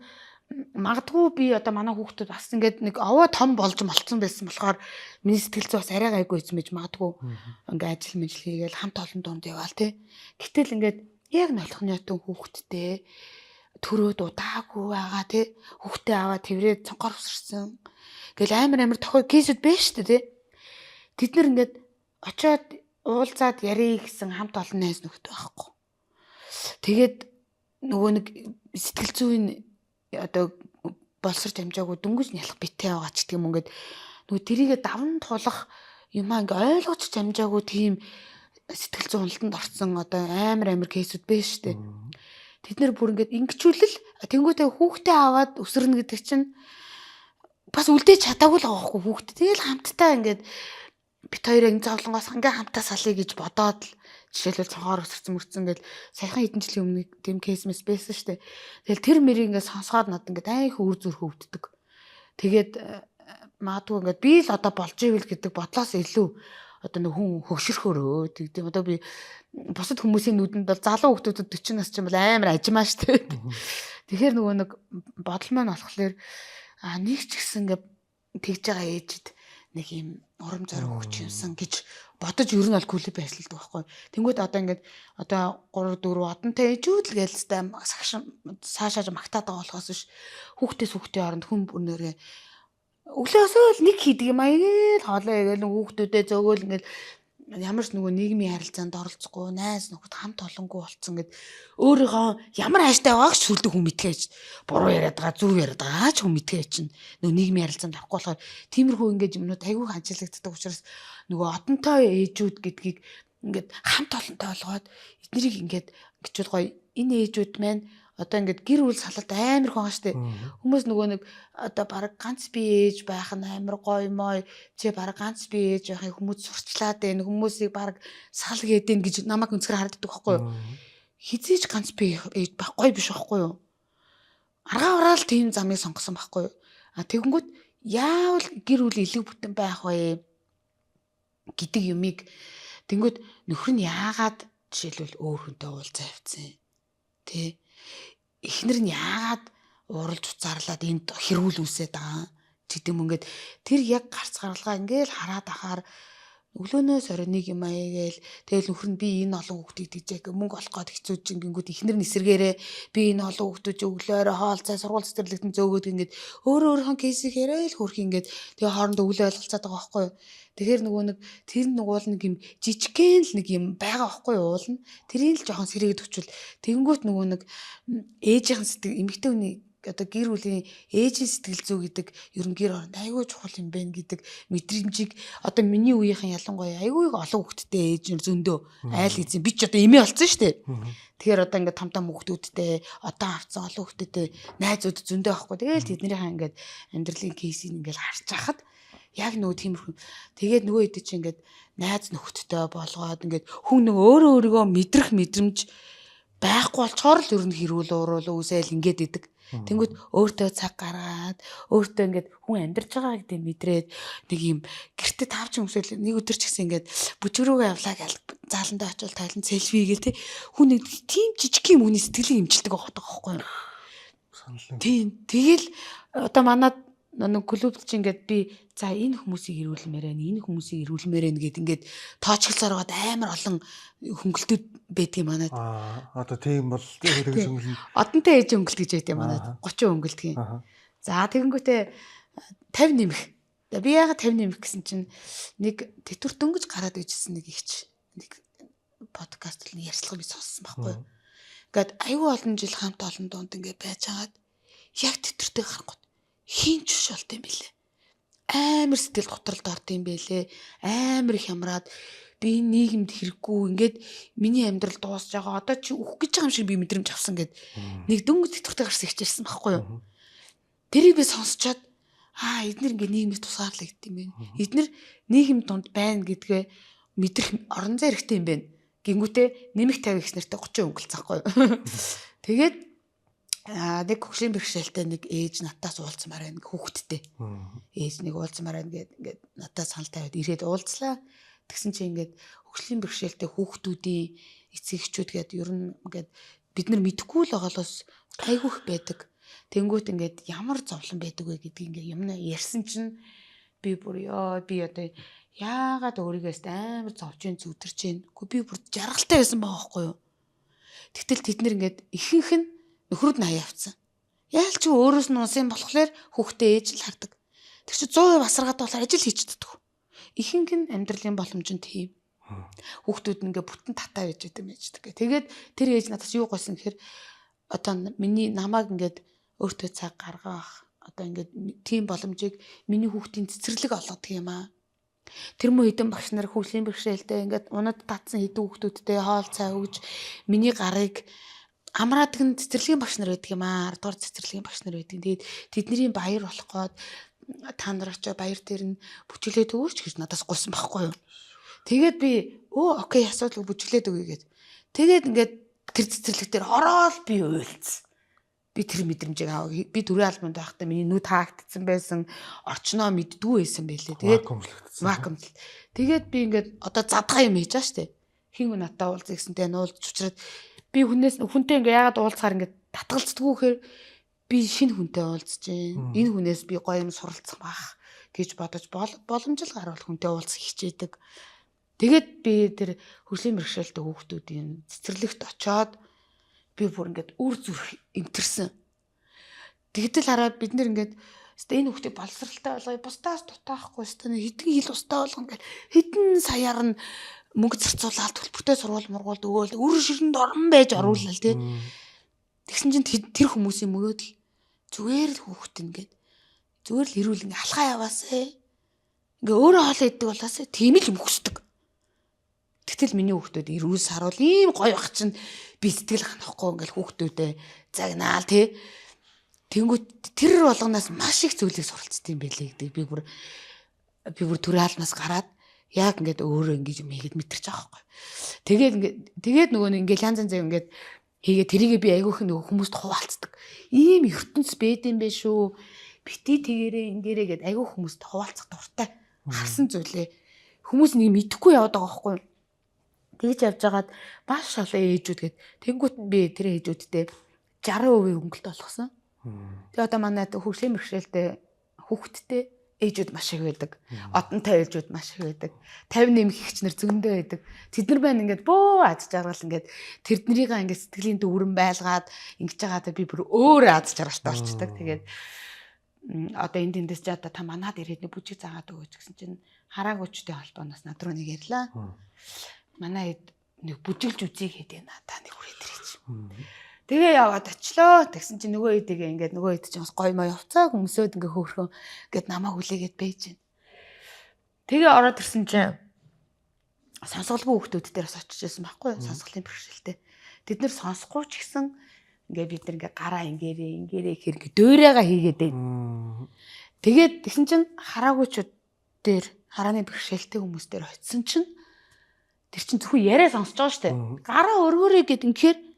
магадгүй би одоо манай хүүхдүүд бас ингээд нэг овоо том болж молцсон байсан болохоор миний сэтгэл зүй бас арай гайгүй байсан байж магадгүй ингээд ажил мэл хийгээл хамт олон дунд яваал те. Гэтэл ингээд яг noloхны отон хүүхдтэй төрөөд удаагүй байгаа тий. Хүүхдээ аваад тэрврээд цонхоор усарсан. Гэл амар тохой кейсүүд байна шүү дээ тий. Тэд нэр ингээд очиод уулзаад ярих гэсэн хамт олон найз нөхдөд байхгүй. Тэгээд нөгөө нэг сэтгэл зүйн одоо болсорч амжаагүй дөнгөж нялх битээ байгаа ч гэдэг юм ингээд нөгөө тэрийгэ давн тулах юмаа ингээ ойлгож амжаагүй тийм сэтгэл зүйн уналтанд орсон одоо амар кейсүүд байна шүү дээ. Тэд нэр бүр ингээд ингэчүүлэл тэнгуүтээ хүүхдээ аваад өсөрнө гэдэг чинь бас үлдээж чадаагүй л байгаа байхгүй хүүхдээ. Тэгэл хамтдаа ингээд бит хоёроо энэ зовлонгоос ингээ хамтаа салъя гэж бодоод л жишээлбэл цонхоор өсөрсөн мөрцөн гэл саяхан хэдэн жилийн өмнө тийм кейсмэс байсан шүү дээ. Тэгэл тэр мэрийг ингээ сонсоход над ингээ айх үр зүрх өвддөг. Тэгээд магадгүй ингээ би л одоо болж ивэл гэдэг бодлоос илүү одоо нэг хүн хөгшөрхөөрөө тэгдэм одоо би бусад хүмүүсийн нүдэнд бол залуу хүмүүсд 40 нас ч юм бол амар ажимаа шүү дээ. Тэгэхээр нөгөө нэг бодол маань болохоор нэг ч гэсэн ингээ тэгж байгаа ээжэд нэг юм урам зориг өгч юмсан гэж бодож ер нь бол клуб ажилладаг байхгүй. Тэнгүүд одоо ингээд одоо 3 4 одонтой ээжүүд л гэлстэй саашааж магтаад байгаа болохоос биш хүүхдийн оронд хүн бүрнээрээ өглөөсөө л нэг хийдэг юм аягээл хоолоо игээл хүүхдүүдэд зөөгөл ингээд ямар ч нөгөө нийгмийн харилцаанд оролцохгүй найз нөхөд хамт олонгүй болцсон гэд өөрийнхөө ямар хайштай байгааг ч сүлдэг хүн мэдгээж буруу яриад байгаа зөв яриад байгаа ч хүн мэдгээж чинь нөгөө нийгмийн харилцаанд орохгүй болохоор тиймэрхүү ингээд юмнууд айгүй ханчилагддаг учраас нөгөө одонтой ээжүүд гэдгийг ингээд хамт олонтой болгоод эднэрийг ингээд гिचүүд гоё энэ ээжүүд маань одоо ингээд гэр бүл салалт амар их байгаа штэ. Хүмүүс нөгөө нэг одоо баг ганц бие ээж байх нь амар гоё мой чи баг ганц бие ээж байхыг хүмүүс сурчлаад байна. Хүмүүсийг баг сал гэдэг гэж намайг өнцгөр харддаг байхгүй юу? Хизээч ганц бие ээж байх гоё биш байхгүй юу? Аргаа ураал тийм замыг сонгосон байхгүй юу? Тэгэнгүүт яавал гэр бүл илүү бүтэн байх вэ гэдэг юмыг тэнгүүд нөхөр нь яагаад жишээлбэл өөр хүнтэй уулзаа явцсан тий эхнэр нь яагаад уралж уцаарлаад энд хэрүүл үсээд байгаа гэдэг юм ингээд тэр яг гарц гаргалгаа ингээл хараад ахаар өглөөнөөс орой нэг юм аягээл тэгэл нөхөр нь би энэ олон хүүхдийг дижээг мөнгө олох гээд хэцүү чингэнгүүд эхнэр нь эсэргээрээ би энэ олон хүүхдүүд өглөөрөө хоолцоо сургууль цэцэрлэгтэн зөөгөөд ингээд өөрийнхөө кейсийг яриад хөрх ингээд тэгээ хоорондоо өглөө ойлголцоод байгаа байхгүй юу. Тэгэхээр нөгөө нэг тэр нэг уул нэг юм жижигхэн л нэг юм байгаа байхгүй юу уул нь тэрийг л жоохон сэргээд өчвөл тэгэнгүүт нөгөө нэг ээжийнхэн сэтгэл эмэгтэй хүний одоо гэр бүлийн ээжийн сэтгэл зүй гэдэг ер нь гэр оронд айгүй чухал юм байна гэдэг мэдрэмжийг одоо миний үеийнхэн ялангуяа айгүй олон хүүхэдтэй ээж зөндөө айл эзэн би ч одоо эмээ болсон шүү дээ. Тэгэхээр одоо ингээд том хүүхдүүдтэй одоо авцсан олон хүүхдүүдтэй найзууд зөндөө байхгүй. Тэгээл тэднийхээ ингээд амьдралын кейсийг ингээд харж хахад яг нөгөө тиймэрхүү тэгээд нөгөө хэд чи ингээд найз нөхөдтэй болгоод ингээд хүн нэг өөрийгөө мэдрэх мэдрэмж байхгүй болчоор л ер нь хэрүүл уурал үсэл ингээд идэг. Тэнгүүд өөртөө цаг гаргаад өөртөө ингээд хүн амьдарч байгаа гэдэг мэдрээд нэг юм гэрте тавч өмсөл нэг өдөр ч гэсэн ингээд бүжгрүүгээ явлаа гэж зааландаа очивол тайлан селфи гээл те хүн нэг тийм жижиг юм хүний сэтгэлийг имжилдэг байгаа байхгүй юу. Тийм тэгэл одоо манад нэг клубд чи ингээд би за энэ хүмүүсийг ирүүлмээр байна энэ хүмүүсийг ирүүлмээр байна гэд ингээд тоочглосоор гоод амар олон хөнгөлтүүд байдгийг манад одоо тийм бол тэгж хөнгөлн одонтой ээж хөнгөлт гэж байдгийг манад 30 хөнгөлтгийн за тэгэнгүүтээ 50 нэмэх би яагаад 50 нэмэх гэсэн чинь нэг тэтгэр дөнгөж гараад ижсэн нэг ихч нэг подкаст л ярьцлага би сонссон байхгүй юу ингээд аюу олон жил хамт олон донд ингээд байж хагаад яг тэтэртэй гарахгүй хин ч биш болт юм бэлээ. Амар сэтгэл готролд орд юм бэлээ. Амар их ямраад би нийгэмд хэрэггүй ингээд миний амьдрал дуусж байгаа. Одоо чи өөх гэж байгаа юм шиг би мэдрэмж авсан гэд нэг дөнгөж тэтгүртэй гарсан хичээлсэн байхгүй юу? Тэрийг би сонсчоод эднэр ингээд нийгэмд тусгаарлаа гэдэг юм байна. Эднэр нийгэм донд байна гэдгээ мэдрэх орон зай хэрэгтэй юм байна. Гингүүтээ нэмэх 50 их нэртэй 30 өнгөлцөхгүй юу? Тэгээд нэг хөгжлийн бэрхшээлтэй нэг ээж надаас уулзмаар байна хүүхэдтэй. Ээж нэг уулзмаар байна гэд ингээд надаас санал тавиад ирээд уулзлаа. Тэгсэн чинь ингээд хөгжлийн бэрхшээлтэй хүүхдүүдийн эцэг эхчүүд гээд ер нь ингээд бид нар мэдэхгүй л байгаалаас айгүйх байдаг. Тэнгүүт ингээд ямар зовлон байдаг вэ гэдгийг ингээд юм ярьсан чинь би бүр би одоо яагаад өөрийгөө амар зовж जैन зүтэрч जैन. Гэхдээ би бүр жаргалтай байсан байгаа байхгүй юу. Тэгтэл тэд нэр ингээд ихэнх нь Нөхрүүд нь хаяавцсан. Яаль ч өөрөөс нь унсан болохоор хүүхдээ ээж л хардаг. Тэр чи 100% асаргаад болохоор ажил хийж чаддаг. Ихэнх нь амьдралын боломж нь тийм. Хүүхдүүд ингээ бүтэн татаа байж идэм байждаг. Тэгээд тэр ээж надаас юу гойсон гэхээр одоо миний намайг ингээд өөртөө цаг гаргаах одоо ингээд тийм боломжийг миний хүүхдийн цэцэрлэг олгодог юм аа. Тэр мөн хэдэн багш нар хөгжлийн бэрхшээлтэй ингээд унад татсан хэдэн хүүхдүүдтэй хоол цай өгж миний гарыг амраадаг нь цэцэрлэгийн багш нар байдаг юм аа. 10 дугаар цэцэрлэгийн багш нар байдаг. Тэгээд тэдний баяр болох гээд та нар очоо баяр дээр нь бүжиглээд өгөөч гэж надаас гуйсан байхгүй юу. Тэгээд би окей асуудал бүжиглээд өгье гэд. Тэгээд ингээд тэр цэцэрлэг дээр ороод би уйлцсан. Би тэр мэдрэмжийг аваа. Би 4 альбомд байхдаа миний нүд хаагдсан байсан. Орчноо мэддгүй байсан байлээ. Тэгээд вакуумлт. Тэгээд би ингээд одоо задгаа юм хийж байгаа штэ. Хин хүн надад уулз гэсэнтэй нуулж учраад би хүнтэй ингээ яагаад уулзахаар ингээ татгалцдаггүй гэхээр би шинэ хүнтэй уулзж гин. Энэ хүнээс би гоё юм суралцах бах гэж бодож боломжтой гарвал хүнтэй уулзах хичээдэг. Тэгээд би тэр хөгжлийн бэрхшээлтэй хүүхдүүдийн цэцэрлэгт очоод би бүр ингээд үр зүрх эмтэрсэн. Тэгтэл хараад бид нэр ингээд энэ хүүхдийг боловсралтай болгоё, бусдаас дутаахгүй хэвээр хэдэн хил устаа болгоно гэл хэдэн саяар нь мөнгө зарцуулаад төлбөртэй сургууль мургуулд өгөөл үр ширэнд орон байж оруулал тий. Тэгсэн чинь тэр хүмүүсийн мөрөөдөл зүгээр л хүүхэд ингээд зүгээр л ирүүл ингээ алхаа яваасаа ингээ өөрөө хоол иддэг болоосаа тийм л юм хүсдэг. Тэгтэл миний хүүхдүүд ирүүл саруул ийм гоё бах чинь би сэтгэл ханахгүй ингээл хүүхдүүдээ загнаал тий. Тэнгүүт тэр болгоноос маш их зүйлийг суралцдаг юм байлээ гэдэг би бүр төрөалнаас гараад яг ингээд өөрөө ингэж юм хийгээд мэдэрч байгаа байхгүй. Тэгээд нөгөө ингээд янз янз ингээд хийгээ тэрийгээ би айгүйх нөгөө хүмүүст хуваалцдаг. Ийм ертөнц бэд юм бэ шүү. Бити тэгэрээ ингээрээ гэд айгүйх хүмүүст хуваалцах дуртай. Харсан зүйлээ хүмүүс нэг мэдэхгүй яваад байгаа байхгүй. Тэгж явж байгаад маш олон ээжүүд гээд тэнгуут нь би тэр ээжүүдтэй 60% өнгөлт болгосон. Тэгээ одоо манай хөгжлийн бэрхшээлтэй хүүхэдтэй ээжүүд маш их байдаг. Одонтой ээжүүд маш их байдаг. 50 нэмэх ихч нар зөндөө байдаг. Тэд нар байна ингээд бөө аз жаргал ингээд тэрднэрийг ингээд сэтгэлийн дүүрэн байлгаад ингэж байгаадаа би бүр өөр аз жаргалтай болчдаг. Тэгээд одоо энд дэндээс ч одоо та манад ирээд нэг бүжиг заагаад өгөөч гэсэн чинь хараагуучтай холбооноос над руу нэг ярьлаа. Манай нэг бүжиглж үзье гэдэг надаа нэг хүрээд ирээч. Тэгээ яваад очлоо. Тэгсэн чинь нөгөө эдгээ ингээд нөгөө эд чинь бас гоё мой явцаа хүмүүсөөд ингээ хөөхрөн ингээд намайг хүлээгээд байж гин. Тэгээ ороод ирсэн чинь сонсголгүй хүүхдүүд дээр бас очиж байсан байхгүй юу? Сонсголын бэрхшээлтэй. Тэд нэр сонсохгүй ч гэсэн ингээд бид нар ингээ гараа ингээрээ ихэр ингээ дөөрээга хийгээд байна. Тэгээд тэгсэн чинь хараагуучуд дээр харааны бэрхшээлтэй хүмүүс дээр очисон чинь тэр чинь зөвхөн яриа сонсож байгаа штэ. Гараа өргөөрэй гэд инхээр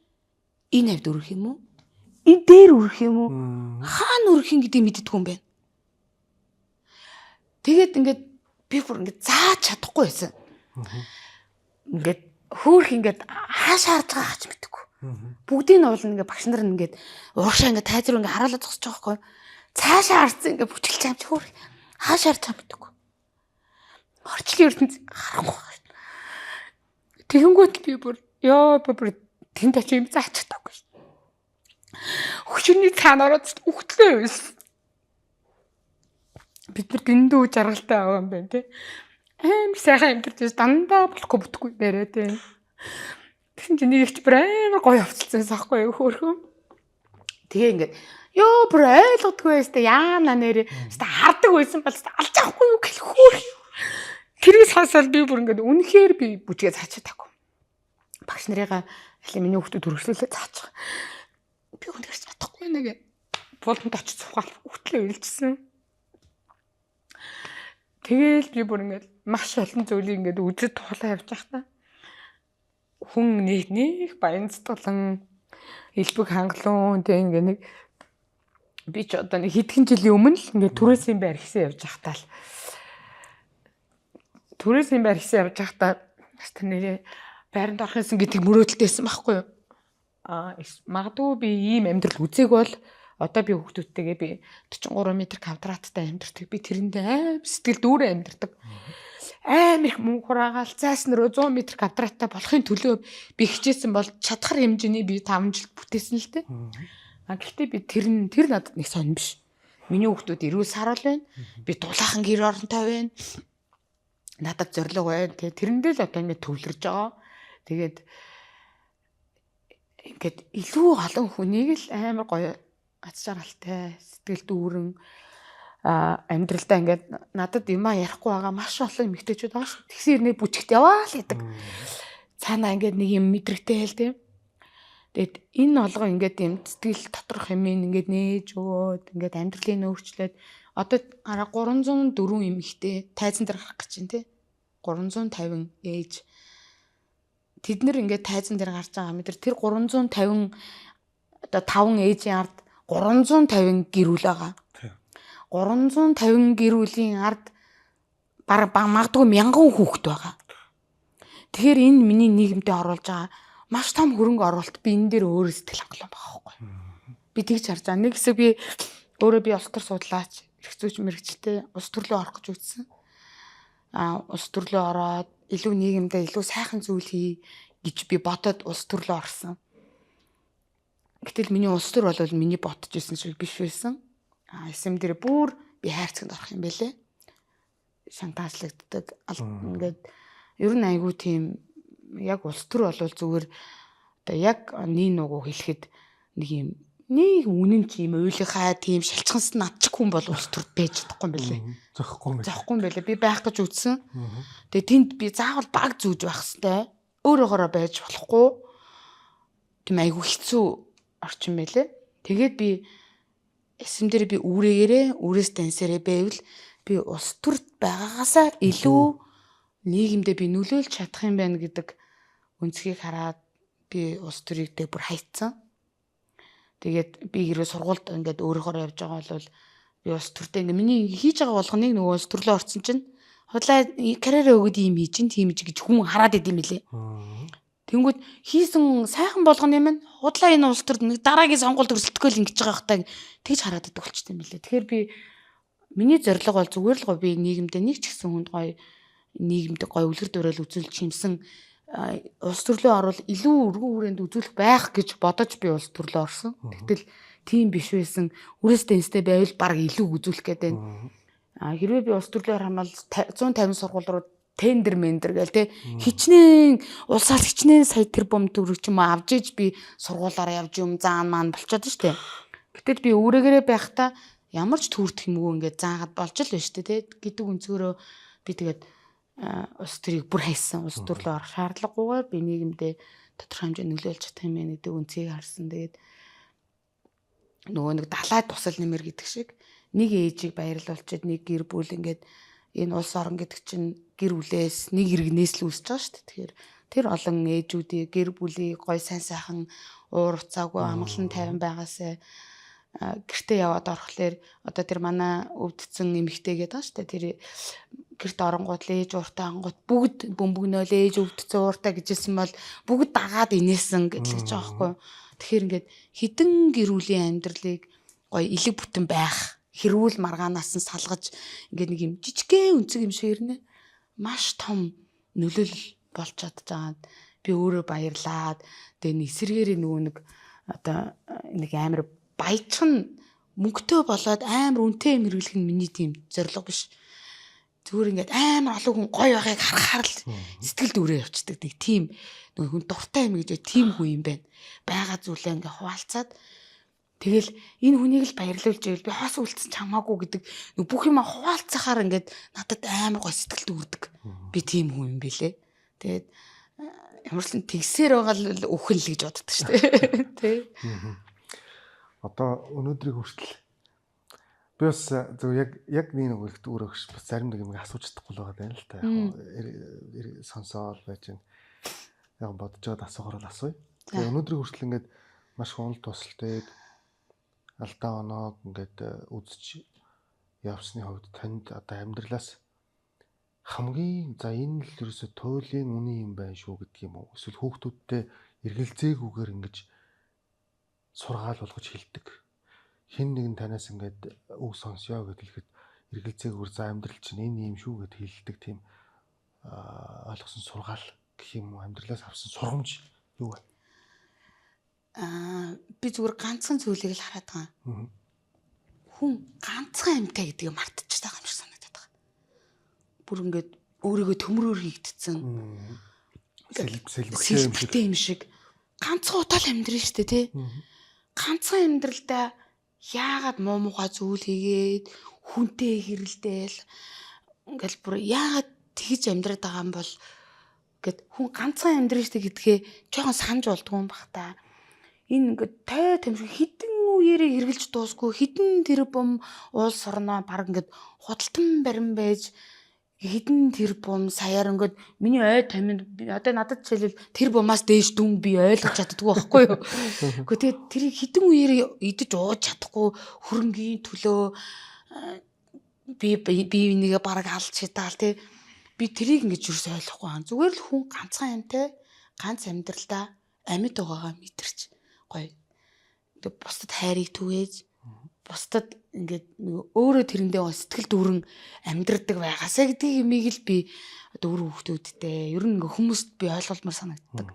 энэ хавьд өрөх юм уу? Энэ дээр өрөх юм уу? Хаана өрөх юм гэдгийг мэддэггүй юм байна. Тэгээд ингээд би бүр ингээд зааж чадахгүй байсан. Ингээд хөөх ингээд хаашаа харж байгаа ч мэддэггүй. Бүгдийг нь уулна ингээд багш нар ингээд уушаа ингээд тайз руу ингээд хараалаа зогсож байгаа байхгүй. Цаашаа харцсан ингээд бүжгэлж амч хөөх хаашаа харж байгаа мэддэггүй. Орчлын ертөнц харахгүй. Тэгэнгүүт би бүр тэнд очиж юм заач чадахгүй. Хөшөрний цаана ороод үхтлээ байсан. Бид нар дэндүү жаргалтай аваа юм байна тий. Амар сайхан амьдэрч дандаа болохгүй бүтгүй нэрээ тий. Тэгсэн чинь нэг их бүр амар гоё авцалсан байхгүй юу хөөрхөн. Тэгээ ингээд бүр ойлгодгүй байстай яана нэрээ хардаг байсан бол алж авахгүй юу гэх хөөх. Тэрийг сонсоод би бүр ингээд үнэхээр би бүжгээ цаачаад таахгүй. Багш нарыгаа миний хүүхдүүд төрөслөлөө цаачих. Би үнэхээр чадахгүй нэг болонд очиж суугаад хүүхдлээ үйлчсэн. Тэгээл би бүр ингээд маш олон зүйлийг ингээд үзэж туулаа явж байхдаа хүн нэг баян сэтгэлэн элбэг хангалуун тэг ингээд нэг би ч одоо нэг хэдхэн жилийн өмнө л ингээд түрээсийн байр хийсэн явж байхдаа л түрээсийн байр хийсэн явж байхдаа бас нэрээ байранд орох юмсан гэдэг мөрөөдөлтэйсэн байхгүй юу? Магадгүй би ийм амьдрал үзег бол одоо би хүүхдүүдтэйгээ би 43 м квадраттай амьдардаг. Би тэрэндээ сэтгэл дүүрэн амьдардаг. амар их мөнгө хураагаал цааснараа 100 м квадраттай болохын төлөө би хичээсэн бол чадхар хэмжээний би 5 жилд бүтээсэн л дээ. Гэхдээ би тэр надад нэг сонь биш. Миний хүүхдүүд эрүүл сарвал байна. Би дулаахан гэр оронтой байна. Надад зориг байна. Тэгээ тэрэндээ л одоо ингээд төвлөрж байгаа. Тэгээд ингээд илүү олон хүнийг л амар гоё ач жаргалтай, сэтгэл дүүрэн амьдралдаа ингээд надад юмаа ярихгүй байгаа маш олон эмэгтэйчүүд байгаа шүү. Тэгсэн ирнэ бүжигт яваа л гэдэг. Цаанаа ингээд нэг юм мэдрэгтэй л тийм. Тэгээд энэ олгоо ингээд юм сэтгэл доторх юм ингээд нээж өгөөд ингээд амьдралын өөрчлөлт одоо 304 эмэгтэй тайзан дээр гарах гэж байна тий. 350 ээж тэд нэр ингээд тайзан дээр гарч байгаа мэт тэр 350 одоо 5 ээжийн ард 350 гэр бүл байгаа. 350 гэр бүлийн ард баг магадгүй 1000 хүүхэд байгаа. Тэгэхээр энэ миний нийгэмдээ оруулж байгаа маш том хөрөнгө оруулалт би энэ дээр өөрөө сэтгэл хангалуун байгаа байхгүй. Би тэгж харж байгаа. Нэг хэсэг би өөрөө би улс төр судлаач, эрхцүүч мэрэгчтэй улс төрлөө орох гэж үзсэн. Улс төрлөө ороод илүү нийгэмдээ илүү сайхан зүйл хий гэж би бодоод улс төрлөө орсон. Гэтэл миний улс төр бол миний бодож исэн шиг биш байсан. Эсэм дээр бүр би хайрцагт орох юм бэлээ. Шантаажлагддаг. Ингээд ер нь айгүй тийм яг улс төр бол зүгээр одоо яг нэг нугу хэлэхэд нэг үнэн чи юм уйлахаа тийм шалчганс надчих хүн бол улс төрд байж чадахгүй юм бэлээ. Зохгүй юм бэлээ. Би байх гэж үзсэн. Тэгээ тэнд би заавал баг зүүж байх хэвээр өөрөөгөө байж болохгүй. Тийм айгүй хэцүү орчин байлээ. Тэгээд би эсэм дээр би үрээс дансараа байвал би улс төрд байгаагаасаа илүү нийгэмдээ би нөлөөлж чадах юм байна гэдэг өнцгийг хараад би улс төрийг дээр бүр хайцсан. Тэгээд би хэрвээ сургуульд ингээд өөрөөр явж байгаа бол би улс төртэй ингээд миний хийж байгаа болгоныг нөгөө улс төрлөө орсон чинь худлаа карьераа өгöd юм хийж чинь тийм гэж хүн хараад идэм билээ. Тэнгүүд хийсэн сайхан болгоны юм худлаа энэ улс төрд нэг дараагийн сонгуульд өрсөлдөхөөл ингэж байгаа хтаа тэгж хараад идэг болчтой юм билээ. Тэгэхээр би миний зорилго бол зүгээр л гоё би нийгэмдээ нэг ч гэсэн хүнд гоё нийгэмд гоё үлгэр дуурайл үзүүлж юмсан улс төрлөө орвол илүү өргөн хүрээнд үзүүлэх байх гэж бодож би улс төрлөө орсон. Тэгтэл тийм биш байсан. Үрээс дэнстэй байвал баг илүү үзүүлэх гээд байна. Хэрвээ би улс төрлөөр хамаал 150 сургууль руу тендер мендер гээл те хичнээн улсаас хичнээн сая тэрбум төгрөг ч юм уу авж иж би сургуулаараа явж юм заан маань болчиход штэ. Гэтэл би өөрөөгөө байхдаа ямар ч төрөх юмгүй ингээд заагаад болж л байна штэ те гэдэг үнцгөрөө би тэгээд улс төрийг бүр хайсан. Улс төрлөө орох шаардлагагүйгээр би нийгэмдээ тодорхой хэмжээнд нөлөөлж чадах юм байна гэдэг үнцгийг харсан. Тэгээд нөгөө нэг далай тусал нэмэр гэдэг шиг нэг ээжийг баярлуулчихэд нэг гэр бүл ингээд энэ улс орон гэдэг чинь гэр бүлээс нэг иргэнээс л үүсэж байгаа шүү дээ. Тэгэхээр тэр олон ээжүүдийн гэр бүлийг гой сайн сайхан уур уцаагүй амгалан тайван байгаасаа гэртээ яваад орохлоор одоо тэр манай өвдсөн эмэгтэй гэдэг байгаа шүү дээ. Тэр гэрт оронгууд л ээж ууртай ангууд бүгд бөмбөгнөөл ээж өвдсөн ууртай гэжсэн бол бүгд дагаад инээсэн гэж байгаа байхгүй. Тэгэхээр ингээд хідэн гэр бүлийн амьдралыг гоё элэг бүтэн байх хэрүүл маргаанаас нь салгаж ингээд нэг юм жижигхэн үнцэг юм шиг ирнэ. Маш том нөлөөлөл болж чадчихад би өөрөө баярлаад тэгээ эсэргээрээ нөгөө нэг одоо нэг амар баяжхан мөнгөтэй болоод амар үнэтэй юм хэрэглэх нь миний тийм зорилго биш. Зүгээр ингээд амар олон хүн гоё байгааг харахаар л сэтгэл дүүрээ явцдаг. Нэг тийм нөгөө хүн дуртай юм гэж тийм хүн юм байна. Бага зүйлээ ингээд хуваалцаад тэгэл энэ хүнийг л баярлуулж ивэл би хос үлдсэн чамаагүй гэдэг бүх юм хуваалцахаар ингээд надад амар гоё сэтгэл дүүрдэг. Би тийм хүн юм билээ. Тэгээд ямар ч тэгсээр байгаа л өхөл гэж боддог шүү дээ. Тэ. Одоо өнөөдрийг хүртэл би бас зөв яг нэг их өөрөөгш бас зарим нэг юм асууж чадахгүй л байгаа юм л та. Яг сонсоол байж гэн. Яг бодож байгаад асуухаар л асууя. Тэгээ өнөөдрийг хүртэл ингээд маш хонол тусалтай алдаа оноог ингээд үзэж явсны хувьд танд одоо амьдралаас хамгийн за энэ л ерөөсө туйлын үний юм байна шүү гэдэг юм уу? Эсвэл хүүхдүүдтэй эргэлзээгүйгээр ингэж сургаал болгож хэлдэг. Хэн нэгэн танаас ингээд үг сонсё гэд хэлэхэд эргэлзээгүйгээр за амьдрал чинь энэ юм шүү гэд хэлдэг тийм ойлгосон сургаал гэх юм уу амьдралаас авсан сургамж юу вэ? Би зүгээр ганцхан зүйлийг л хараад байгаа. Хүн ганцхан амьтаа гэдгийг мартчихж байгаа юм шиг санагдаад байгаа. Бүр ингээд өөрийгөө төмрөөр хийгдсэн. Сэлбэгтэй юм шиг ганцхан удаа л амьдрын штэ тий. Ганцхан амьдралдаа яагаад муухай зүйл хийгээд хүнтэй хэрэлдээл ингээл бүр яагаад тэгж амьдраад байгаа юм бол гэд хүн ганцхан амьдрын штэ гэдгээ жоохон санаж болдгоо юм бах та. Энэ ингээд той томшиг хідэн үеэрээ хэрглэж дуусгүй хідэн тэрбум уулс орноо баг ингээд худалдан барин байж хідэн тэрбум саяар ингээд миний ой таминд одоо надад жишээлбэл тэрбумаас дээш дүн би ойлгож чаддгүй байхгүй юу. Гэхдээ тэгээд тэрийг хідэн үеэрээ идэж ууж чадахгүй хөрөнгийн төлөө би энийгээ баг алж чидаал тий. Би тэрийг ингэж юус ойлгохгүй байгаа. Зүгээр л хүн ганцхан амьтай ганц амьдралдаа амьд байгаагаа мэдэрч гоё. Тэг бусдад хайрыг түгээж бусдад ингээд өөрөө тэрэндээ сэтгэл дүүрэн амьдрдаг байгаасаа гэдгийг юмыг л би одоо өөр хүүхдүүдтэй ер нь ингээ хүмүүст би ойлголмоор санагддаг.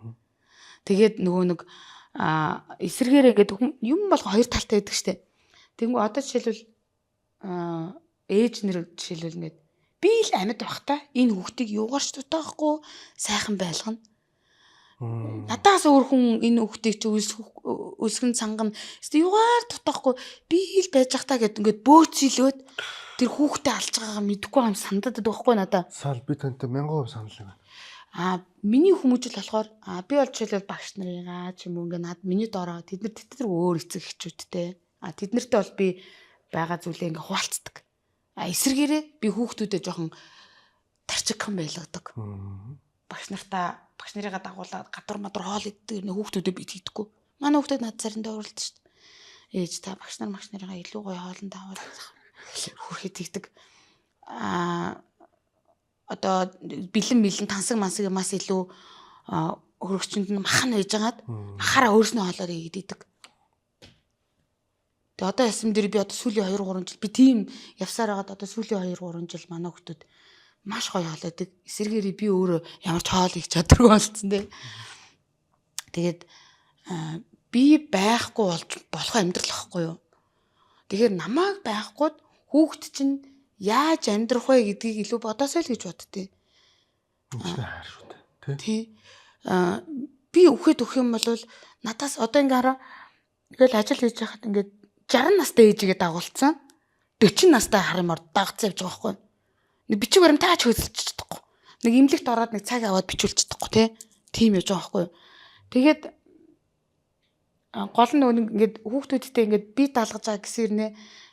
Тэгээд нөгөө нэг эсэргээр ингээд юм бол хоёр талтай байдаг штэ. Тэнгүү одоо жишээлбэл ээж нэр жишээлбэл ингээд би л амьд байхдаа энэ хүүхдийг юугаарч дутаахгүй сайхан байлгана. Надаас өөр хүн энэ хүүхдийг чи өсгөн цанган юугаар дутаахгүй би л байж захтаа гэд ингээд бөөцөлөөд тэр хүүхдээ алж байгаагаа мэдэхгүй юм санагдаад байхгүй надаа. Сал би тантай 1000% санал байна. Миний хүмүүжил болохоор би бол жишээлбэл багш нарыгаа ч юм уу ингээд над миний доороо тэд нар өөр эцэг эхчүүдтэй. Тэд нартай бол би байгаа зүйлээ ингээд хуваалцдаг. Эсэргээрээ би хүүхдүүдэд жоохон тарчигхан байлгадаг. Багш нарыгаа дагуулад гадар мадар хоол иддэг хүүхдүүдэд би хийдэггүй. Манай хүүхдүүд над зариндаа уралдаж шүү дээ. Ээж та багш нарыгаа илүү гоё хоолнд аваад хүрхэд хийдэг. Одоо бэлэн тансаг мансаг юмас илүү хөрөгчөнд нь махан байж байгаад махаараа өөрснөө хоолоор иддэг. Тэгээ одоо ясам дээр би одоо сүүлийн 2-3 жил би тийм явсаар байгаад одоо сүүлийн 2-3 жил манай хүүхдүүд маш гоё хоолойдаг. Эсэргээрээ би өөрөө ямар ч хоол их чадваргүй болсон тий. Тэгээд би байхгүй болох амьдрал واخгүй юу. Тэгэхээр намайг байхгүйд хүүхд чинь яаж амьдрах вэ гэдгийг илүү бодосоо л гэж боддتي. Хайр шүү дээ. Тий. Би үхээд өгөх юм бол надаас одоо ингээ хараа ингээл ажил хийж байхад ингээд 60 настай ээжигээ дагуулсан. 40 настай харамор дагц явж байгаа байхгүй. Нэг бичиг баримтаач хөдөлж чадахгүй. Нэг имлэгт ороод нэг цаг аваад бичүүлж чадахгүй тий. Тийм явж байгаа байхгүй. Тэгээд гол нь ингээд хүүхдүүдтэй ингээд би даалгаж байгаа гэсэрнэ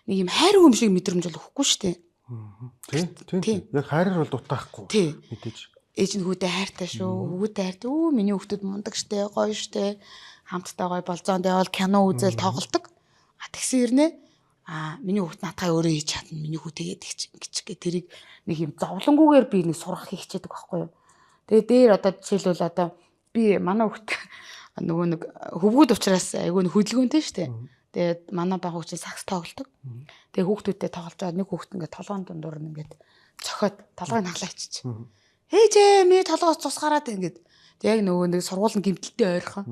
нэг юм хайр юм шиг мэдрэмж бол өгөхгүй шүү дээ. Тийм. Яг хайраар бол дутаахгүй. Мэдээж. Ээж нь хүүдээ хайртай шүү. Хүүдээ хайртай. Миний хүүхдүүд мундаг штэ, гоё штэ. Хамтдаа гоё болзоонд явал кино үзэл тоглолдог. Тэгсэн хэрнээ миний хүүхд наатаа өөрөө хийж чадна. Миний хүүтэйгээд гिचгээ тэрийг нэг юм зовлонгүйгээр би нэг сурах хийчихэд байхгүй юу. Тэгээ дээр одоо жишээлбэл одоо би манай хүүхд нөгөө нэг хөвгүүд учраас айгүй хөдөлгөөнтэй штэ. Тэгээд манай баг хүүхд сакс тоглодог. Тэгээ хүүхдүүдтэй тоглож байгаа нэг хүүхд ингээд толгойн дундуур нь ингээд цохиод толгойг хаглаачих. Ээжээ миний толгоос тусгаараад ингээд яг нөгөө нэг сургуулийн гимтэлтэй ойрхон.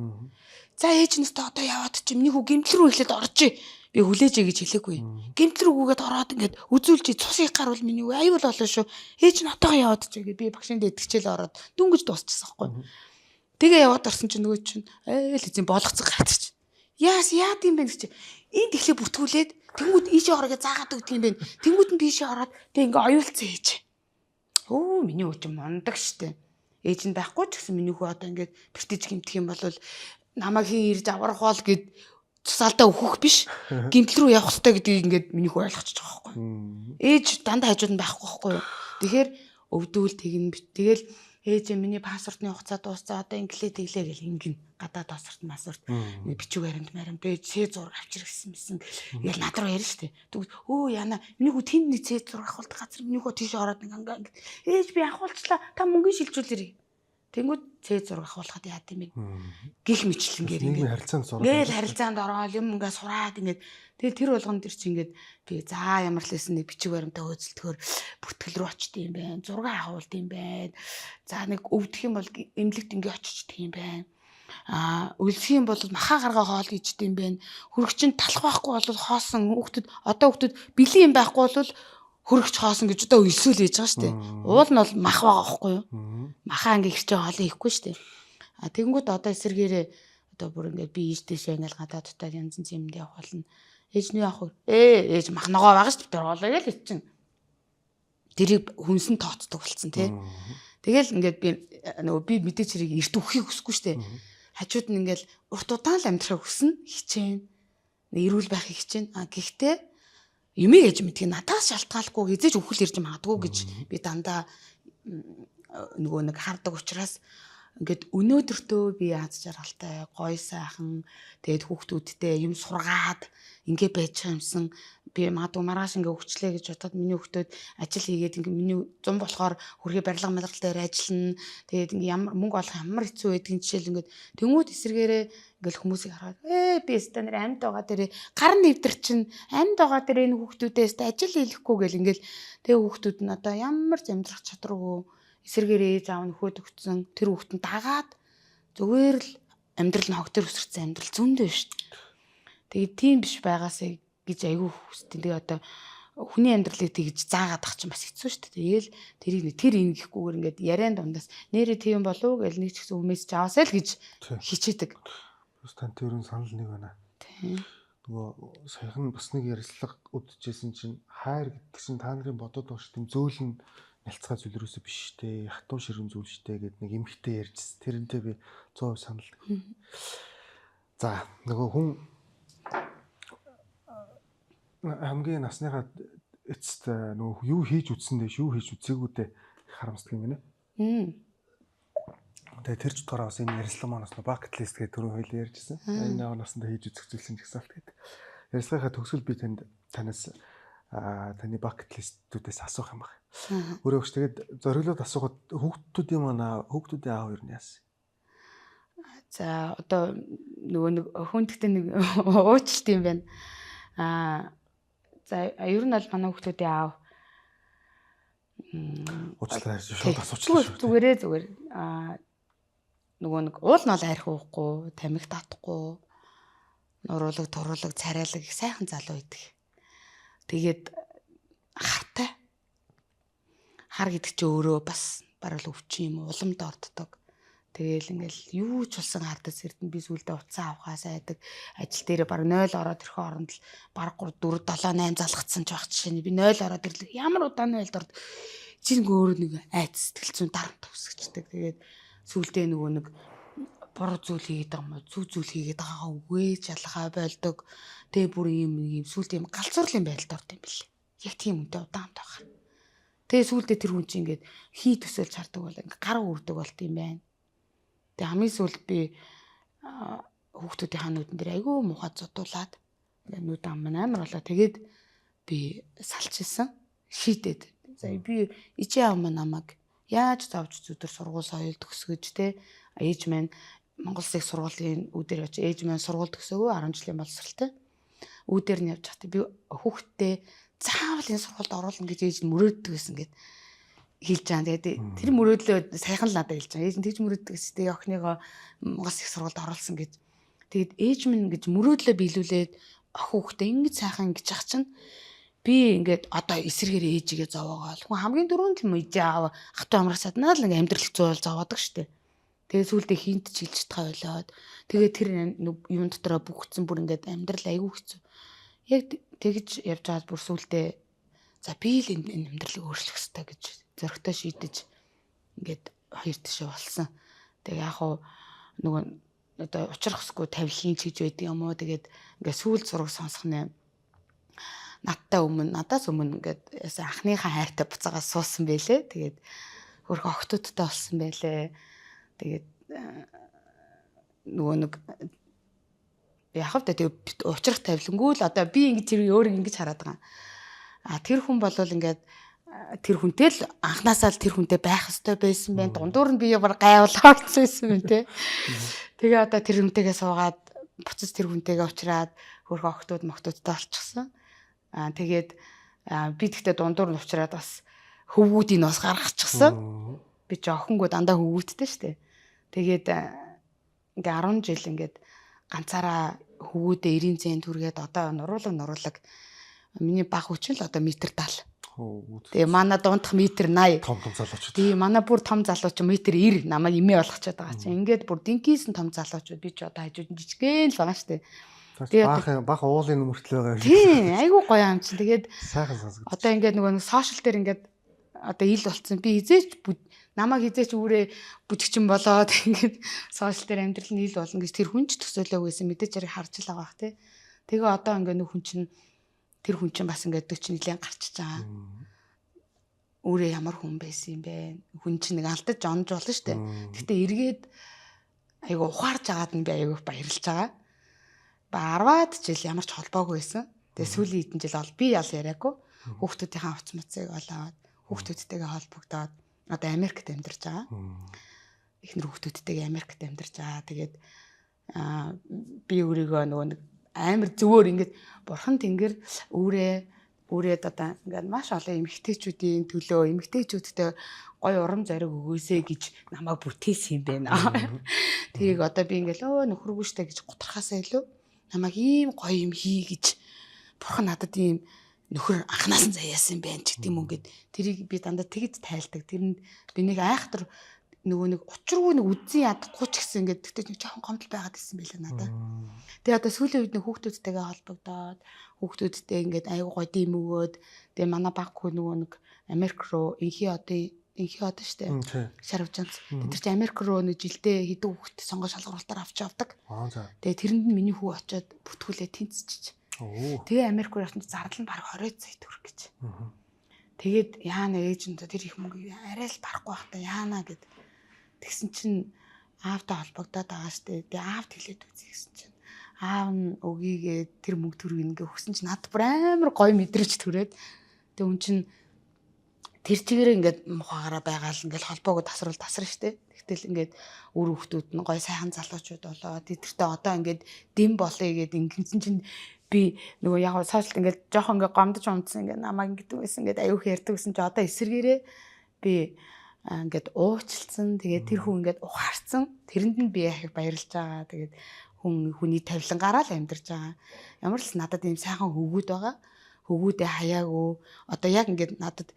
За ээж нэстэ одоо яваад чи миний хүү гимтэл рүү эхлээд орж би хүлээжээ гэж хэлээгүй. Гимтэл рүүгээд ороод ингээд үзүүлж цусыг гарвал миний хүү аюул болоо шүү. Ээж нь отоогоо яваад чи гэж би багшийн дэдгчээл ороод дүнгэж дуусчихсан байхгүй. Тэгээ яваад орсон чи нөгөө чинь л эзэн болгоцсон гарч. Яа тийм бэ гэж чи энд ихлэ бүртгүүлээд тэнгууд ийшээ ороод заагаад өгдөг юм бэ. Тэнгууд нь бишээ ороод тэг ингээ оюулцсан ээж. Өө миний хүү чинь мондог штэ. Ээж нь байхгүй ч гэсэн миний хүү одоо ингээд бэртэж гимтэх юм бол намайг хин ирж аврах бол гэд цусаалтаа өөхөх биш. Гимтэл рүү явах хэрэгтэй гэдгийг ингээд миний хүү ойлгочихж байгаа байхгүй. Ээж дандаа хажууд нь байхгүй байхгүй юу. Тэгэхээр өвдүүл тэгнэ. Тэгэл ээж миний пассвортны хугацаа дууссан одоо инглээ тэглээ гэл ингэн гадаад пассворт нэг бичиг баримт ээж C6 авчир гэсэн ингээл над руу ярина штэ. Тэгвэл өө яна миний хүү тэнд нэг C6 авахулт газар миний хүү тийш ороод ингээ ээж би авахулчлаа та мөнгөний шилжүүлээрэй. Тэнгүүд C6 авахулахад яа гэм бэ? Гих мэтлэнгээр ингээ харилцаанд ороод юм ингээ сураад ингээ Тэгээд тэр болгон тэр чи ингээд би за ямар л байсан нэг бичиг баримтаа хөөцөлтгөр бүртгэл рүү очт юм байна. Зураг агуулд юм байна. За нэг өвдөх юм бол эмнэлэгт ингээ очичд юм байна. Өлсөх юм бол махаа гаргаа хоол ийчд юм байна. Хөрөгчин талах байхгүй бол хоосон хүүхдэд одоо хүүхдэд бэлэн юм байхгүй бол хөрөгч хоосон гэж одоо өлсөөл ээж байгаа шүү дээ. Уул нь бол мах байгаа байхгүй юу? Махаа ингээ хэрчээ хоолоо ихгүй шүү дээ. Тэгэнгүүт одоо эсэргээрээ одоо бүр ингээд би ийштэйшээ ингээл гадаа дотоод янз янз юмд явах болно. Ээж нь яах вэ? Ээж мах ногоо байгаа шүү дээ. Хоолоо ял иччин. Тэрийг хүнсэн тооцдог болсон тий. Тэгэл ингээд би мэдээч хэрэг эрт өгөхийг хүсэхгүй шүү дээ. Хажууд нь ингээл урт удаан л амьдрахыг хүснэ хичээн. Эрүүл байхыг хичээн. Гэхдээ юмыг ээж мэдгийг надаас шалтгааллахгүй эзэж өвхөл ирж магадгүй гэж би дандаа нөгөө нэг хардаг учраас ингээд өнөөдөртөө би аз жаргалтай гоё сайхан тэгээд хүүхдүүдтэй юм сургаад ингээ байж байгаа юмсан би магадгүй маргааш ингээ хөвчлээ гэж бодоод миний хүүхдүүд ажил хийгээд ингээ миний зам болохоор хөрхий барилга малгал дээр ажиллана тэгээд ингээ ямар мөнгө олох ямар хэцүү байдгийг жишээл ингээ тэнгууд эсэргээрээ ингээл хүмүүсийг хараад би стандар амьд байгаа дээр гар нэвдэр чинь амьд байгаа дээр энэ хүүхдүүдээс ажил хийхгүй гэл ингээл тэгээ хүүхдүүд нь одоо ямар амьдрах чадваргүй эсэргээр ээж аав нөхөд өгсөн тэр хүүхдэнд дагаад зүгээр л амьдрал нь хог төр өсөрсөн амьдрал зөндөө шүү дээ. Тэгээд тийм биш байгаасаа гэж айгүй хүсдэг. Тэгээ одоо хүний амьдралыг тэгж заагаад ах чинь бас хэцүү шүү дээ. Тэгээл тэр ингэхгүйгээр ингээд яриан дундаас нэрээ тийм болов гэж нэг ч гэсэн мессеж аваасай л гэж хичээдэг. Бас тань тэрүүн санал нэг байна. Тийм. Нөгөө саяхан бас нэг ярилцлага үдчихсэн чинь хайр гэдэг чинь та нарын бодоод байгаа шүү дээ. Зөөлөн нялцгай зүйл юусоо биш штэ хатуу ширүүн зүйл штэ гэд нэг эмхтэй ярьжсэн. Тэрнтэй би 100% санал. За нөгөө хүн хамгийн насныхаа эцэст нөгөө юу хийж үтсэндээ юу хийж үтсээгүүдээ харамсдаг юм гинэ. Тэгээ тэр ч утгаараа бас энэ ярилцлага маань бас bucket list гэдэг түрүү хоёул ярьжсэн. Энэ наснда хийж үзэх зүйлсэн жагсаалт гэдэг. Ярилцлагынхаа төгсгөл би танаас таны bucket list-үүдээс асуух юм байна. Өөрөө ч тэгээд зориглоод асуухад хүүхдүүдийн аав юу яасан? За одоо нөгөө нэг хүндэгтэй нэг уучлт юм байна. За ер нь бол манай хүүхдүүдийн аав уучлаарай шууд асуучлаа шүү. Зүгээр нөгөө нэг уул нь бол арх уухгүй, тамхи татахгүй, нуруулаг, туруулаг, царайлаг их сайхан залуу байдаг. Тэгээд хартай. Хар гэдэг чи өөрөө бас бараг л өвчин юм уламд орддог. Тэгээл ингээл юу ч болсон хардас эрдэн би сүлдээ уцаа авахаас айдаг. Ажил дээр баг 0 ороод ирэхээ оронд л баг 3 4 7 8 залгацсан ч баг жишээ нь би 0 ороод ирлээ. Ямар удаан 0 орд чинь өөрөө нэг айц сэтгэл зүйн дарамт төвсгчдэг. Тэгээд сүлдээ нөгөө нэг буруу зүйл хийгээд байгаа юм уу? Зүг зүйл хийгээд байгаагаа үгүй жалгаа болдог. Тэгээ бүр ийм сүлдээ юм галзуурлын байдалд орд юм бэл. Яг тийм үнтэй удаан байгаа. Тэгээ сүлдээ тэр хүн чинь ингээд хий төсөөлж хардаг бол ингээд гар үрдэг болт юм байна. Тэгээ хамгийн сүүлд би хүүхдүүдийн хануудын дээр айгүй муухай зодуулаад нүд амар болоо. Тэгээд би салчилсан. Шийдээд. За би ичээ аав маань намайг яаж завж зүтэр сургууль соёл төгсгөж те ээж маань Монгол Улсын сургуулийн үүдээр очиж ээж маань сургууль төгсөөгөө 10 жилийн боловсралтай. Үүдээр нь явж байхдаа би хүүхдтэй заавал энэ сургуульд оруулна гэж ээж нь мөрөөддөг гэсэн гэд хэлж байгаа. Тэгээд тэр мөрөөдлөө сайхан л надад хэлж байгаа. Ээж нь тэгж мөрөөддөг гэсэн тэгээд охиныгоо Монгол Улсын сургуульд оруулсан гэж. Тэгээд ээж минь гэж мөрөөдлөө биелүүлээд хүүхдээ ингэж сайхан ингэж ах чинь би ингээд одоо эсэргээр ээжигээ зовоогоол. Хүн хамгийн дөрөнд л мэж аав хатуу амрах саднаа л ингээд амьдрал зуул зовоодаг штэ. Тэгээ сүулдэ хинт ч хэлж чадхаа болоод тэгээ тэр юм дотроо бүгдсэн бүр ингээд амьдрал айгүй хэцүү. Яг тэгж явж байгаа бүр сүулдэ за би л энэ амьдралыг өөрчлөх хэрэгтэй гэж зөрөгтэй шийдэж ингээд хоёр тишээ болсон. Тэгээ яг хуу нөгөө одоо учрахсгүй тавилын ч гэж байдаг юм уу. Тэгээд ингээд сүүл зураг сонсох нэ надаас өмнө ингээд анхныхаа хайртай буцаагаа суусан байлээ. Тэгээд хөрх охтуудтай болсон байлээ. Тэгээд нөгөө нэг яг л тэгээд учрах тавилангүй л одоо би ингэж тэр өөрийг ингэж хараад байгаа. Тэр хүн болвол ингээд тэр хүнтэй л анханасаа л тэр хүнтэй байх хэрэгтэй байсан байх. Дундуур нь би яг гайвуулаад байсан юм те. Тэгээ одоо тэр хүнтэйгээ суугаад буцаж тэр хүнтэйгээ уулзраад хөрхөн охтууд мохтуудтай болчихсон. Тэгээд би тэгтээ дундуур нь уучраад бас хөвгүүдийг бас гаргачихсан. Би ч охингоо дандаа хөвгүүдтэй штэ. Тэгээд ингээ 10 жил ингээд ганцаараа хөвгүүдээ 90 цент түргээд одоо нуруулаг миний баг хүчин л одоо метр 70. Тэгээ манай дундх метр 80. Том залуучууд. Тэгээ манай бүр том залууч метр 90 намайг имээ болгочоод байгаа чинь. Ингээд бүр динкийсэн том залуучууд би ч одоо хажууд жижигхэн л байгаа штэ. Тэгээд бах уулын мөртлөө байгаа. Тийм, айгүй гоё юм чинь. Тэгээд сайхан сонсогдсон. Одоо ингээд нөгөө сошиал дээр ингээд одоо ил болцсон. Би хизээч намайг хизээч үүрээ бүжигчин болоод ингээд сошиал дээр амьдрал нь ил болно гэж тэр хүн ч төсөөлөөг байсан мэдээж хэрэг харж л байгаа бах тий. Тэгээ одоо ингээд нөх хүн чинь тэр хүн чинь бас ингээд 40 жилийн гарчиж байгаа. Өөрөө ямар хүн байсан юм бэ? Хүн чинь нэг алдаж онж болно шүү дээ. Гэтэ эргээд айгу ухаарж агаад нь би айгу баярлж байгаа. 10-аад жил ямар ч холбоогүй байсан. Тэгээ сүүлийн хэдэн жил бол би ял яриаггүй. Хүүхдүүдийнхээ хувц муцыг олоод хүүхдүүдтэйгээ холбогдоод одоо Америкт амьдарч байгаа. Эхнэр хүүхдүүдтэйгээ Америкт амьдарч байгаа. Тэгээд би өөрийгөө нөгөө нэг амар зөвөр ингээд бурхан тэнгэр үүрээд одоо ингээд маш олон эмэгтэйчүүдийн төлөө эмэгтэйчүүдтэй гой урам зориг өгөөсэй гэж намайг бүтээсэн юм байна. Тэрийг одоо би ингээд нөхөргүй штэ гэж гутархаасаа илүү намайг ийм гоё юм хий гэж бурхан надад ийм нөхөр анханаас нь заяасан юм байна ч гэдэм үү гэд тэрийг би дандаа тэгэд тайлдаг. Тэрэнд би нэг айхтар нөгөө нэг учиргүй нэг үдзэн ядахгүй ч гэсэн ингээд тэгтээ нэг жоохон гомдол байгаад исэн байлаа надад. Тэгээ одоо сүүлийн үед нэг хүүхдүүдтэйгээ холбогдоод хүүхдүүдтэй ингээд аягүй гоё дэм өгөөд тэгээ манай баггүй нөгөө нэг Америк руу инхий одоо штэ шарвжанц тэр чинь Америк руу нэг жилдээ хэдэн хүүхд сонгоо шалгуулалтаар авч явдаг. Тэгээ тэрэнд нь миний хүү очиод бүтгүүлээ тэнцчих. Тэгээ Америк руу явсан чинь зардал нь баг 20 сая төгрөг гэж. Тэгээд яана ээжэнд тэр их мөнгө арай л барахгүй байхдаа яана гэд тэгсэн чинь аавтай холбогдоод байгаа штэ. Тэгээ аавд хэлээд үзье гэсэн чинь аав нь өгийгээ тэр мөнгө төрөг ингээ өгсөн чинь надад бүр амар гоё мэдрэж төрөөд тэгээ үн чинь тэр чигээр ингээд мухаагаараа байгаа л ингээд холбоогоо тасрна штэ. Тэгтэл ингээд үр хүүхдүүд нь гоё сайхан залуучууд болоо тэдэртээ одоо ингээд дэм болъё гэд ингэсэн чинь би нөгөө яг сошиалд ингээд жоохон ингээд гомдож унтсан ингээд намайг ингээд байсан ингээд аюух ярьдаг гэсэн чи одоо эсэргээрээ би ингээд уучлцсан. Тэгээд тэр хүн ингээд ухаарсан. Тэрэнд нь би яг баярлж байгаа. Тэгээд хүний тавилангаараа л амьдарч байгаа. Ямар ч надад ийм сайхан хөвгүүд байгаа. Хөвгүүдээ хаяагүй. Одоо яг ингээд надад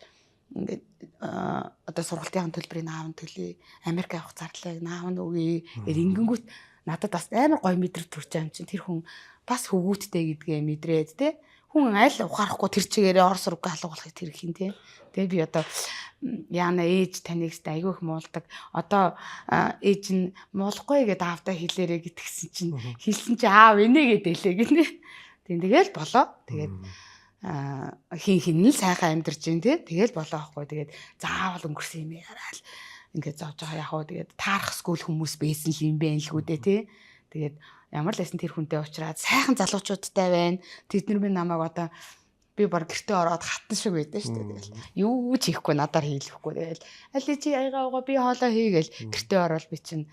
ингээд одоо сургалтын төлбөрийг наав нь төлье. Америк явах зарлыг наав нь өгье. Рингэнгүүт надад бас амар гоё мэдрэг төрж байгаа юм чинь тэр хүн бас хөвгүүдтэй гэдгээ мэдрээд те. Хүн аль ухаарахгүй тэр чигээрээ орс руу халуулахыг тэр хин те. Тэгээ би одоо яана ээж таныг сте айгүй их муулдаг. Одоо ээж нь муулахгүй гэдээ аавдаа хэлээрэ гэтгсэн чинь хэлсэн чи аав инээ гэдэлээ гинэ. Тэгэл болоо. Тэгээд хин л сайхан амьдарч гин те. Тэгэл болоо байхгүй. Тэгээд заавал өнгөрсөн юм яраал. Ингээд зовж байгаа яг хөө тэгээд таарахсгүй хүмүүс байсан л юм бэ л хүүдээ те. Тэгээд ямар л байсан тэр хүнтэй уулзраад сайхан залуучуудтай байна. Тэд нар минь намайг одоо би баг гэртээ ороод хатан шиг байдсан шүү дээ. Тэгэл юу ч хийхгүй надаар хийлэхгүй. Тэгэл аль чи аягаа угаа би хоолоо хийгээл гэртээ ороод би чинь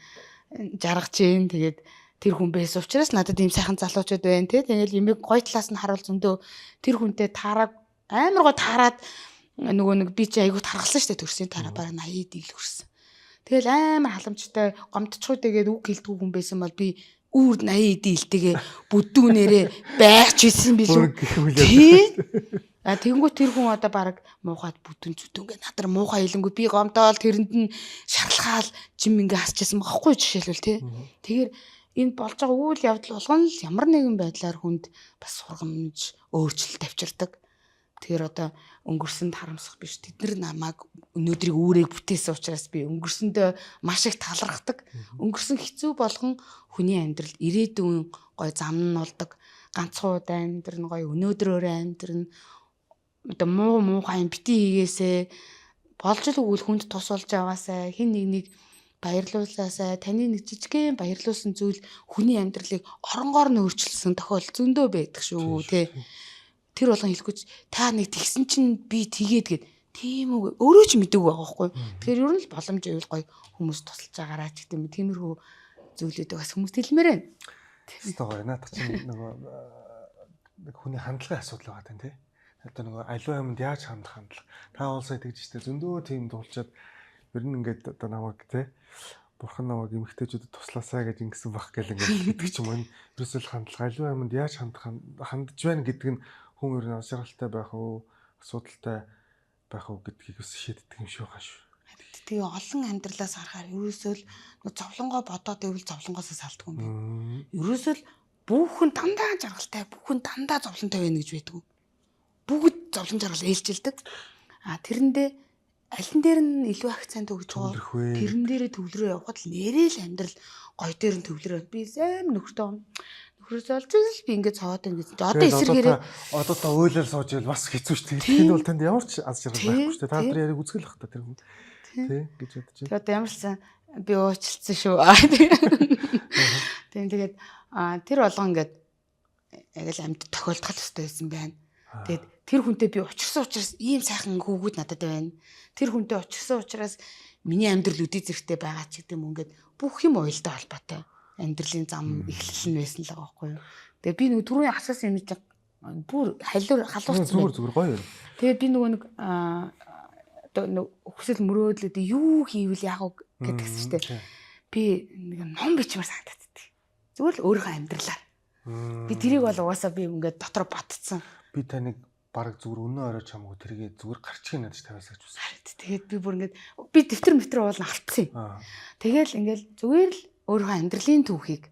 жаргаж гин. Тэгээд тэр хүн байсан учраас надад ийм сайхан залуучууд байна те. Тэгэл юмэг гоё талаас нь харуул зөндөө тэр хүнтэй таараг амар гоо таарад нөгөө нэг би чи айгуу таргалсан шүү дээ. Төрсний тараа бараг 80 дийл хүрсэн. Тэгэл амар халамжтай гомдчихгүй тэгээд үг хэлдэггүй хүн байсан бол би үүр 80 дийлтэйгээ бүдүүнээрээ байрч исэн билүү. Тий. Тэгэнгүүт тэр хүн одоо баг муухайд бүдүүн зүтүнгээ надад муухай хэлэнгүү би гомдоол тэрэнд нь шарлахаал жим ингээ хасчихсан багхгүй жишээлбэл тий. Тэгэхээр энэ болж байгаа үйл явдал болгоно л ямар нэгэн байдлаар хүнд бас сургамж өөрчлөлт авчирдаг. Тэгэхээр одоо өнгөрсөнд харамсах биш. Тэд нар намайг өнөөдрийг үүрээ бүтээсэн учраас би өнгөрсөндөө маш их талархдаг. Өнгөрсөн хэцүү болгон хүний амьдрал ирээдүйн гой зам нь болдог. Ганцхан удаа амьдрын гой өнөөдрөөрөө амьдрын одоо муухай бити хийгээсээ болж л өгвөл хүнд тус болж яваасаа хин нэг баярлуулаасаа таны нэг жижигхэн баярлуулсан зүйл хүний амьдралыг оронгоор нь өөрчилсөн тохиолдол зөндөө байдаг шүү тий. Тэр болгон хэлэхгүй та нэг тэгсэн чинь би тэгээд гээд тийм үү өөрөө ч мэдээгүй байгаа байхгүй. Тэгэхээр ер нь л боломж ивэл гоё хүмүүс тусалж байгаараа ч гэдэг юм. Тиймэрхүү зүйлүүдээ бас хүмүүст хэлмээр байна. Тийм гоё. Наадах чинь нөгөө нэг хүний хандлагын асуудал байгаа тийм тий. Одоо нөгөө аливаа юмд яаж хандах хандлага. Та улсаа тэгж штэ зөндөө тийм дуулчаад ер нь ингээд одоо намайг тий бурхан намайг эмгтээчүүдэд туслаасаа гэж ингэсэн баг гэл ингээд гэдэг ч юм уу. Ерөөсөө хандлага аливаа юмд яаж хандж байна гэдэг нь хүн ер нь анхааралтай байх уу, асуудалтай байх уу гэдгийг бас шийддэг юм шиг байгаа шүү. Тэгээ олон амьдралаас харахаар ерөөсөө л зовлонгоо бодоод ивэл зовлонгоосоо салдгүй юм байна. Ерөөсөө л бүхэн дандаа жаргалтай, бүхэн дандаа зовлонтой байна гэж байдгүй. Бүгд зовлон жаргал ээлжилдэг. Тэрэндээ алин дээр нь илүү акцент өгч байгаа. Тэрэн дээрээ төвлөрөө явхад л нэрээ л амьдрал гоё дээр нь төвлөрөө. Би сайн нөхрөөсөө олж л би ингээд цаваад байна гэж. Одоо эсрэгээрээ одоо та ойлол сууж ивэл бас хэцүү шүү дээ. Энэ бол танд ямар ч аз жаргал байхгүй шүү дээ. Та нар яриг үзгэл бах та тэр хүн. Тий гэж бодож байна. Тэгээд ямар ч сан би уучлцсан шүү. Тэгээд тэр болгон ингээд яг л амьд тохиолдох хэрэгтэй байсан байна. Тэгээд тэр хүнтэй би учирсан учраас ийм сайхан хүүгүүд надад байна. Тэр хүнтэй учирсан учраас миний амьдрал үдий зэрэгтэй байгаа ч гэдэг юм ингээд бүх юм уялдаа холбоотой. Амьдралын зам эхлэл нь байсан л байгаа байхгүй юу. Тэгээд би нөгөө түрүүний асуусан юм чинь бүр халуурсан. Зүгээр гоё юм. Тэгээд би нөгөө нэг одоо хүсэл мөрөөдлөд юу хийвэл яах вэ гэдэгс ч тийм. Би нэг ном бичмээр санагддаг. Зүгээр л өөрийнхөө амьдралаар. Би тэрийг бол угаасаа би ингээд дотор бодцсон. Би таныг баг зүгээр өнөө орой чамгүй тэргээ зүгээр гарчих надад тавиасаа гэж үзсэн. Тэгээд би бүр ингээд би дэвтэр уулна алдсан юм. Тэгэл ингээд зүгээр л өөрийнхөө амьдралын түүхийг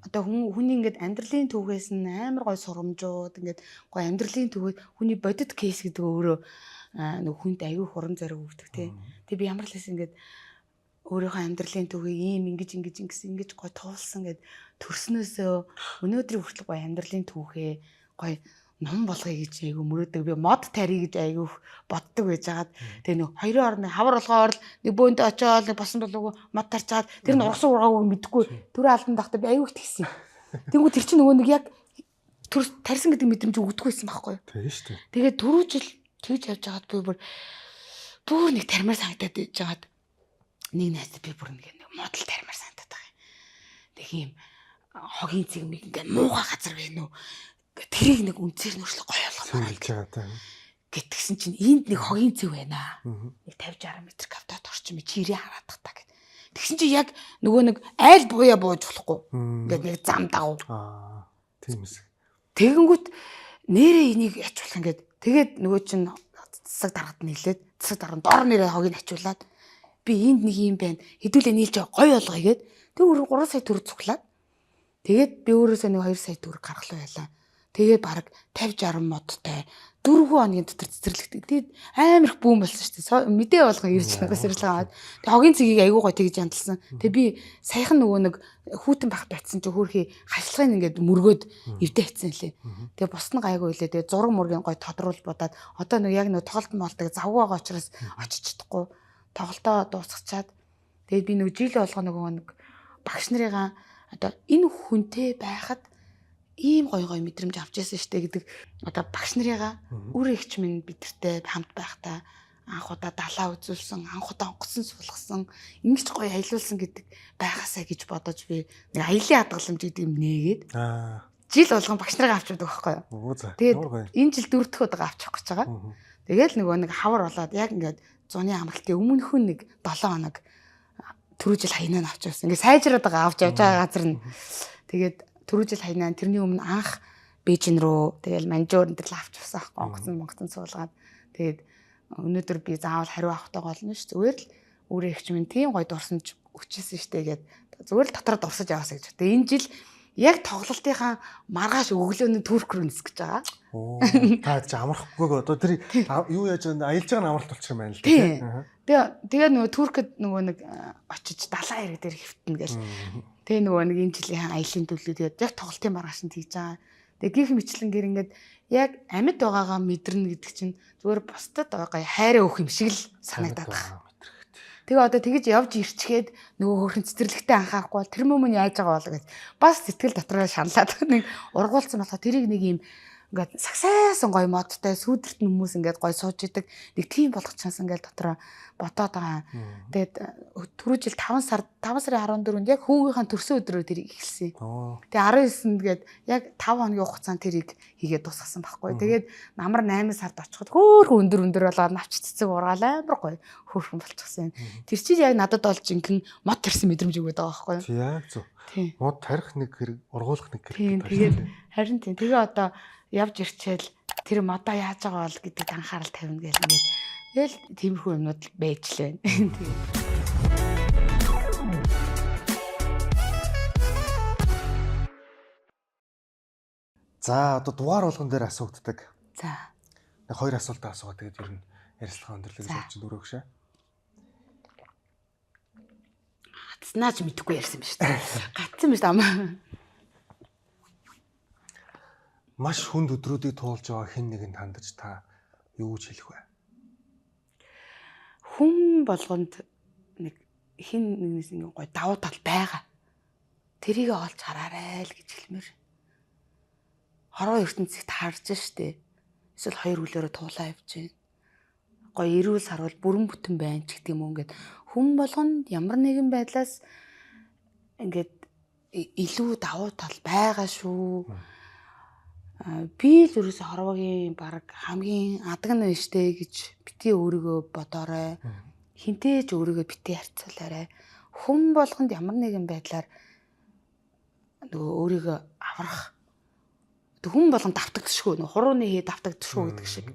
одоо хүний ингээд амьдралын түүхээс нь амар гой сурамжууд ингээд гой амьдралын түүхээ хүний бодит кейс гэдэг өөрөө нэг хүнд аюу хуран зориг өгдөг тий. Тэгээ би ямар л хэс ингээд өөрийнхөө амьдралын түүхийг ийм ингэж гой туулсан гэд төрснөөсөө өнөөдрийн хүртэл гой амьдралын түүхээ гой ном болгоё гэж айгу мөрөөдөг. Би мод тарий гэж айгу боддог байж хагаад тэгээ нэг хоёрын орны хавар болгоор л нэг бөөндө очоод нэг басан болоогүй мод тарчаад тэр нь ургасан ургаагүй мэдгүй төрөө алдан дахтаа би айгу тэгсэн. Тэнгүү тэр чинь нөгөө нэг яг төр тарьсан гэдэг мэдрэмж өгдөг байсан байхгүй юу? Тийм шүү дээ. Тэгээд түрүү жил тэгж явж хагаад би бүр нэг тармаар санагдаад байж хагаад нэг найз би бүр нэг модал тармаар санагдаад байгаа юм. Тэг юм хогийн цэг мэг ингээ муухай газар байна уу? Тэрийг нэг үнцээр нүрслэг гоё болгоно гэтгсэн чинь энд нэг хогийн цэв байна. Нэг 50-60 м квадрат орчим чирээ хараадах та гэд. Тэгсэн чинь яг нөгөө нэг айл буяа бууж болохгүй. Ингээд нэг зам дав. Тийм эсэ. Тэгэнгүүт нэрээ энийг ячуулах ингээд тэгээд нөгөө чинь цэцэг дараад нийлээд цэцэг дараа дор нэрээ хогийг ачуулаад би энд нэг юм байна. Хэдүүлээ нийлж гоё болгоё гэд. Тэг 3 сая төгрөг цуглаад тэгээд би өөрөөсөө нэг 2 сая төгрөг гаргалаа байлаа. Тэгээд баг 50-60 модтай 4 хоногийн дотор цэцэрлэгтэй. Тэгээд амар их бүүм болсон шүү дээ. Мэдээ болгон ирж надаас ирж байгаа. Тэгээд хогийн цэгийг айгуу гой тэгж янталсан. Тэгээд би саяхан нөгөө нэг хүүтэн багт очисон чи хөөрхий хашлахын ингээд мөргөөд эвдээ хийцэн лээ. Тэгээд бус нь гайгүй лээ. Тэгээд зураг мөргийн гой тодруулж бодоод одоо нэг яг нэг тоглолт молдог завгүй байгаа учраас очиж чадахгүй. Тоглолтоо дуусгачаад тэгээд би нэг жил болгоо нөгөө нэг багш нарыгаа одоо энэ хүнтэй байхад ийм гой мэдрэмж авч яасан штэ гэдэг одоо багш нарыгаа үр эгч минь бидэртэй хамт байхдаа анх удаа далаа үзүүлсэн, анх удаа онгоцсон суулгасан, ингэж гоё аялуулсан гэдэг байгаасаа гэж бодож би нэг аялын хадгаламж гэдэг юм нээгээд жил болгон багш нарыгаа авч байдаг байхгүй юу. Тэгээд энэ жил 4 дахь удаа авчих гэж байгаа. Тэгээл нөгөө нэг хавар болоод яг ингээд зуны амралтын өмнөхөн нэг 7 хоног түрүү жил хаянаа авч явсан. Ингээд сайжраад байгаа авч явж байгаа газар нь. Тэгээд түрүү жил хаянаа тэрний өмнө анх Бээжин рүү тэгэл манжуур энэ төр авч явсан аахгүй онгоцон суулгаад тэгээд өнөөдөр би заавал хариу авахтаа болно ш. Зүгээр л өөрөө ихч минь тийм гоё дурсамж өчсөн штэ гээд зүгээр л дотроо дурсаж яваасаа гэж. Тэгээд энэ жил яг тоглолтынхаа маргааш өглөөний түрк рүү нисгэж байгаа. Оо та ч амархгүйг одоо тэр юу яаж аялж байгаа нь амралт болчих юм байна л да. Тэгээ нөгөө түркэд нөгөө нэг очиж далайн хэрэг дээр хэвтэнэ гэл. Тэгээ нөгөө нэг энэ жилийн аялын төлөвлөлт яг тоглолтын маргааш нь хийж байгаа. Тэгээ гих мэтлэнгээр ингээд яг амьд байгаагаа мэдэрнэ гэдэг чинь зүгээр бусдад байгаа хайраа өгөх юм шиг л санагдаад байна. Тэгээ одоо тэгэж явж ирчгээд нөгөө хөрхөн цэцэрлэгтэй анхаарахгүй бол тэр мөн яаж байгаа болоо гэж бас сэтгэл дотроо шаналаад нэг ургуулсан болохоо тэрийг нэг юм ингээд сагсаасан гоё модтой сүүдэрт хүмүүс ингээд гоё сууж идэг. Нэг тийм болгочихсон ингээд дотроо бодоод байгаа. Тэгээд түрүү жил 5 сарын 14-нд яг хүүгийнхаа төрсөн өдрөө тэрийг эхэлсэн. Тэгээд 19-нд гээд яг 5 хоногийн хугацаанд тэрийг хийгээд дуусгасан байхгүй. Тэгээд намар 8 сард очиход хөөхөн өндөр болоод навч цэцэг ургаал амар гоё хөөхөн болчихсон. Тэр чинь яг надад бол жинхэнэ мод тарьсан мэдрэмж өгöd байгаа байхгүй. Яг зөв. Мод тарих нэг хэрэг, ургуулах нэг Тийм хэрэг. тэгээд харин тийм. Тэгээ одоо явж ирчээл тэр модоо яаж байгаа бол гэдэг анхаарал тавина гэл ингээд тэгэл тиймэрхүү юмнууд байж л байна. За одоо дугаар болгон дээр асуудаг. За. Нэг 2 асуултаа асуугаад тэгээд ер нь ярилцлага өндөрлөж явж дөрөв гшээ. Гацнаач мэдхгүй ярьсан ба шүү дээ. Гацсан ба шүү дээ. Маш хүнд өдрүүдийг туулж байгаа хэн нэгэнд хандаж та юу гэж хэлэх вэ? Хүн болгонд нэг хэн нэгнээс ингэ гой давуу тал байгаа. Тэрийг олж хараарай л гэж хэлмээр. Хорвоо ертөнцийг таарж штэ. Эсвэл 2 хүлээрээ туулаа явж байна. Гой эрүүл сарвал бүрэн бүтэн байна ч гэдэг юм уу ингээд хүн болгонд ямар нэгэн байдлаас ингээд илүү давуу тал байгаа шүү. Би л ерөөсө хорвогийн баг хамгийн адаг нь штэ гэж бити өөрийгөө бодоорой. Хинтээж өөрийгөө бити харьцуулаарай. Хүн болгонд ямар нэгэн байдлаар нөгөө өөрийгөө аврах. Хүн болгонд давтагдчихгүй нөгөө хурууны хий давтагдчихгүй гэдэг шиг.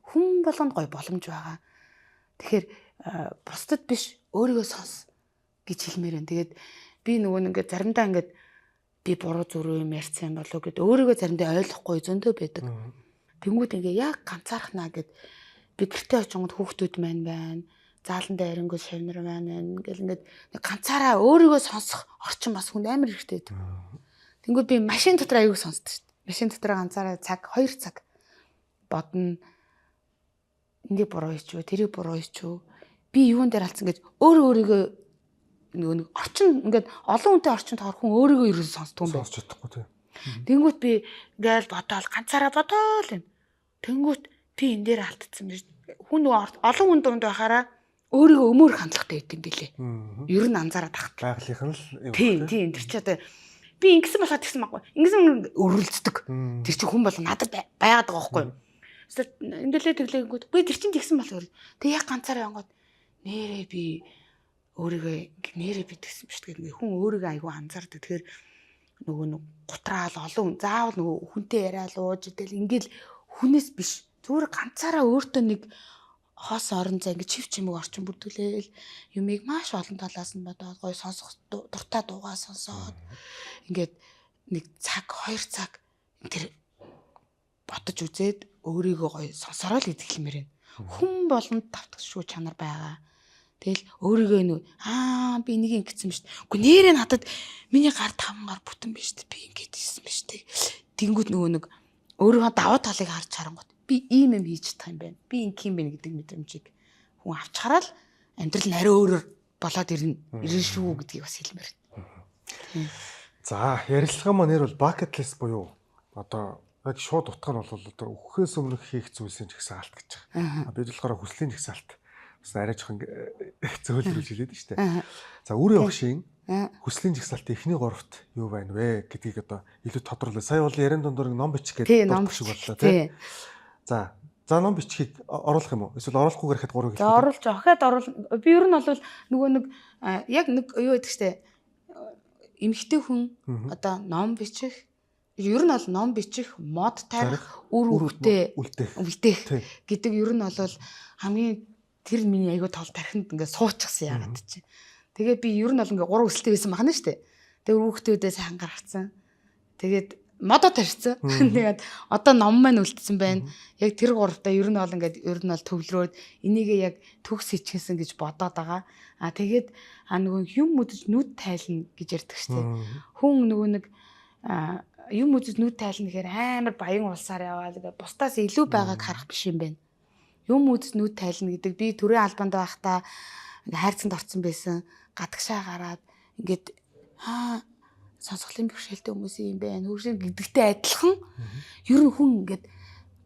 Хүн болгонд гой боломж байгаа. Тэгэхээр бусдад биш өөрийгөө сонс гэж хэлмээр байна. Тэгээд би нөгөө ингээд заримдаа ингээд би буруу зүрх юм ярьсан болов гэд өөрийгөө заримдаа ойлгохгүй зөндөө байдаг. Тэнгүүд ингээ яг ганцаархнаа гэд би гэртээ очингод хүүхдүүд маань байна. Заалан дээр ирэнгүүт шавнар байна. Ингээл ингээд ганцаараа өөрийгөө сонсох орчин бас хүнд амар хэрэгтэй байдаг. Тэнгүүд би машин дотор аягүй сонсдог шүү дээ. Машин дотор ганцаараа цаг 2 цаг бодно. Энийг буруу хийчихв, тэрийг буруу хийчихв. Би юун дээр алдсан гэж өөрийгөө нэг орчин ингээд олон хүнтэй орчинд тохор хүн өөрийгөө ерөөс сонсдог юм байна. Сонсч чадахгүй тийм. Тэнгүүт би ингээл бодоол ганцаараа бодоол юм. Тэнгүүт би энэ дээр алдсан биш. Хүн нөгөө олон хүн дунд байхаараа өөрийгөө өмөр хандлагатай байдаг юм билэ. Ер нь анзаараад тахт. Байгалийнх нь л тийм тэр чи одоо би ингэсэн болоход гэсэн байхгүй. Ингэсэн өрөлддөг. Тэр чи хүн бол надад байгаад байгаа байхгүй. Эсвэл ингэлээ тэглээгүүд би тэр чин тэгсэн болохоор тэг яг ганцаараа янгууд нэрээ би өөрийгөө нэрээ би тэгсэн биш гэдэг хүн өөрийгөө айгүй анзаардаг. Тэгэхээр нөгөө нэг гутраал олон заавал нөгөө хүнтэй яриад ууж идэл ингээл хүнээс биш зүгээр ганцаараа өөртөө нэг хоос орон зай ингээд чив чимэг орчин бүрдүүлээл юмыг маш олон талаас нь бодоод гоё сонсох дуртай дуугаа сонсоод ингээд нэг цаг 2 цаг тэр бодож үзээд өөрийгөө гоё сонсороо л идэлмээр байна. Хүн болгонд давтагшгүй чанар байгаа. Тэгэл өөрийгөө нөө би энийг ингэсэн биш. Үгүй нэрээ надад миний гар 5 гар бүтэн биш. Би ингэж хийсэн биш тэг. Тэнгүүд нөгөө нэг өөрийнхөө даваа талыг харж харангуут би ийм юм хийж чадах юм байна. Би ингэх юм байна гэдэг мэдрэмжийг хүн авч хараад амьдрал нь арай өөрөөр болоод ирнэ шүү гэдгийг бас хэлмээр байна. За ярилцлага маань нэр бол bucket list буюу одоо яг шууд утга нь бол одоо өгөхөөс өмнөх хийх зүйлсийн жагсаалт гэж байгаа. Бид болохоор хүслийн жагсаалт бас арай жоохон зөөлрүүлж хэлээд нь шүү дээ. За өөрийн огшийн хүслийн жагсаалтын эхний 3-т юу байна вэ гэдгийг одоо илүү тодруулъя. Сая бол ярен дундуур ном бичих гэдэг шиг боллоо тий. За ном бичихийг оруулах юм уу? Эсвэл оруулахгүйгээр ихэд 3 хэлэх. За оруулж авахад би ер нь бол нөгөө нэг яг нэг юу гэдэг штэ эмэгтэй хүн одоо ном бичих ер нь бол ном бичих, мод тарих, үр үлдээх гэдэг ер нь бол хамгийн тэр миний айгуу тол тархинд ингээд суучихсан яагаад чи. Тэгээ би ер нь бол ингээд 3 өсөлттэй байсан байна шүү дээ. Тэгээ хүүхдүүдээ сайн гаргацсан. Тэгээд модо тарьсан. Тэгээд одоо ном маань үлдсэн байна. Яг тэр 3-таа ер нь бол ингээд төвлөрөөд энийгээ яг төгс хийчихсэн гэж бодоод байгаа. Тэгээд нөгөө юм үдэж нүд тайлна гэж ярьдаг шүү дээ. Хүн нөгөө нэг юм үдэж нүд тайлна гэхээр амар баян улсаар яваад бусдаас илүү байгааг харах биш юм байна. Юм үдэж нүд тайлна гэдэг би төрийн албанд байхдаа ингээд хайрцанд орсон байсан. Гадагшаа гараад ингээд сонсголын бэрхшээлтэй хүмүүс юм байна. Хөгшин гэдэгтэй адилхан ер нь хүн ингээд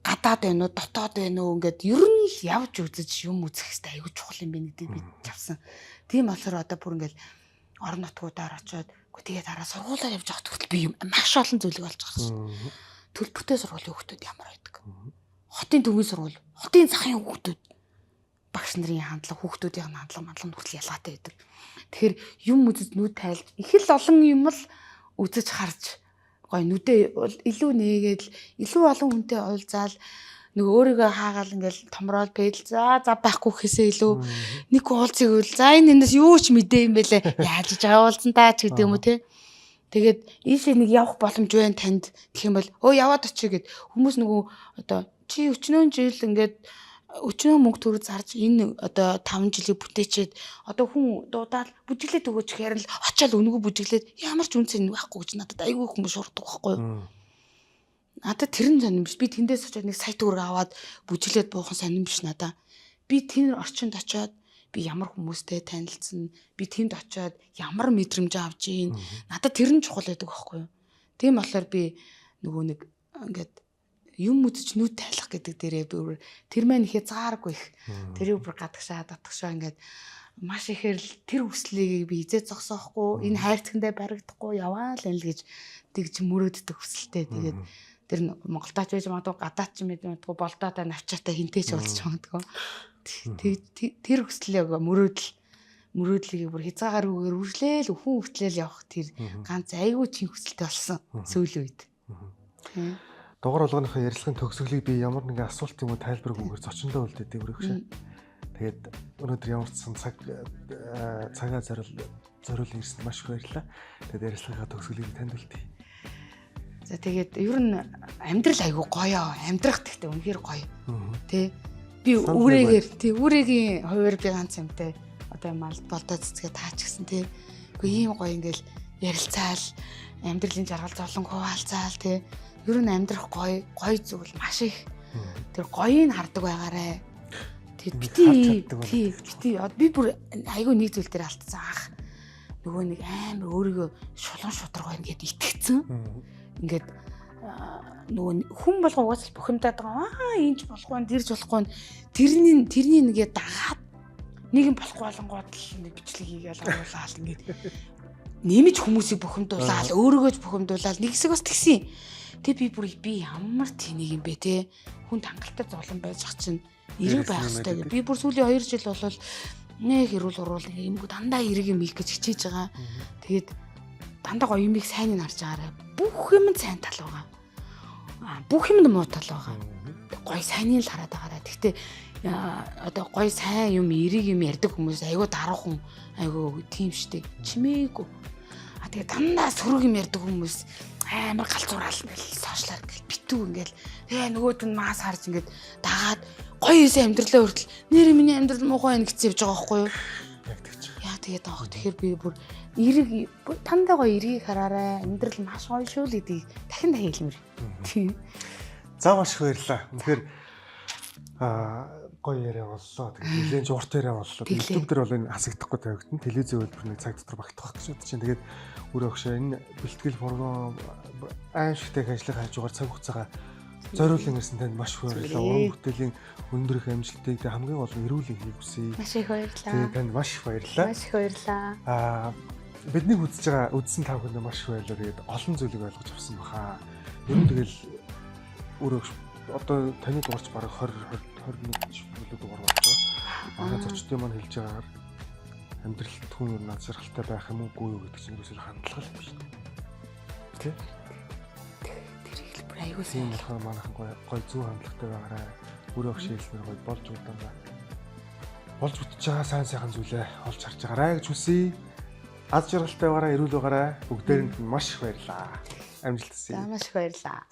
гадаад байна уу, дотоод байна уу ингээд ер нь л явж үзэж юм үзэх хэрэгтэй аюул чухал юм байна гэдэг би тавсан. Тийм болохоор одоо бүр ингээд орон нутгуудаар очиод тэгээд дараа сургуулаар явж байгаа хөтөл би юм маш олон зүйлийг олж гарсан шүү. Төлбөртэй сургуулийн хүүхдүүд ямар байдаг. Хотын төвийн сургууль, хотын захын хүүхдүүд багш нарын хандлага, хүүхдүүдийн хандлага хүртэл ялгаатай байдаг. Тэгэхээр юм үзэж нүд тайлж их л олон юм л үзэж харж гоё нүдээ илүү нээгээл илүү олон хүнтэй уулзаал нөгөө өөрийгөө хаагаал ингээл томроод пэдл за байхгүй гэхээсээ илүү нэг уулзыг үл за энэс юу ч мэдээ юм бэлээ яаж ч уулзсан та ч гэдэг юм уу те. Тэгээд ийшээ нэг явах боломж байна танд гэх юм бол өө яваад очие гэд хүмүүс нөгөө одоо чи өчнөө жил ингээд өчнөө мөнгө төгрөг зарж энэ одоо 5 жилийг бүтээчээд одоо хүн дуудаад бүжиглээд өгөөч гэхээр л очиад өнгөө бүжиглээд ямар ч үнц энэ байхгүй гэж надад айгүй хүмүүс шуурдаг байхгүй юу. Надад тэр нь сонирм биш. Би тэндээс очиод нэг сая төгрөг аваад бүжиглээд буухан сонирм биш надаа. Би тэр орчинд очиод би ямар хүмүүстэй танилцсан, би тэнд очиод ямар мэдрэмж авч ийн. Надад тэр нь чухал байдаг байхгүй юу. Тийм болохоор би нөгөө нэг ингээд юм үзэж нүд тайлах гэдэг дээрээ би тэр маань хязгааргүй их. Тэрийг бүр гадагшаа ингээд маш ихээр л тэр хүслийг би эзээ зогсоохгүй, энэ хайрцагтандаа баригдахгүй яваа л энэ л гэж тэгж мөрөөддөг хүсэлтэй. Тэгээд тэр Монголдаач байж магадгүй гадаач юм мэдгүй болдоотой навчаатай хинтээч уулзч магадгүй. Тэр хүслийг мөрөөдлийг бүр хязгааргүйгээр үржлээл өхөн хөтлөөл явах тэр ганц айгүй чин хүсэлтэй болсон сүүлийн үед. Дугаар болгоныхоо ярилцлагын төгсгөлийг би ямар нэгэн асуулт юм уу тайлбаргүйгээр зочиндоо үлдээдэг өрөөгшөө. Тэгээд өнөөдөр ямар ч цагаа зориул ирсэнд маш их баярлалаа. Тэгээд ярилцлагынхаа төгсгөлийг танд үлдээе. За тэгээд ер нь амьдрал айгүй гоё. Амьдрах гэхдээ үнэхээр гоё. Тэ би үүрээгийн хуваар би ганц юмтай одоо мал болдоо цэцгээ таач гисэн тэ. Үгүй ийм гоё ингээл ярилцаал амьдралын жаргал зовлон хуваалцаал тэ. Ер нь амьдрах гоё зүйл маш их. Тэр гоёыг хардаг байгаарэ. Тэгээд би бүр айгүй нэг зүйл дээр алдсан ах. Нөгөө нэг амар өөрийгөө шулуун шударга ингээд итгэцэн. Ингээд нөгөө хүн болгоо угаасаа бүх юмдаа байгаа. Энд болохгүй, тэрж болохгүй. Тэрний нэгээ дагаад нэг юм болохгүй болонгууд л нэг бичлэг хийгээл оруулаад ингээд нэмж хүмүүсийг бухимдуулаад өөрийгөө ч бухимдуулаад нэг хэсэг бас тэгсэн. Тэг би ямар тэнийг юм бэ те хүн хангалттай зовлон байж ах чинь эрэг байх хэрэгтэй гэх. Би бүр сүүлийн 2 жил болвол нэг хэрүүл уруул юмгүй дандаа эрэг юм их гэж хичээж байгаа. Тэгээд дандаа гоё юмыг сайн нь харж байгаарай. Бүх юм сайн тал байгаа. Бүх юмд муу тал байгаа. Гоё сайныг л хараад байгаарай. Гэхдээ одоо гоё сайн юм эрэг юм ярьдаг хүмүүс айгүй даруухан айгүй тийм штеп чимээгүй. Тэгээ дандаа сөрөг юм ярьдаг хүмүүс амар галзуурал ингээл сошиалар битүү ингээл нөгөөд нь маас харж ингээд дагаад гоё юусэн амьдралаа хүртэл нэр миний амьдрал муухай байна гэж явж байгаа байхгүй юу? Яг тэгж. Яа тэгээд аах. Тэгэхээр би бүр эрэг дандаа гоё эргийг хараарай. Амьдрал маш гоё шүү л гэдгийг дахин хэлмээр. Тийм. За маш их баярлалаа. Үнэхээр гоё яриа боллоо. Тэгээд нэлээд урт яриа боллоо. YouTube дээр бол энэ хасагдахгүй тавигдана. Телевизийн хөлбөр нэг цаг дотор багтах гэж бодож байна. Тэгээд өөрөө өгшөө энэ бэлтгэл програм аимшигтэй ажиллах хажуугаар цаг хугацаагаа зориулсан гэсэн танд маш их баярлалаа. Уран бүтээлийн өндөр их амжилтыг хамгийн гол нь эрүүл энхийг хүсье. Маш их баярлалаа. Тэгээд танд маш их баярлалаа. Маш их баярлалаа. Биднийг үзсэн та бүхэнд маш их баярлалаа. Тэгээд олон зүйлийг ойлгож авсан баха. Ер нь тэгэл өөрөө одоо таны дугаарч бараг 21 дугаар болж байгаа. Манай зочдын маань хэлж байгаагаар амьдрал түн над жаргалтай байх юм уугүй юу гэдэг чинь ерөөсөө хандлага л юм шүү дээ. Тэ? Тэр хэлбэр аягүй сайн болохоор манайхан гоё зүү хандлагатай байгаарай. Өөрөө өгш хэлснээр гоё болж удаана. Болж бүтэж байгаа сайн зүйлээ олж харж байгаарай гэж хүсье. Аз жаргалтай байгаарай, эрүүл байгаарай. Бүгдээрэнд маш их баярлалаа. Амжилт хүсье. За маш их баярлалаа.